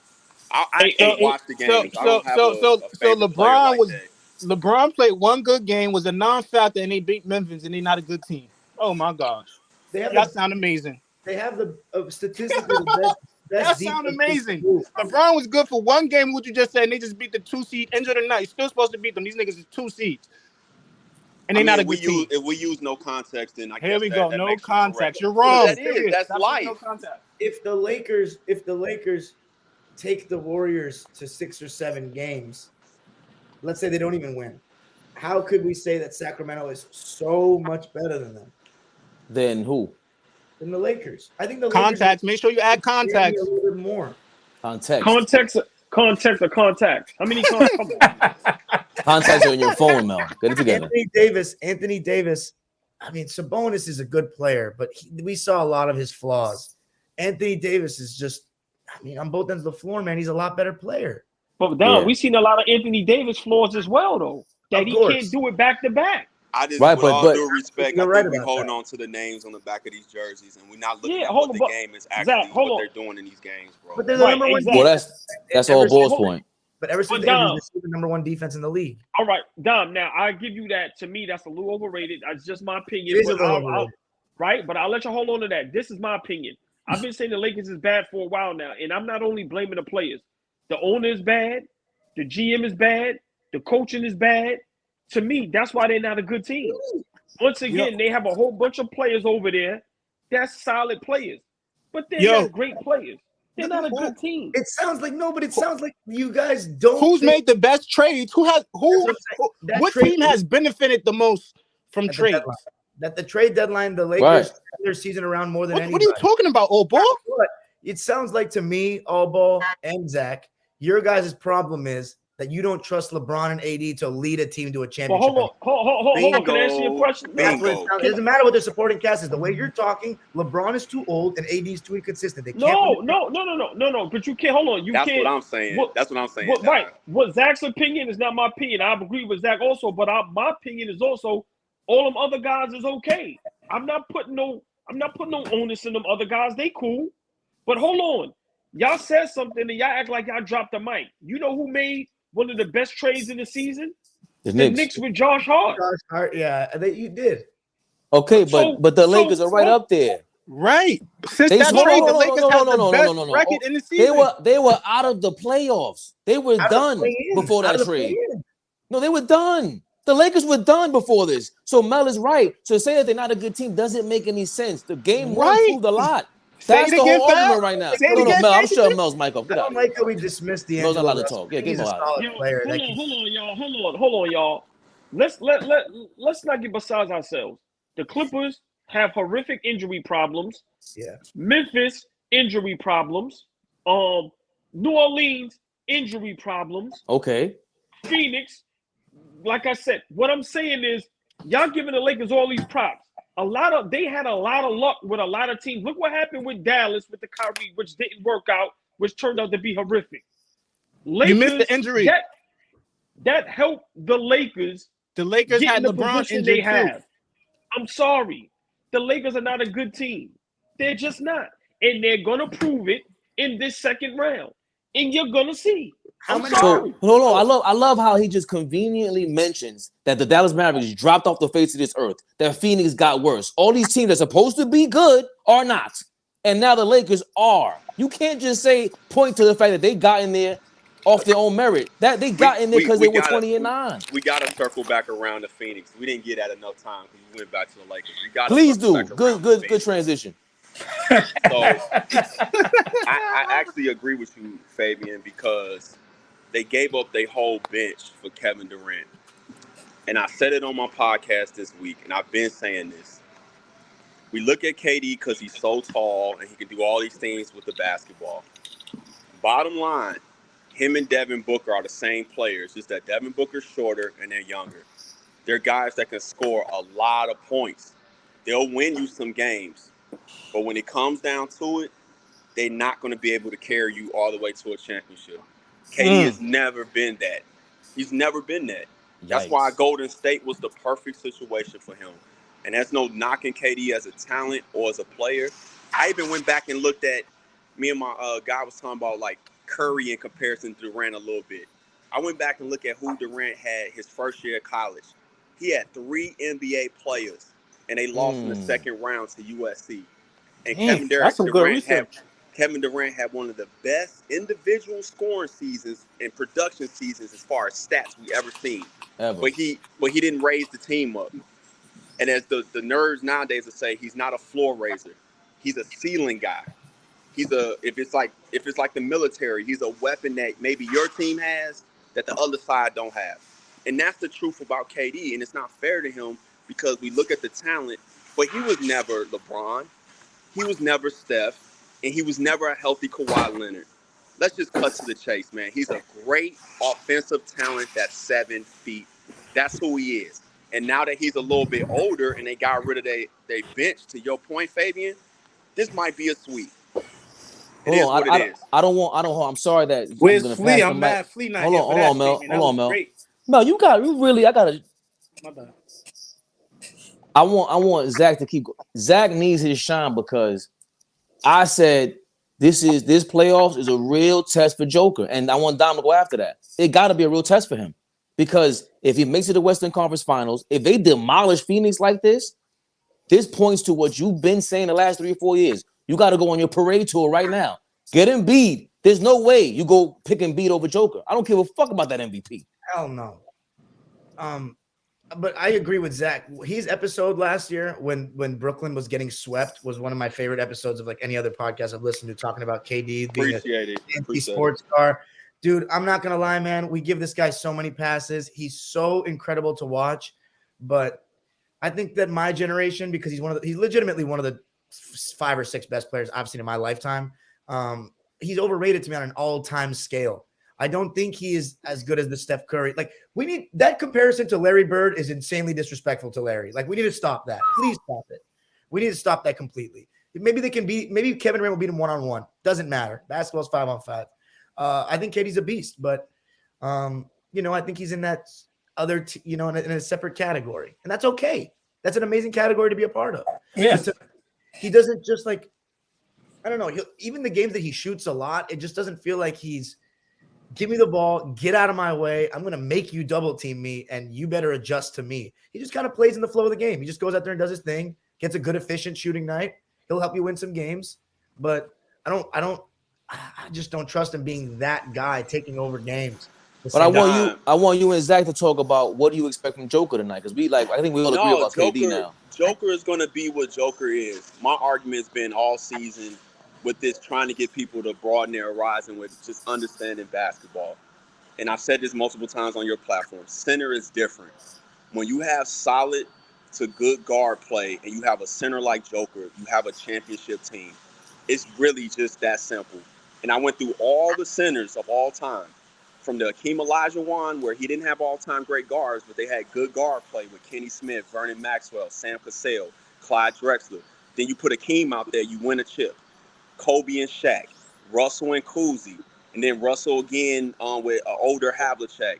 I can't watch the games. I So don't have a favorite player LeBron like was that. LeBron played one good game, was a non-factor, and they beat Memphis, and they're not a good team. Oh my gosh. They have That sound amazing. They have the statistically the best. That sound amazing. LeBron was good for one game, what you just said, and they just beat the 2 seed. End of the night, still supposed to beat them. These niggas is 2 seeds, and they're not a good team. If we use no context, then I guess Here we go. that No makes you context. correct. You're wrong. That is. That's life. No context. If the Lakers take the Warriors to 6 or 7 games, let's say they don't even win, how could we say that Sacramento is so much better than them? Then who? Than the Lakers. I think the Context. Lakers Make sure you add context. a little bit more. Context. Context or contacts? How many contacts? Come on. Contacts are in your phone, Mel. Get it together. Anthony Davis. I mean, Sabonis is a good player, but we saw a lot of his flaws. Anthony Davis is just, I mean, on both ends of the floor, man, he's a lot better player. But Don, we've seen a lot of Anthony Davis flaws as well, though. That he can't do it back to back. I just, Right, with all but- due respect, You're I right think we're about holding that. on to the names on the back of these jerseys, and we're not looking Yeah, at hold what on, the game is Zach, actually, hold what on. they're doing in these games, bro. But they're the Right, number one exactly. Well, defense. that's Ever all since- Ball's point. But ever since But Dom- Andrews, they're the number one defense in the league. All right, Dom. Now I give you that. To me, that's a little overrated. That's just my opinion. It is But a little I'll- overrated. right, but I'll let you hold on to that. This is my opinion. I've been saying the Lakers is bad for a while now, and I'm not only blaming the players. The owner is bad, the GM is bad, the coaching is bad. To me, that's why they're not a good team. Once again, they have a whole bunch of players over there that's solid players, but they're not great players. They're not a good team. It sounds like no, but it sounds like you guys don't. Who's made the best trades? What trade team has benefited the most from at the trades? deadline. At the trade deadline, the Lakers Right. turned their season around more than What anybody. are you talking about, AllBall? But it sounds like to me, AllBall and Zach, your guys' problem is that you don't trust LeBron and AD to lead a team to a But championship. hold on. Can I answer your question? That's what it Bingo. sounds. It doesn't matter what their supporting cast is. The way you're talking, LeBron is too old and AD is too inconsistent. They can't No. But you can't. Hold on. That's what I'm saying. That's what I'm saying. Right. What Zach's opinion is not my opinion. I agree with Zach also, but my opinion is also all them other guys is okay. I'm not putting no onus in them other guys. They cool. But hold on. Y'all said something and y'all act like y'all dropped the mic. You know who made one of the best trades in the season? The Knicks with Josh Hart. Yeah, you did. Okay, but the Lakers are right up there. Right. Since They that smoked- trade, no, the no, Lakers no, have no, the no, best no. record in the season. They were out of the playoffs. They were done before that trade. No, they were done. The Lakers were done before this. So Mel is right. So to say that they're not a good team doesn't make any sense. The game one proved a lot. That's the whole argument right now. No, Mel, I'm sure Mel's mic off. I don't like how we dismissed the Mel's not allowed to talk. Yeah, He's get a Mel out. solid player. Hold on, y'all. Let's not get besides ourselves. The Clippers have horrific injury problems. Yeah. Memphis injury problems. New Orleans injury problems. Okay. Phoenix, like I said, what I'm saying is y'all giving the Lakers all these props. They had a lot of luck with a lot of teams. Look what happened with Dallas with the Kyrie, which didn't work out, which turned out to be horrific. Lakers, you missed the injury. That helped the Lakers. The Lakers get had in the LeBron position injured they too. have. I'm sorry. The Lakers are not a good team. They're just not. And they're going to prove it in this second round. And you're going to see. I'm sorry. So, hold on. I love how he just conveniently mentions that the Dallas Mavericks dropped off the face of this earth, that Phoenix got worse. All these teams that are supposed to be good are not. And now the Lakers are. You can't just point to the fact that they got in there off their own merit. That they got in there because they were 20-9. We got to circle back around to Phoenix. We didn't get that enough time because we went back to the Lakers. We got to Please do. back around Good transition. So I actually agree with you, Fabian, because they gave up their whole bench for Kevin Durant. And I said it on my podcast this week, and I've been saying this. We look at KD because he's so tall and he can do all these things with the basketball. Bottom line, him and Devin Booker are the same players, just that Devin Booker's shorter and they're younger. They're guys that can score a lot of points. They'll win you some games. But when it comes down to it, they're not going to be able to carry you all the way to a championship. KD has never been that. He's never been that. That's why Golden State was the perfect situation for him. And there's no knocking KD as a talent or as a player. I even went back and looked at, me and my guy was talking about like Curry in comparison to Durant a little bit. I went back and looked at who Durant had his first year of college. He had 3 NBA players, and they lost in the second round to USC. And Kevin Durant had one of the best individual scoring seasons and production seasons as far as stats we ever seen. But he didn't raise the team up. And as the nerds nowadays would say, he's not a floor raiser. He's a ceiling guy. If it's like the military, he's a weapon that maybe your team has that the other side don't have. And that's the truth about KD. And it's not fair to him because we look at the talent, but he was never LeBron. He was never Steph. And he was never a healthy Kawhi Leonard. Let's just cut to the chase, man. He's a great offensive talent that's 7 feet. That's who he is. And now that he's a little bit older and they got rid of their bench, to your point, Fabian, this might be a sweep. I'm sorry that. Where's Flea? I'm mad. Flea not here. Hold on, Mel. Mel, I gotta. My bad. I want Zach to keep. Zach needs his shine because I said this playoffs is a real test for Joker, and I want Dom to go after that. It got to be a real test for him because if he makes it to the Western Conference Finals, if they demolish Phoenix like this points to what you've been saying the last 3 or 4 years. You got to go on your parade tour right now. Get Embiid. There's no way you go pick Embiid over Joker. I don't give a fuck about that MVP. Hell no. But I agree with Zach. His episode last year when Brooklyn was getting swept was one of my favorite episodes of like any other podcast I've listened to, talking about KD being Appreciate it. sports car. Dude, I'm not gonna lie, man. We give this guy so many passes. He's so incredible to watch. But I think that my generation, because he's legitimately one of the 5 or 6 best players I've seen in my lifetime. He's overrated to me on an all-time scale. I don't think he is as good as the Steph Curry. Like, we need that comparison to Larry Bird is insanely disrespectful to Larry. Like, we need to stop that. Please stop it. We need to stop that completely. Maybe Kevin Durant will beat him 1-on-1. Doesn't matter. Basketball's 5-on-5. I think KD's a beast, but I think he's in that other, in a separate category, and that's okay. That's an amazing category to be a part of. Yeah. He doesn't just like, I don't know. Even the games that he shoots a lot, it just doesn't feel like he's, give me the ball, get out of my way. I'm going to make you double team me, and you better adjust to me. He just kind of plays in the flow of the game. He just goes out there and does his thing, gets a good, efficient shooting night. He'll help you win some games, but I just don't trust him being that guy taking over games. But I want you and Zach to talk about what do you expect from Joker tonight, because I think we all agree about KD now. Joker is going to be what Joker is. My argument has been all season with this, trying to get people to broaden their horizon with just understanding basketball. And I've said this multiple times on your platform. Center is different. When you have solid to good guard play and you have a center like Joker, you have a championship team. It's really just that simple. And I went through all the centers of all time, from the Hakeem Olajuwon, where he didn't have all-time great guards, but they had good guard play with Kenny Smith, Vernon Maxwell, Sam Cassell, Clyde Drexler. Then you put Hakeem out there, you win a chip. Kobe and Shaq, Russell and Cousy, and then Russell again with an older Havlicek.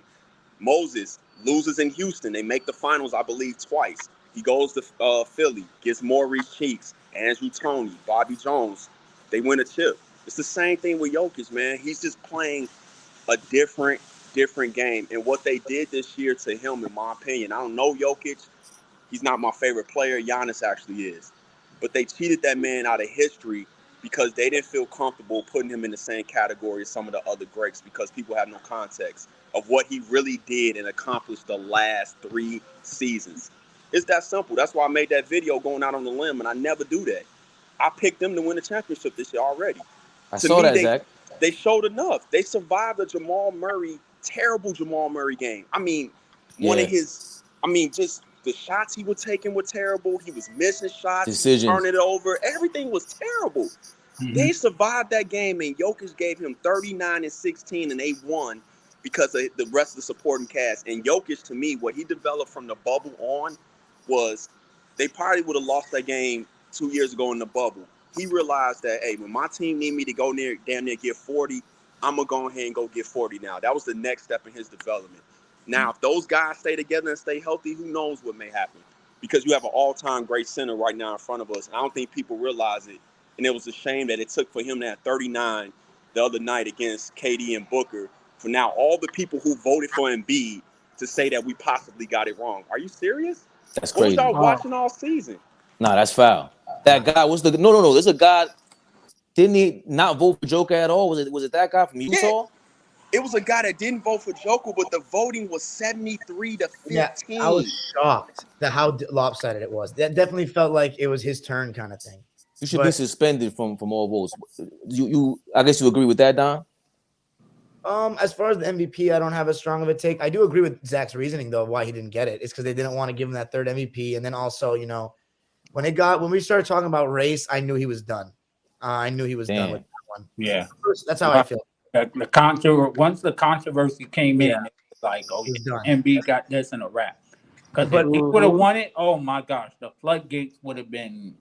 Moses loses in Houston. They make the finals, I believe, twice. He goes to Philly, gets Maurice Cheeks, Andrew Toney, Bobby Jones. They win a chip. It's the same thing with Jokic, man. He's just playing a different game. And what they did this year to him, in my opinion, I don't know Jokic. He's not my favorite player. Giannis actually is. But they cheated that man out of history because they didn't feel comfortable putting him in the same category as some of the other greats, because people have no context of what he really did and accomplished the last 3 seasons. It's that simple. That's why I made that video going out on the limb, and I never do that. I picked them to win the championship this year already. I saw that, Zach. They showed enough. They survived a terrible Jamal Murray game. I mean, just the shots he was taking were terrible. He was missing shots. Decisions. Turning it over. Everything was terrible. Mm-hmm. They survived that game, and Jokic gave him 39 and 16, and they won because of the rest of the supporting cast. And Jokic, to me, what he developed from the bubble on was they probably would have lost that game 2 years ago in the bubble. He realized that, hey, when my team need me to go damn near get 40, I'm going to go ahead and go get 40 now. That was the next step in his development. Now, if those guys stay together and stay healthy, who knows what may happen? Because you have an all-time great center right now in front of us. And I don't think people realize it. And it was a shame that it took for him to have 39 the other night against KD and Booker. For now, all the people who voted for Embiid to say that we possibly got it wrong. Are you serious? That's crazy. What was y'all watching all season? Nah, that's foul. That guy was no. There's a guy. Didn't he not vote for Joker at all? Was it that guy from Utah? Yeah. It was a guy that didn't vote for Joker, but the voting was 73 to 15. Yeah, I was shocked at how lopsided it was. That definitely felt like it was his turn kind of thing. You should be suspended from all votes. I guess you agree with that, Don? As far as the MVP, I don't have as strong of a take. I do agree with Zach's reasoning though of why he didn't get it. It's because they didn't want to give him that third MVP, and then also, when we started talking about race, I knew he was done. I knew he was done with that one. Yeah, that's how I feel. Once the controversy came in, it was like, oh, Embiid got this in a wrap. Because if he would have won it, oh my gosh, the floodgates would have been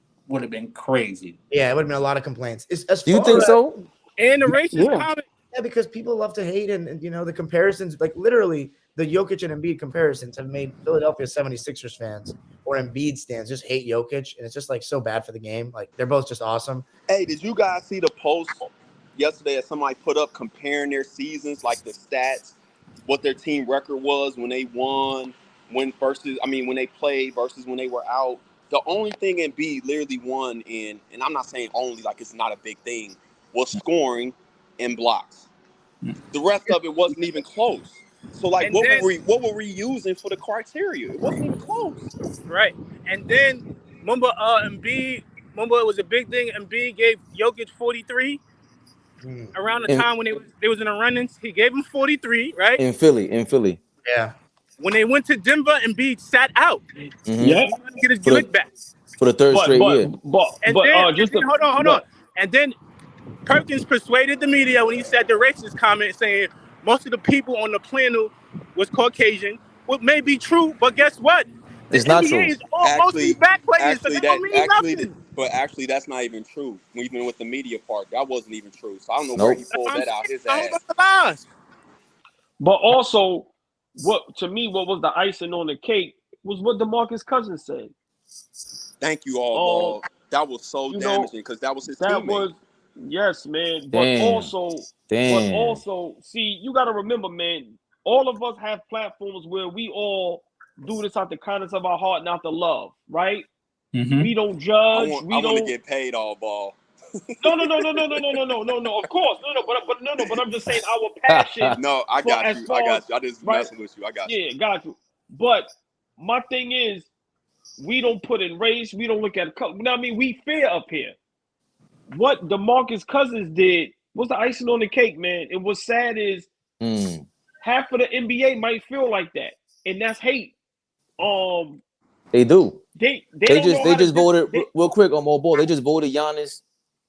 crazy. Yeah, it would have been a lot of complaints. Do you think so? And the racist comment. Yeah, because people love to hate and the comparisons, like literally the Jokic and Embiid comparisons have made Philadelphia 76ers fans or Embiid stands just hate Jokic, and it's just like so bad for the game. Like they're both just awesome. Hey, did you guys see the post yesterday that somebody put up comparing their seasons, like the stats, what their team record was when they won, when they played versus when they were out? The only thing Embiid literally won in, and I'm not saying only, like it's not a big thing, was scoring and blocks. The rest of it wasn't even close. So like, And what then- were we using for the criteria? It wasn't even close. Right. And then remember Embiid, remember it was a big thing. Embiid gave Jokic 43 around the time when they was in the run-ins. He gave him 43, right? In Philly. Yeah. When they went to Denver, Embiid sat out. Mm-hmm. Yeah. He wanted to get his lick back. For the third straight year. Hold on. And then Perkins persuaded the media when he said the racist comment saying most of the people on the panel was Caucasian. What may be true, but guess what? The It's not NBA true. is all mostly black players, so that don't mean nothing. But actually, that's not even true. Even with the media part, that wasn't even true. So I don't know Nope. where he pulled that out his ass. Lies. But also, what was the icing on the cake was what DeMarcus Cousins said. Thank you, AllBall. That was so damaging because that was his teammate. Yes, man. But also, see, you got to remember, man. All of us have platforms where we all do this out the kindness of our heart, not the love, right? Mm-hmm. We don't judge. I want to get paid, AllBall. No. Of course, but I'm just saying our passion. No, I got you. I just messing with you. I got you. Yeah, got you. But my thing is, we don't put in race. We don't look at color. I mean, we fair up here. What DeMarcus Cousins did was the icing on the cake, man. And what's sad is half of the NBA might feel like that, and that's hate. They do. They just voted real quick on AllBall. They just voted Giannis.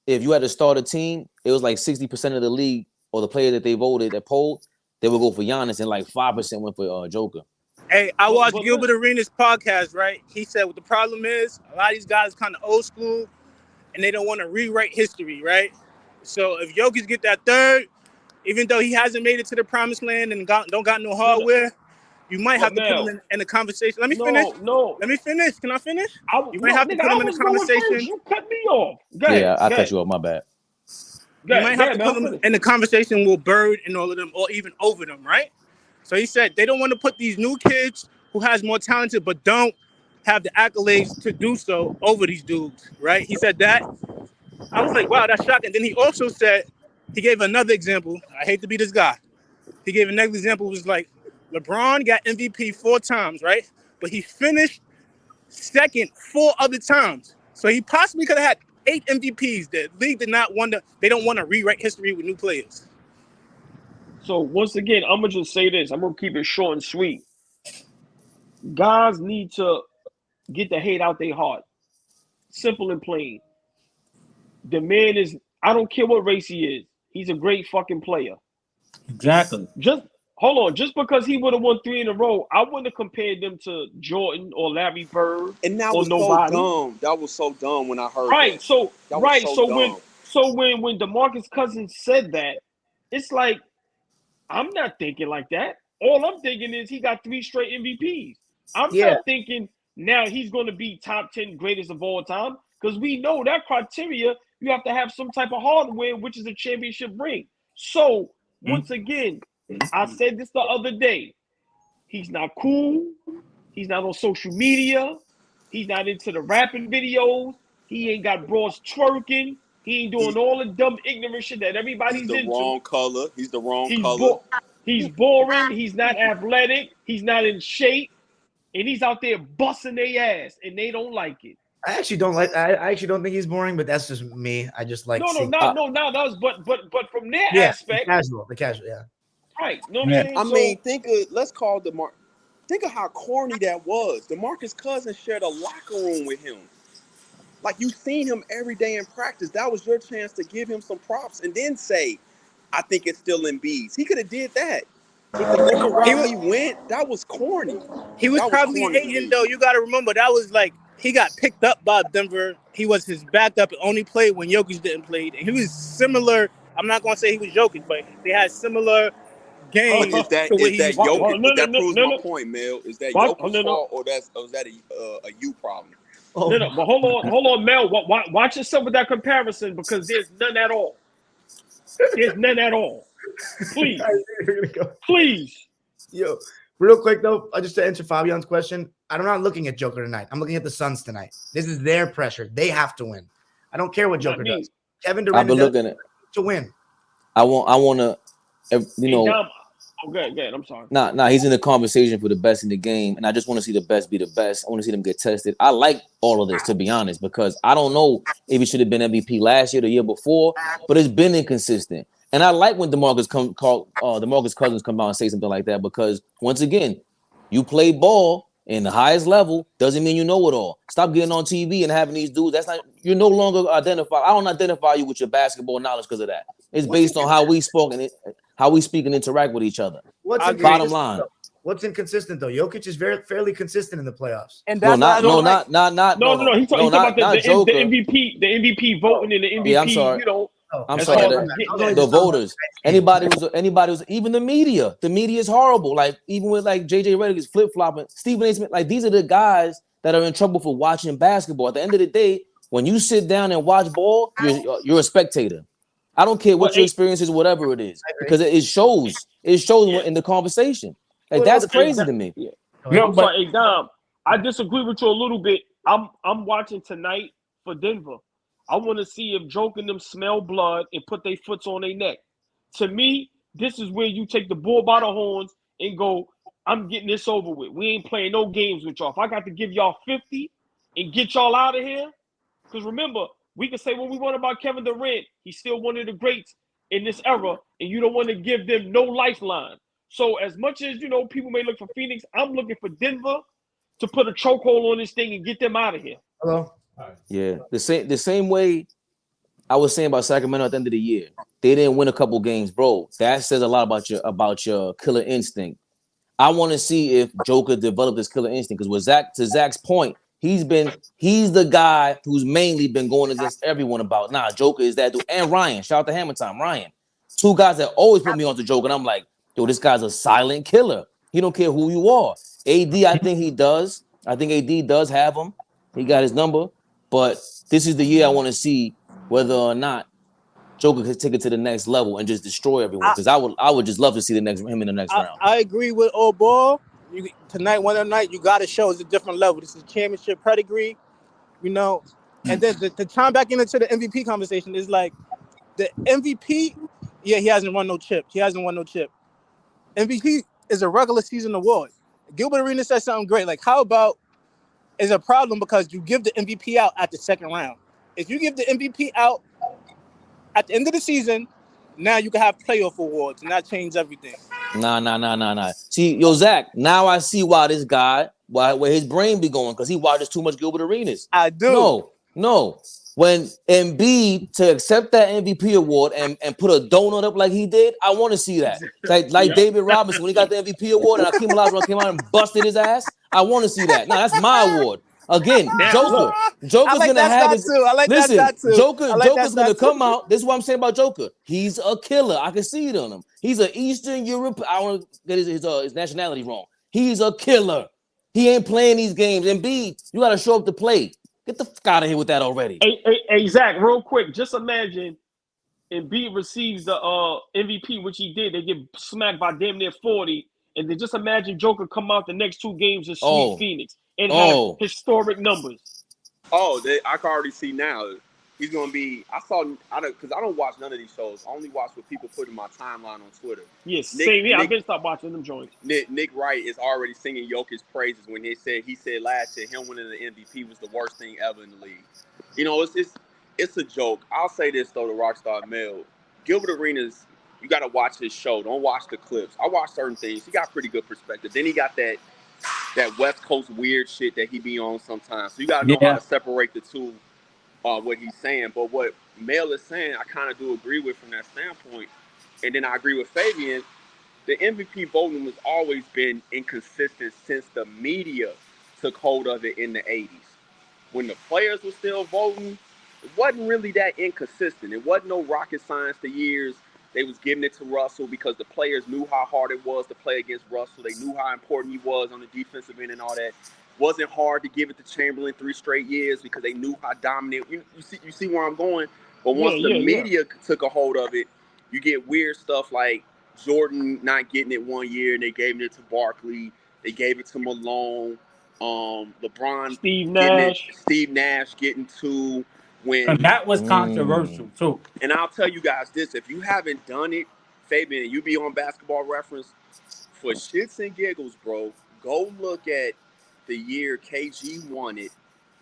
If you had to start a team, it was like 60% of the league or the player that they voted that polled, they would go for Giannis, and like 5% went for Joker. Hey, I watched Gilbert Arenas' podcast, right? He said what the problem is, a lot of these guys kind of old school, and they don't want to rewrite history, right? So if Jokic get that third, even though he hasn't made it to the promised land and don't got no hardware, you might have to put him in the conversation. Let me finish. Let me finish. Can I finish? You might have to put him in the conversation. You cut me off. I cut you off. My bad. You might have to put them in the conversation with Bird and all of them, or even over them, right? So he said they don't want to put these new kids who has more talented but don't have the accolades to do so over these dudes, right? He said that. I was like, wow, that's shocking. Then he also said, he gave another example. I hate to be this guy. He gave another example, was like, LeBron got MVP 4 times, right? But he finished second 4 other times. So he possibly could have had 8 MVPs. The league did not want to, they don't want to rewrite history with new players. So once again, I'm going to just say this. I'm going to keep it short and sweet. Guys need to get the hate out their heart. Simple and plain. The man is, I don't care what race he is. He's a great fucking player. Exactly. Hold on. Just because he would have won 3 in a row, I wouldn't have compared them to Jordan or Larry Bird. And that or was nobody. so dumb. That was so dumb when I heard that. So dumb. when DeMarcus Cousins said that, it's like, I'm not thinking like that. All I'm thinking is he got 3 straight MVPs. I'm not thinking now he's going to be top 10 greatest of all time, because we know that criteria, you have to have some type of hardware, which is a championship ring. So once again, I said this the other day. He's not cool. He's not on social media. He's not into the rapping videos. He ain't got bros twerking. He ain't doing all the dumb, ignorant shit that everybody's into. He's the wrong color. He's the wrong color. He's boring. He's not athletic. He's not in shape. And he's out there busting their ass, and they don't like it. I actually don't think he's boring, but that's just me. I just like but from their aspect, the casual, yeah. Right. You know what I'm saying? Think of how corny that was. DeMarcus Cousins shared a locker room with him. Like, you seen him every day in practice. That was your chance to give him some props and then say, I think it's still Embiid. He could have did that. But the different route he went, that was corny. He was probably hating, though. You got to remember, that was like, he got picked up by Denver. He was his backup and only played when Jokic didn't play. And he was similar. I'm not going to say he was Jokic, but they had similar games. That Jokic? That proves my point, Mel. Is that Jokic's fault, or is that a you problem? But hold on, Mel. Watch yourself with that comparison, because there's none at all. There's none at all. Please. Please. Yo, real quick, though, just to answer Fabian's question, I'm not looking at Joker tonight. I'm looking at the Suns tonight. This is their pressure. They have to win. I don't care what Joker does. Kevin Durant does to win. I want to, Good. I'm sorry. Nah, he's in the conversation for the best in the game, and I just want to see the best be the best. I want to see them get tested. I like all of this, to be honest, because I don't know if he should have been MVP last year, the year before, but it's been inconsistent. And I like when DeMarcus Cousins come out and say something like that, because once again, you play ball in the highest level doesn't mean you know it all. Stop getting on TV and having these dudes. That's not, you're no longer identified. I don't identify you with your basketball knowledge because of that. It's based on how we speak and interact with each other. Bottom line. What's inconsistent though? Jokic is fairly consistent in the playoffs. And that's No. He's talking about the MVP voting in the MVP. Yeah, I'm sorry. You know, I'm sorry. The voters, anybody who's even the media. The media is horrible. Like even with like JJ Redick is flip flopping. Stephen A. Smith. Like these are the guys that are in trouble for watching basketball. At the end of the day, when you sit down and watch ball, you're a spectator. I don't care what your experience is, whatever it is, because it shows. It shows in the conversation. Like that's crazy to me. Yeah, but hey Dom, I disagree with you a little bit. I'm watching tonight for Denver. I want to see if Joke and them smell blood and put their foots on their neck. To me, this is where you take the bull by the horns and go, I'm getting this over with. We ain't playing no games with y'all. If I got to give y'all 50 and get y'all out of here, because remember, we can say what we want about Kevin Durant. He's still one of the greats in this era, and you don't want to give them no lifeline. So as much as, you know, people may look for Phoenix, I'm looking for Denver to put a chokehold on this thing and get them out of here. Hello? Yeah, the same way I was saying about Sacramento at the end of the year. They didn't win a couple games, bro. That says a lot about your killer instinct. I want to see if Joker developed this killer instinct, because to Zach's point, he's the guy who's mainly been going against everyone about, nah, Joker is that dude. And Ryan, shout out to Hammer Time, Ryan. Two guys that always put me on to Joker, and I'm like, yo, this guy's a silent killer. He don't care who you are. AD, I think he does. I think AD does have him. He got his number. But this is the year I want to see whether or not Joker can take it to the next level and just destroy everyone. Because I would just love to see him in the next round. I agree with AllBall. Tonight, one night, you got to show it's a different level. This is championship pedigree, you know. And then to chime back into the MVP conversation is like the MVP. Yeah, he hasn't won no chip. MVP is a regular season award. Gilbert Arenas said something great. Like, how about is a problem because you give the MVP out at the second round. If you give the MVP out at the end of the season, now you can have playoff awards, and that changes everything. Nah. See, yo, Zach, now I see why this guy, where his brain be going, because he watches too much Gilbert Arenas. I do. No. When Embiid to accept that MVP award and put a donut up like he did, I want to see that. Like David Robinson when he got the MVP award and Akeem Olajuwon came out and busted his ass. I want to see that. No, that's my award. Again, Joker's like gonna have his. Too. I like listen, that too. Joker's gonna come out. This is what I'm saying about Joker. He's a killer. I can see it on him. He's an Eastern Europe. I want to get his nationality wrong. He's a killer. He ain't playing these games. Embiid, you got to show up to play. Get the fuck out of here with that already. Hey, Zach, real quick, just imagine Embiid receives the MVP, which he did. They get smacked by damn near 40. And then just imagine Joker come out the next two games and sweep Phoenix and have historic numbers. I can already see now. He's going to be – because I don't watch none of these shows. I only watch what people put in my timeline on Twitter. Yes, same here. I've been stopped watching them joints. Nick Wright is already singing Jokic's praises when he said last year him winning the MVP was the worst thing ever in the league. You know, it's a joke. I'll say this, though, to Rockstar Mel. Gilbert Arenas, you got to watch his show. Don't watch the clips. I watch certain things. He got pretty good perspective. Then he got that West Coast weird shit that he be on sometimes. So you got to know how to separate the two. What he's saying, but what Mel is saying, I kind of do agree with from that standpoint. And then I agree with Fabian. The MVP voting has always been inconsistent since the media took hold of it in the 80s. When the players were still voting, it wasn't really that inconsistent. It wasn't no rocket science the years they was giving it to Russell because the players knew how hard it was to play against Russell. They knew how important he was on the defensive end and all that. Wasn't hard to give it to Chamberlain 3 straight years because they knew how dominant. You see where I'm going. But once the media took a hold of it, you get weird stuff like Jordan not getting it one year and they gave it to Barkley. They gave it to Malone. LeBron, Steve Nash getting 2 when. And that was controversial too. And I'll tell you guys this: if you haven't done it, Fabian, you be on Basketball Reference. for shits and giggles, bro, go look at the year KG won it,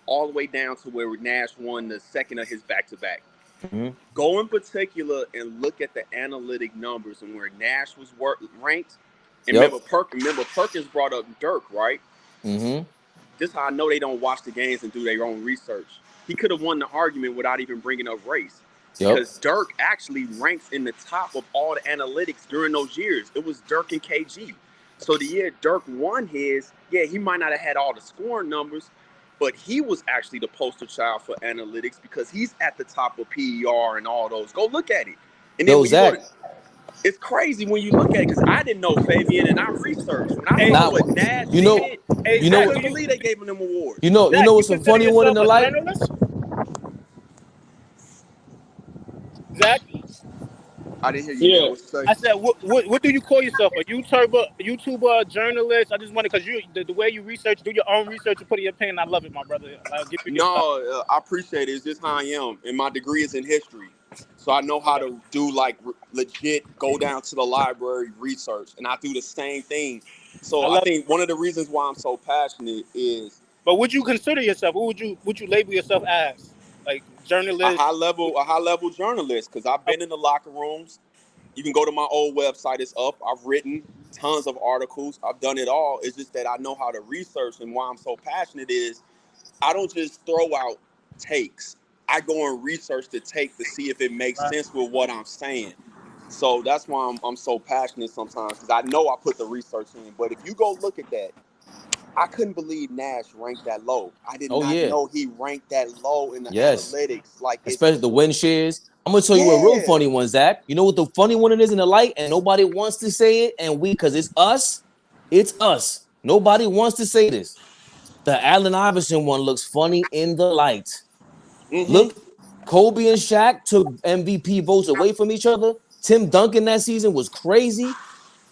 all the way down to where Nash won the second of his back-to-back. Mm-hmm. Go in particular and look at the analytic numbers and where Nash was ranked. And remember Perkins brought up Dirk, right? Mm-hmm. This is how I know they don't watch the games and do their own research. He could have won the argument without even bringing up race. Because Dirk actually ranks in the top of all the analytics during those years. It was Dirk and KG. So the year Dirk won his, yeah, he might not have had all the scoring numbers, but he was actually the poster child for analytics because he's at the top of PER and all those. Go look at it. And then it's crazy when you look at it because I didn't know Fabian and I researched. When I saw what Nash did, I couldn't believe they gave him them awards. You know what's a funny one in the light? Zach? I didn't hear you. What you say? I said, what do you call yourself? A YouTuber, journalist? I just wanted because the way you research, do your own research, and put in your opinion. I love it, my brother. I appreciate it. It's just how I am, and my degree is in history, so I know how to do like legit go down to the library research, and I do the same thing. So I think one of the reasons why I'm so passionate is. But would you consider yourself? What would you label yourself as? Like journalist, a high level journalist, because I've been in the locker rooms. You can go to my old website; it's up. I've written tons of articles. I've done it all. It's just that I know how to research, and why I'm so passionate is I don't just throw out takes. I go and research the take to see if it makes sense with what I'm saying. So that's why I'm so passionate sometimes, because I know I put the research in. But if you go look at that, I couldn't believe Nash ranked that low. I did not know he ranked that low in the analytics. Like especially the win shares. I'm gonna tell you a real funny one, Zach. You know what the funny one is in the light, and nobody wants to say it, and because it's us. Nobody wants to say this. The Allen Iverson one looks funny in the light. Mm-hmm. Look, Kobe and Shaq took MVP votes away from each other. Tim Duncan that season was crazy.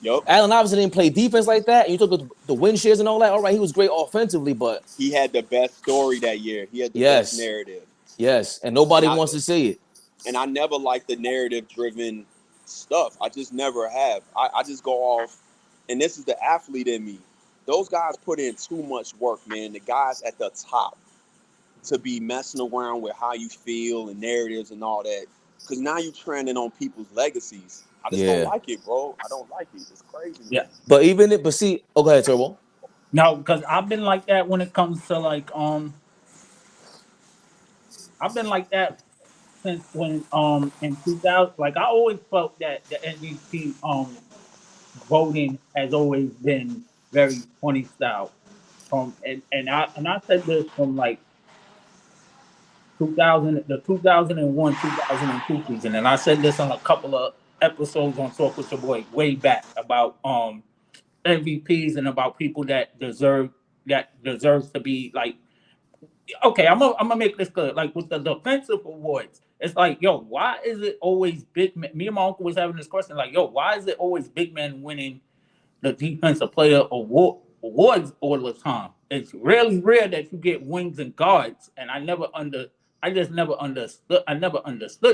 Yep. Allen Iverson didn't play defense like that. And you took the win shares and all that. All right, he was great offensively, but he had the best story that year. He had the best narrative. Yes, and nobody wants to say it. And I never liked the narrative-driven stuff. I just never have. I just go off, and this is the athlete in me. Those guys put in too much work, man. The guys at the top to be messing around with how you feel and narratives and all that. Because now you're trending on people's legacies. I just don't like it, bro. I don't like it. It's crazy. Yeah. But see, go ahead, Turbo. No, because I've been like that when it comes to like I've been like that since when in 2000. Like I always felt that the MVP voting has always been very funny style. And I said this from like 2000, the 2001, 2002 season, and I said this on a couple of episodes on Talk with Your Boy way back about MVPs and about people that deserves to be like. Okay, I'm gonna make this clear. Like with the defensive awards, it's like, yo, why is it always big men? Me and my uncle was having this question, like, yo, why is it always big men winning the defensive player awards all the time? It's really rare that you get wings and guards, and I never understood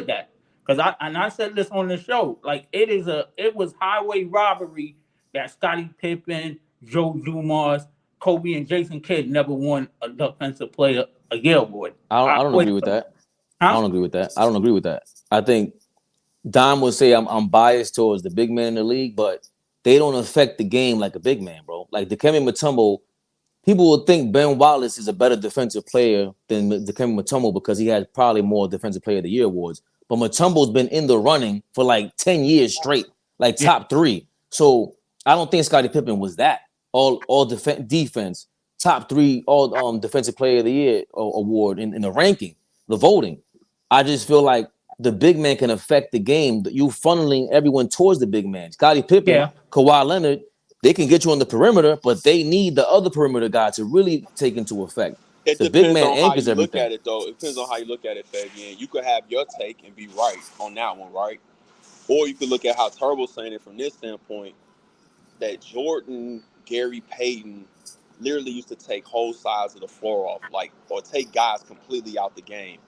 that. Because I said this on the show, like it was highway robbery that Scottie Pippen, Joe Dumars, Kobe, and Jason Kidd never won a defensive player a year award. I don't agree with that. I don't agree with that. I think Don would say I'm biased towards the big man in the league, but they don't affect the game like a big man, bro. Like Dikembe Mutombo, people would think Ben Wallace is a better defensive player than Dikembe Mutombo because he had probably more defensive player of the year awards. But Mutombo's been in the running for like 10 years straight, like top 3. So I don't think Scottie Pippen was that. All defense, top 3 all defensive player of the year award in the ranking, the voting. I just feel like the big man can affect the game. You funneling everyone towards the big man. Scottie Pippen, Kawhi Leonard, they can get you on the perimeter, but they need the other perimeter guy to really take into effect. It the depends big man on how anchors you everything. look at it, though. It depends on how you look at it, Fabian. You could have your take and be right on that one, right? Or you could look at how Turbo's saying it from this standpoint, that Jordan, Gary Payton literally used to take whole sides of the floor off, like, or take guys completely out the game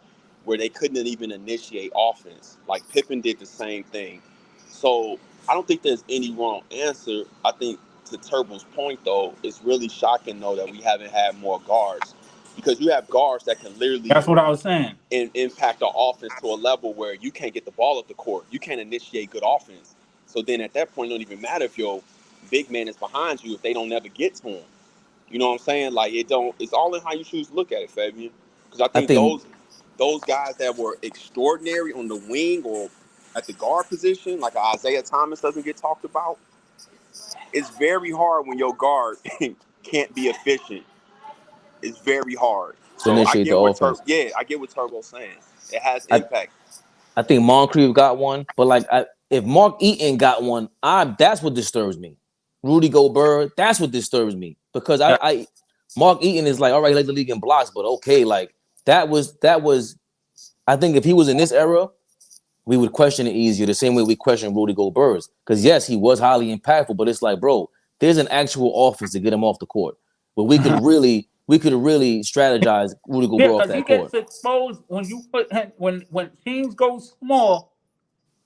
where they couldn't even initiate offense. Like Pippen did the same thing. So I don't think there's any wrong answer. I think to Turbo's point though, it's really shocking though that we haven't had more guards, because you have guards that can literally That's what I was saying. impact the offense to a level where you can't get the ball up the court. You can't initiate good offense. So then at that point, it don't even matter if your big man is behind you if they don't never get to him. You know what I'm saying? Like it's all in how you choose to look at it, Fabian. Because I think those guys that were extraordinary on the wing or at the guard position, like Isaiah Thomas doesn't get talked about. It's very hard when your guard can't be efficient. It's very hard. to So I initiate the get what offense. I get what Turbo's saying. It has I, impact. I think Moncrief got one, but like if Mark Eaton got one, that's what disturbs me. Rudy Gobert, that's what disturbs me, because I Mark Eaton is like, all right, he led the league in blocks, but okay, like that was. I think if he was in this era, we would question it easier, the same way we question Rudy Gobert's. Because yes, he was highly impactful, but it's like, bro, there's an actual offense to get him off the court. But we could really strategize Rudy Gobert off that court. He gets exposed when you put him, when teams go small,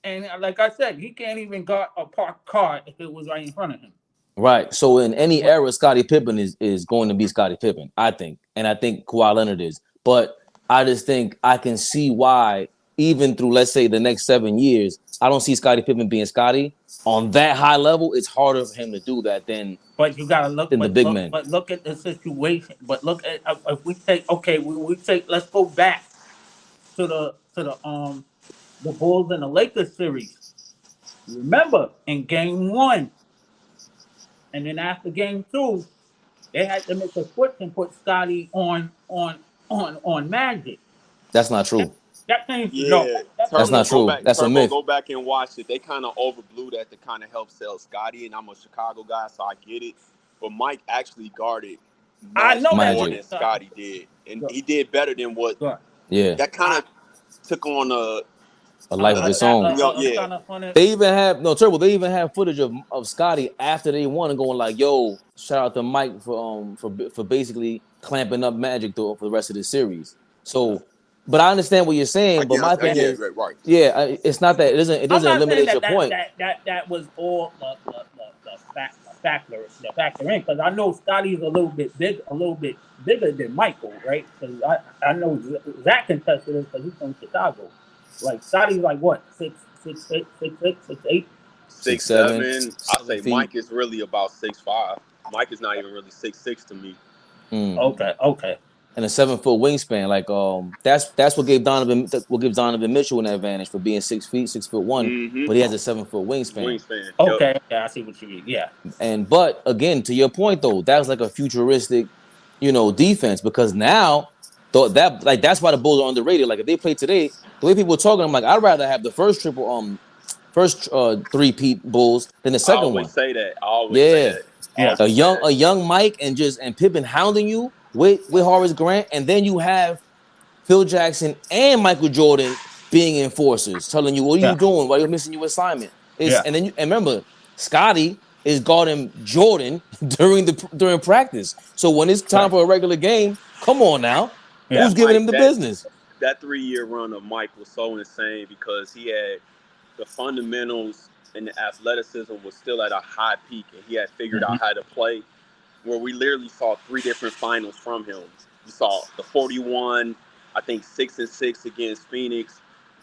and like I said, he can't even guard a parked car if it was right in front of him. Right. So in any era, Scottie Pippen is going to be Scottie Pippen, I think. And I think Kawhi Leonard is. But I just think I can see why, even through, let's say, the next 7 years, I don't see Scottie Pippen being Scottie. On that high level, it's harder for him to do that than But you gotta look, the big men. But look at the situation. But look at if we take let's go back to the Bulls and the Lakers series. Remember in game 1, and then after game 2, they had to make a switch and put Scottie on Magic. That's not true. That came that's not true. That's a myth. Go back and watch it. They kind of overblew that to kind of help sell Scottie, and I'm a Chicago guy, so I get it. But Mike actually guarded more than Scottie did, and he did better than what. Yeah, that kind of took on a life of its own. They even have Turbo. They even have footage of Scottie after they won and going like, "Yo, shout out to Mike for basically clamping up Magic for the rest of the series." So, but I understand what you're saying. But my thing is, it's not that it doesn't eliminate your point. That was all the factor in, because I know Scottie's a little bit bigger than Michael, right? Because I know Zach can test this because he's from Chicago. Like Scottie's like what, 6'8", 6'8", 6'7". I say Mike is really about 6'5". Mike is not even really 6'6" to me. Okay. And a 7-foot wingspan, like that's what gives Donovan Mitchell an advantage for being 6 feet, 6'1", but he has a 7-foot wingspan. Okay, yeah, I see what you mean. Yeah. But again, to your point though, that was like a futuristic, defense, because now that's why the Bulls are underrated. Like if they play today, the way people are talking, I'm like, I'd rather have the first three-peat Bulls than the second one. I always say that. A young Mike and Pippen hounding you with Horace Grant, and then you have Phil Jackson and Michael Jordan being enforcers, telling you, what are you doing? Why are you missing your assignment? And then remember, Scottie is guarding Jordan during practice. So when it's time for a regular game, come on now. Who's giving him the business? That 3-year run of Mike was so insane because he had the fundamentals and the athleticism was still at a high peak, and he had figured out how to play, where we literally saw 3 different finals from him. We saw the 41, I think 6-6 against Phoenix.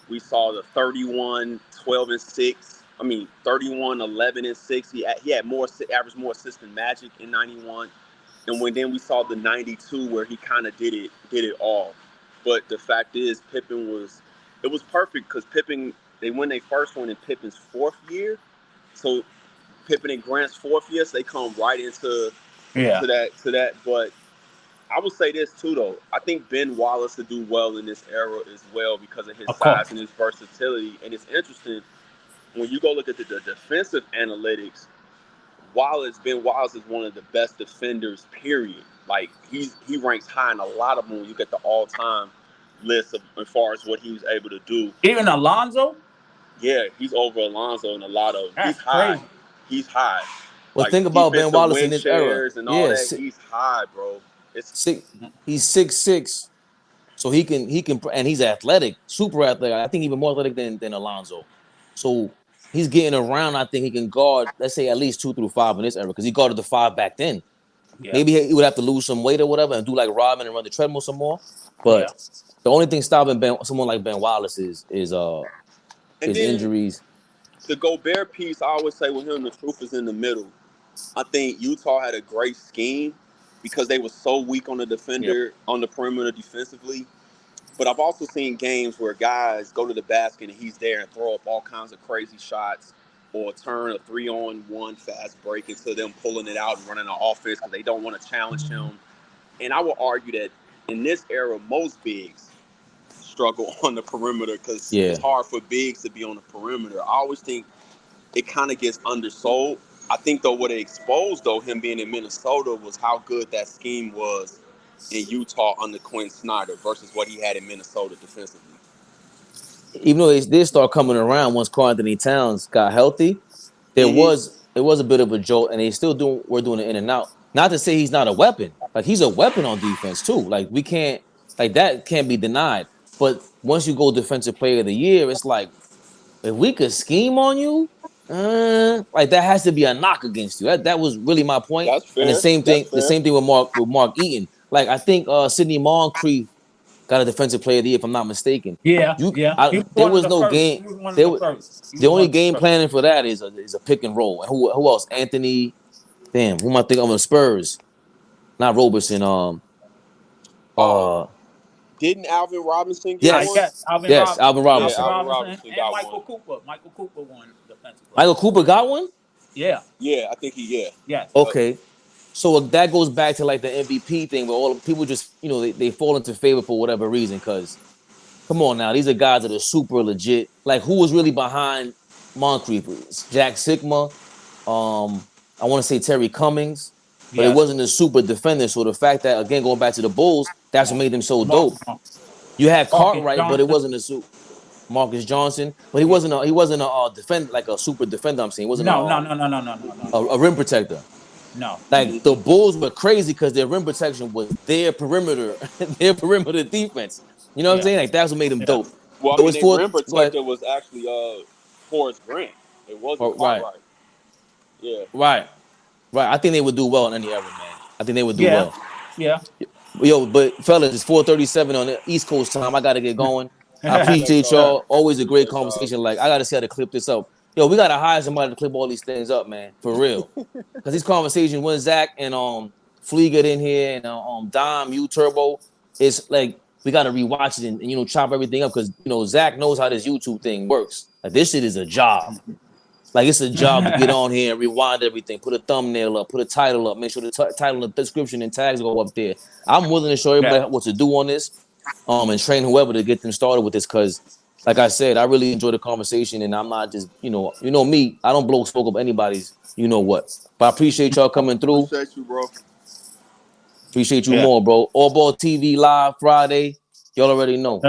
We saw the 31, 12-6. 31, 11-6. He had averaged more assists than Magic in 91. And then we saw the 92 where he kind of did it all. But the fact is, it was perfect because Pippen, they win their first one in Pippen's 4th year. So Pippen and Grant's 4th year, so they come right into that. But I would say this too, though. I think Ben Wallace will do well in this era as well because of his size and his versatility. And it's interesting when you go look at the defensive analytics. Ben Wallace is one of the best defenders, period. Like he ranks high in a lot of them when you get the all-time list as far as what he was able to do. Even Alonzo? Yeah, he's over Alonzo in a lot of them. He's high. Well, think about Ben Wallace in this era. And all that. He's high, bro. He's 6'6", so he can, and he's athletic, super athletic. I think even more athletic than Alonzo. So he's getting around. I think he can guard, let's say, at least 2 through 5 in this era because he guarded the 5 back then. Yeah. Maybe he would have to lose some weight or whatever and do like Rodman and run the treadmill some more. But the only thing stopping someone like Ben Wallace is injuries. The Gobert piece, I always say with him, the truth is in the middle. I think Utah had a great scheme because they were so weak on the defender, on the perimeter defensively. But I've also seen games where guys go to the basket and he's there and throw up all kinds of crazy shots or turn a 3-on-1 fast break into them pulling it out and running an offense because they don't want to challenge him. And I would argue that in this era, most bigs struggle on the perimeter because it's hard for bigs to be on the perimeter. I always think it kind of gets undersold. I think, though, what it exposed, though, him being in Minnesota was how good that scheme was in Utah under Quinn Snyder versus what he had in Minnesota defensively. Even though they did start coming around once Karl Anthony Towns got healthy, it was a bit of a jolt, and they still we're doing it in and out. Not to say he's not a weapon. Like, he's a weapon on defense, too. Like, we can't, like, that can't be denied. But once you go defensive player of the year, it's like, if we could scheme on you, like, that has to be a knock against you. That was really my point. That's fair. And the same thing with Mark Eaton. Like, I think Sidney Moncrief got a defensive player of the year, if I'm not mistaken. Yeah. There was no game. The only game planning for that is a pick and roll. And who else? Anthony. Damn, who am I thinking of? The Spurs, not Roberson. Didn't Alvin Robinson get one? Yes, Alvin Robinson. Alvin Robinson got Michael one. Cooper. Michael Cooper won defensive player. Michael Cooper got one? Yeah. Yeah, I think Yes. Okay. So that goes back to like the MVP thing where all people just, they fall into favor for whatever reason. Because, come on now, these are guys that are super legit. Like, who was really behind Moncrief? Jack Sigma. I want to say Terry Cummings. But it wasn't a super defender. So the fact that, again, going back to the Bulls, that's what made them so dope. You had Cartwright, but it wasn't a super. Marcus Johnson, but he wasn't a defender, like a super defender. I'm saying he wasn't a rim protector. No, like the Bulls were crazy because their rim protection was their perimeter defense. You know what I'm saying? Like that's what made them dope. Well, I mean, their rim protector was actually Forrest Grant. It wasn't Cartwright. Yeah. Right. I think they would do well in any era, man. I think they would do well. Yeah. Yo, but fellas, it's 4:37 on the East Coast time. I gotta get going. I appreciate y'all. Always a great conversation. Like, I gotta see how to clip this up. Yo, we gotta hire somebody to clip all these things up, man. For real. Because these conversations, when Zach and Flea get in here and Dom, you Turbo, it's like we gotta rewatch it and chop everything up because Zach knows how this YouTube thing works. Like, this shit is a job. Like, it's a job to get on here and rewind everything, put a thumbnail up, put a title up, make sure the title, the description, and tags go up there. I'm willing to show everybody what to do on this, and train whoever to get them started with this. Because, like I said, I really enjoy the conversation, and I'm not just, me. I don't blow smoke up anybody's, what. But I appreciate y'all coming through. Appreciate you, bro. Appreciate you more, bro. AllBallTV live Friday. Y'all already know.